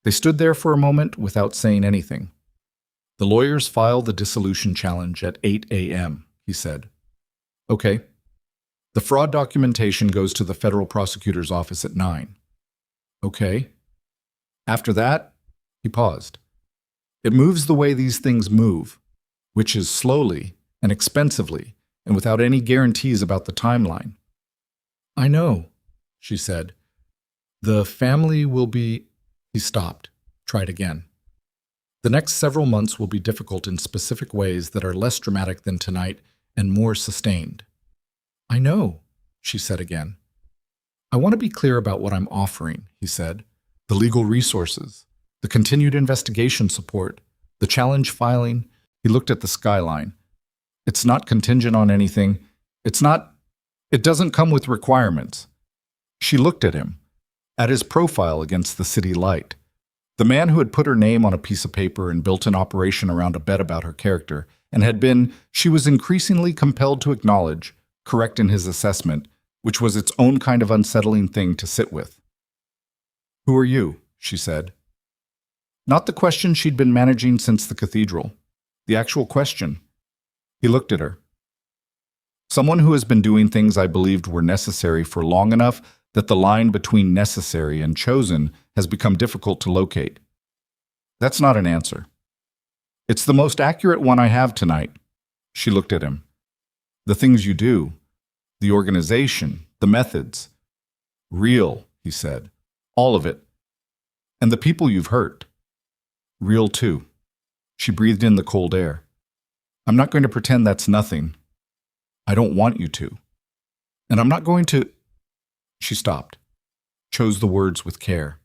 They stood there for a moment without saying anything. "The lawyers file the dissolution challenge at 8 a.m., he said. "Okay." "The fraud documentation goes to the federal prosecutor's office at 9. "Okay." "After that," he paused. "It moves the way these things move, which is slowly and expensively and without any guarantees about the timeline." "I know," she said. "The family will be—" He stopped, tried again. "The next several months will be difficult in specific ways that are less dramatic than tonight and more sustained." "I know," she said again. "I want to be clear about what I'm offering," he said. "The legal resources, the continued investigation support, the challenge filing." He looked at the skyline. "It's not contingent on anything. It doesn't come with requirements." She looked at him, at his profile against the city light. The man who had put her name on a piece of paper and built an operation around a bet about her character, and had been, she was increasingly compelled to acknowledge, correct in his assessment, which was its own kind of unsettling thing to sit with. "Who are you?" she said. Not the question she'd been managing since the cathedral. The actual question. He looked at her. "Someone who has been doing things I believed were necessary for long enough that the line between necessary and chosen has become difficult to locate." "That's not an answer." "It's the most accurate one I have tonight." She looked at him. "The things you do, the organization, the methods." "Real," he said. "All of it. And the people you've hurt." "Real too." She breathed in the cold air. I'm not going to pretend that's nothing. I don't want you to. And I'm not going to... She stopped, chose the words with care.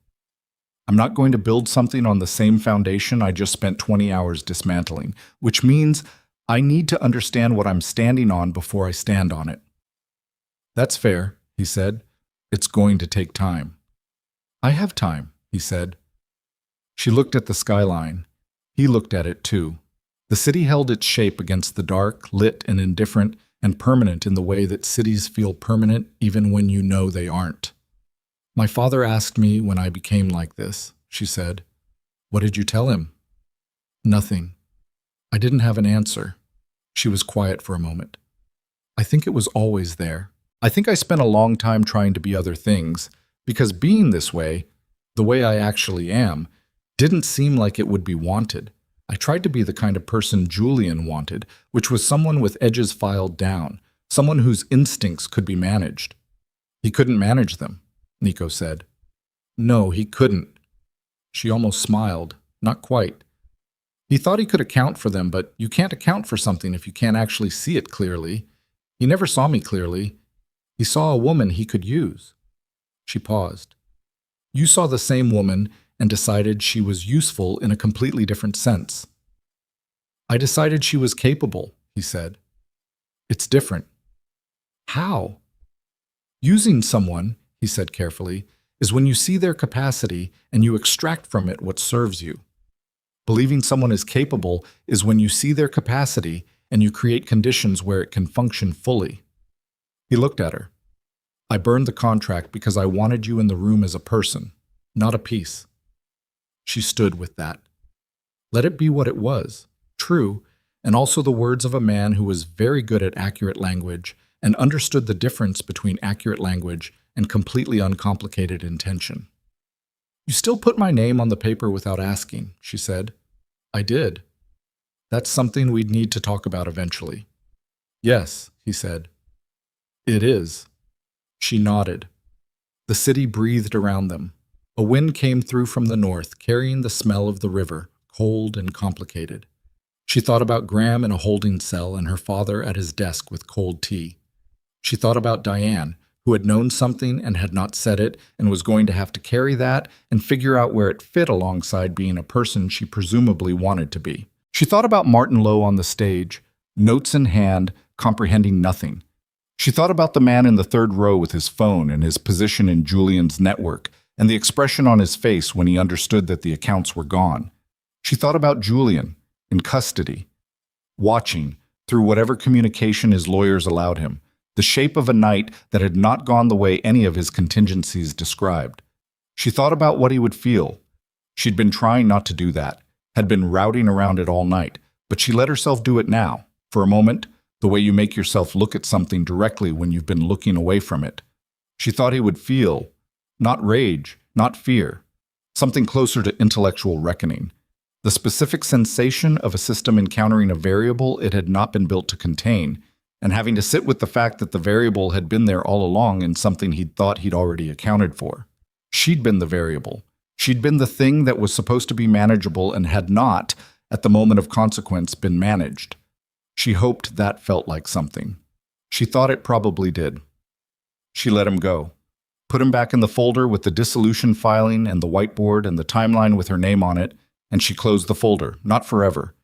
I'm not going to build something on the same foundation I just spent 20 hours dismantling, which means I need to understand what I'm standing on before I stand on it. That's fair, he said. It's going to take time. I have time, he said. She looked at the skyline. He looked at it too. The city held its shape against the dark, lit and indifferent, and permanent in the way that cities feel permanent even when you know they aren't. My father asked me when I became like this, she said. What did you tell him? Nothing. I didn't have an answer. She was quiet for a moment. I think it was always there. I think I spent a long time trying to be other things, because being this way, the way I actually am, didn't seem like it would be wanted. I tried to be the kind of person Julian wanted, which was someone with edges filed down, someone whose instincts could be managed. He couldn't manage them, Nico said. No, he couldn't. She almost smiled. Not quite. He thought he could account for them, but you can't account for something if you can't actually see it clearly. He never saw me clearly. He saw a woman he could use. She paused. You saw the same woman and decided she was useful in a completely different sense. I decided she was capable, he said. It's different. How? Using someone, he said carefully, is when you see their capacity and you extract from it what serves you. Believing someone is capable is when you see their capacity and you create conditions where it can function fully. He looked at her. I burned the contract because I wanted you in the room as a person, not a piece. She stood with that. Let it be what it was, true, and also the words of a man who was very good at accurate language and understood the difference between accurate language and completely uncomplicated intention. You still put my name on the paper without asking, she said. I did. That's something we'd need to talk about eventually. Yes, he said. It is. She nodded. The city breathed around them. A wind came through from the north, carrying the smell of the river, cold and complicated. She thought about Graham in a holding cell and her father at his desk with cold tea. She thought about Diane, who had known something and had not said it and was going to have to carry that and figure out where it fit alongside being a person she presumably wanted to be. She thought about Martin Lowe on the stage, notes in hand, comprehending nothing. She thought about the man in the third row with his phone and his position in Julian's network, and the expression on his face when he understood that the accounts were gone. She thought about Julian, in custody, watching, through whatever communication his lawyers allowed him, the shape of a night that had not gone the way any of his contingencies described. She thought about what he would feel. She'd been trying not to do that, had been routing around it all night, but she let herself do it now, for a moment, the way you make yourself look at something directly when you've been looking away from it. She thought he would feel, not rage, not fear, something closer to intellectual reckoning, the specific sensation of a system encountering a variable it had not been built to contain, and having to sit with the fact that the variable had been there all along in something he'd thought he'd already accounted for. She'd been the variable. She'd been the thing that was supposed to be manageable and had not, at the moment of consequence, been managed. She hoped that felt like something. She thought it probably did. She let him go. Put him back in the folder with the dissolution filing and the whiteboard and the timeline with her name on it, and she closed the folder, not forever.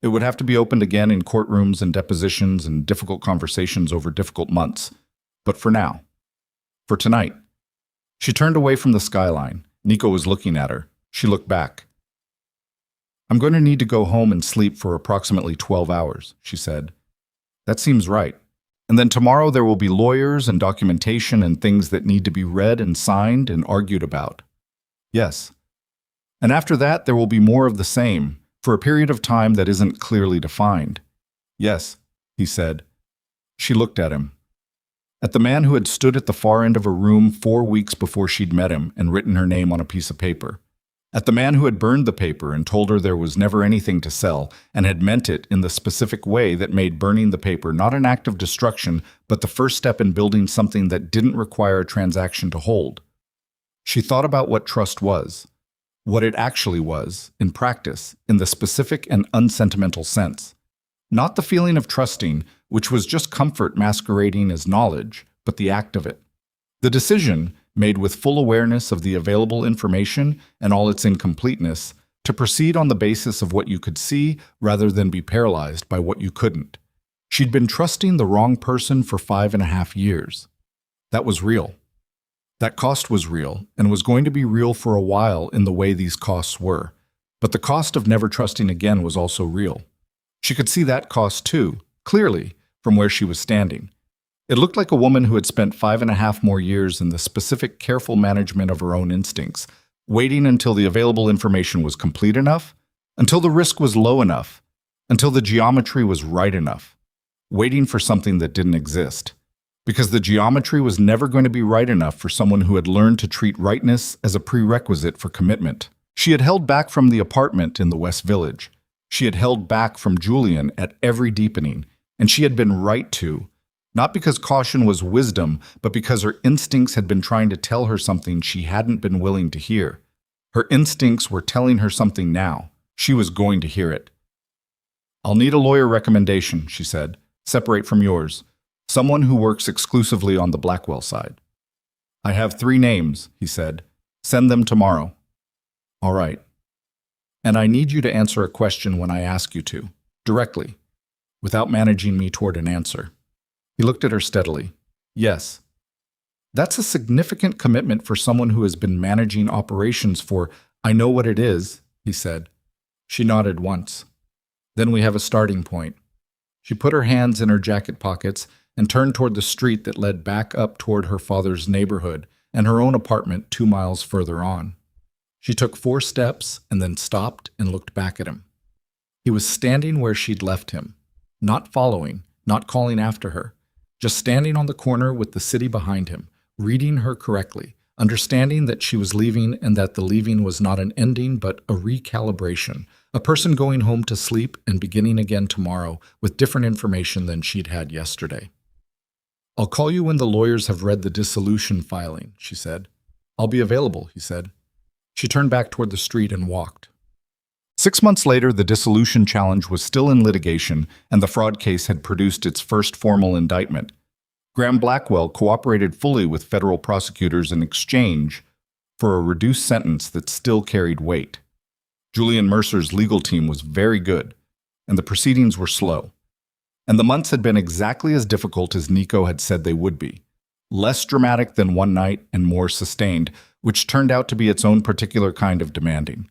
It would have to be opened again in courtrooms and depositions and difficult conversations over difficult months. But for now. For tonight. She turned away from the skyline. Nico was looking at her. She looked back. I'm going to need to go home and sleep for approximately 12 hours, she said. That seems right. And then tomorrow there will be lawyers and documentation and things that need to be read and signed and argued about. Yes. And after that there will be more of the same, for a period of time that isn't clearly defined. Yes, he said. She looked at him. At the man who had stood at the far end of a room 4 weeks before she'd met him and written her name on a piece of paper. At the man who had burned the paper and told her there was never anything to sell and had meant it in the specific way that made burning the paper not an act of destruction, but the first step in building something that didn't require a transaction to hold. She thought about what trust was, what it actually was, in practice, in the specific and unsentimental sense. Not the feeling of trusting, which was just comfort masquerading as knowledge, but the act of it. The decision, made with full awareness of the available information and all its incompleteness, to proceed on the basis of what you could see rather than be paralyzed by what you couldn't. She'd been trusting the wrong person for 5.5 years. That was real. That cost was real and was going to be real for a while in the way these costs were. But the cost of never trusting again was also real. She could see that cost too, clearly, from where she was standing. It looked like a woman who had spent 5.5 more years in the specific careful management of her own instincts, waiting until the available information was complete enough, until the risk was low enough, until the geometry was right enough, waiting for something that didn't exist. Because the geometry was never going to be right enough for someone who had learned to treat rightness as a prerequisite for commitment. She had held back from the apartment in the West Village. She had held back from Julian at every deepening, and she had been right to, not because caution was wisdom, but because her instincts had been trying to tell her something she hadn't been willing to hear. Her instincts were telling her something now. She was going to hear it. "I'll need a lawyer recommendation," she said. "Separate from yours. Someone who works exclusively on the Blackwell side." "I have 3 names," he said. "Send them tomorrow." "All right. And I need you to answer a question when I ask you to, directly, without managing me toward an answer." He looked at her steadily. "Yes." That's a significant commitment for someone who has been managing operations for, "I know what it is," he said. She nodded once. "Then we have a starting point." She put her hands in her jacket pockets and turned toward the street that led back up toward her father's neighborhood and her own apartment 2 miles further on. She took 4 steps and then stopped and looked back at him. He was standing where she'd left him, not following, not calling after her, just standing on the corner with the city behind him, reading her correctly, understanding that she was leaving and that the leaving was not an ending but a recalibration, a person going home to sleep and beginning again tomorrow with different information than she'd had yesterday. "I'll call you when the lawyers have read the dissolution filing," she said. "I'll be available," he said. She turned back toward the street and walked. 6 months later, the dissolution challenge was still in litigation, and the fraud case had produced its first formal indictment. Graham Blackwell cooperated fully with federal prosecutors in exchange for a reduced sentence that still carried weight. Julian Mercer's legal team was very good, and the proceedings were slow. And the months had been exactly as difficult as Nico had said they would be. Less dramatic than one night and more sustained, which turned out to be its own particular kind of demanding.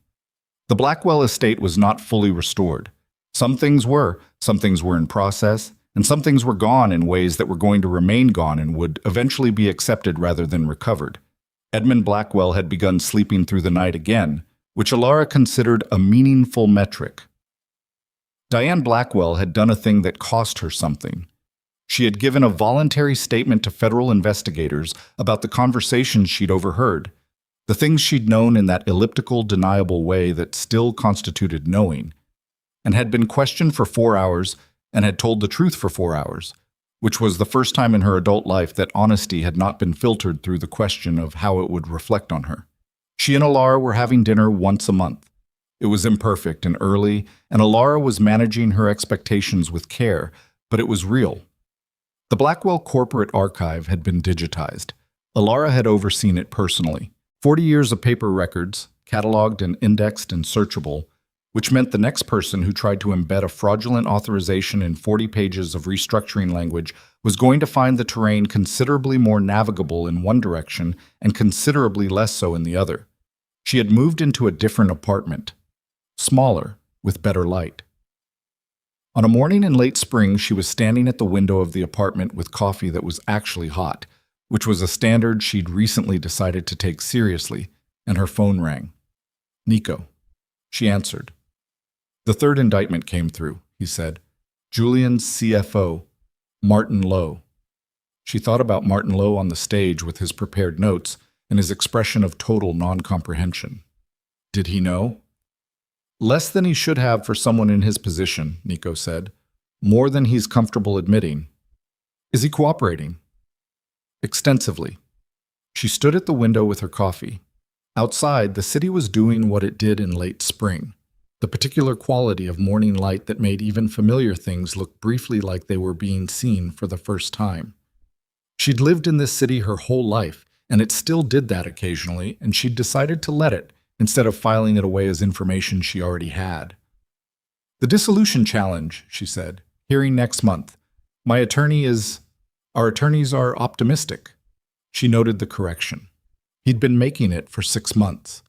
The Blackwell estate was not fully restored. Some things were in process, and some things were gone in ways that were going to remain gone and would eventually be accepted rather than recovered. Edmund Blackwell had begun sleeping through the night again, which Elara considered a meaningful metric. Diane Blackwell had done a thing that cost her something. She had given a voluntary statement to federal investigators about the conversations she'd overheard, the things she'd known in that elliptical, deniable way that still constituted knowing, and had been questioned for 4 hours and had told the truth for 4 hours, which was the first time in her adult life that honesty had not been filtered through the question of how it would reflect on her. She and Elara were having dinner once a month. It was imperfect and early, and Elara was managing her expectations with care, but it was real. The Blackwell corporate archive had been digitized. Elara had overseen it personally. 40 years of paper records, cataloged and indexed and searchable, which meant the next person who tried to embed a fraudulent authorization in 40 pages of restructuring language was going to find the terrain considerably more navigable in one direction and considerably less so in the other. She had moved into a different apartment, smaller, with better light. On a morning in late spring, she was standing at the window of the apartment with coffee that was actually hot, which was a standard she'd recently decided to take seriously, and her phone rang. "Nico." She answered. "The 3rd indictment came through," he said. "Julian's CFO, Martin Lowe." She thought about Martin Lowe on the stage with his prepared notes and his expression of total non-comprehension. Did he know? "Less than he should have for someone in his position," Nico said. "More than he's comfortable admitting." "Is he cooperating?" "Extensively." She stood at the window with her coffee. Outside, the city was doing what it did in late spring. the particular quality of morning light that made even familiar things look briefly like they were being seen for the first time. She'd lived in this city her whole life, and it still did that occasionally, and she'd decided to let it, instead of filing it away as information she already had. "The dissolution challenge," she said, "hearing next month. Our attorneys are optimistic." She noted the correction. He'd been making it for 6 months.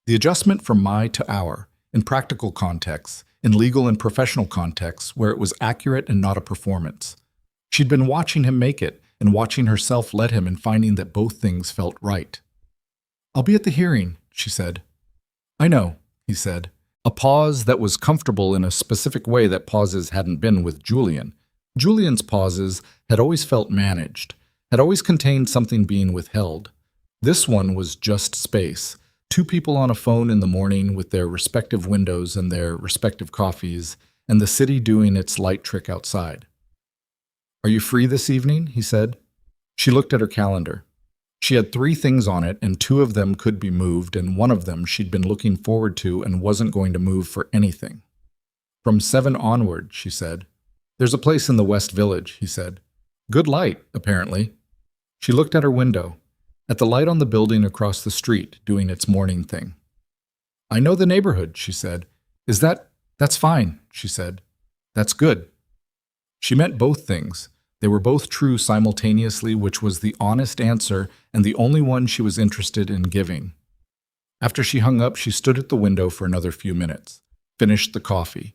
The adjustment from my to our, in practical contexts, in legal and professional contexts, where it was accurate and not a performance. She'd been watching him make it, and watching herself let him, and finding that both things felt right. "I'll be at the hearing," she said. "I know," he said. A pause that was comfortable in a specific way that pauses hadn't been with Julian. Julian's pauses had always felt managed, had always contained something being withheld. This one was just space. Two people on a phone in the morning with their respective windows and their respective coffees, and the city doing its light trick outside. "Are you free this evening?" he said. She looked at her calendar. She had 3 things on it, and 2 of them could be moved, and one of them she'd been looking forward to and wasn't going to move for anything. "From 7 onward," she said. "There's a place in the West Village," he said. "Good light, apparently." She looked at her window, at the light on the building across the street, doing its morning thing. "I know the neighborhood," she said. That's fine," she said. "That's good." She meant both things. They were both true simultaneously, which was the honest answer and the only one she was interested in giving. After she hung up, she stood at the window for another few minutes, finished the coffee,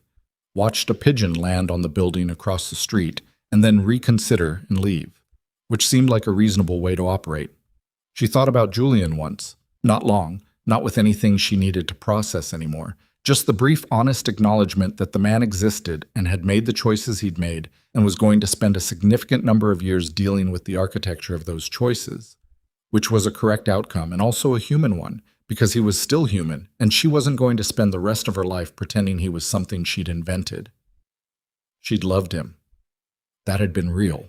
watched a pigeon land on the building across the street, and then reconsider and leave, which seemed like a reasonable way to operate. She thought about Julian once, not long, not with anything she needed to process anymore, just the brief, honest acknowledgement that the man existed and had made the choices he'd made and was going to spend a significant number of years dealing with the architecture of those choices, which was a correct outcome and also a human one, because he was still human, and she wasn't going to spend the rest of her life pretending he was something she'd invented. She'd loved him. That had been real.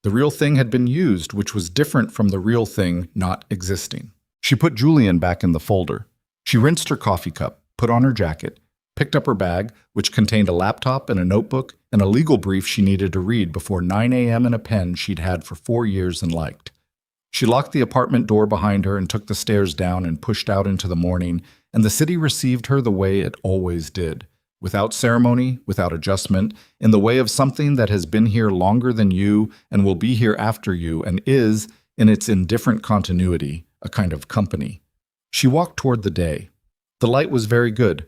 The real thing had been used, which was different from the real thing not existing. She put Julian back in the folder. She rinsed her coffee cup, put on her jacket, picked up her bag, which contained a laptop and a notebook and a legal brief she needed to read before 9 a.m. and a pen she'd had for 4 years and liked. She locked the apartment door behind her and took the stairs down and pushed out into the morning, and the city received her the way it always did, without ceremony, without adjustment, in the way of something that has been here longer than you and will be here after you and is, in its indifferent continuity, a kind of company. She walked toward the day. The light was very good,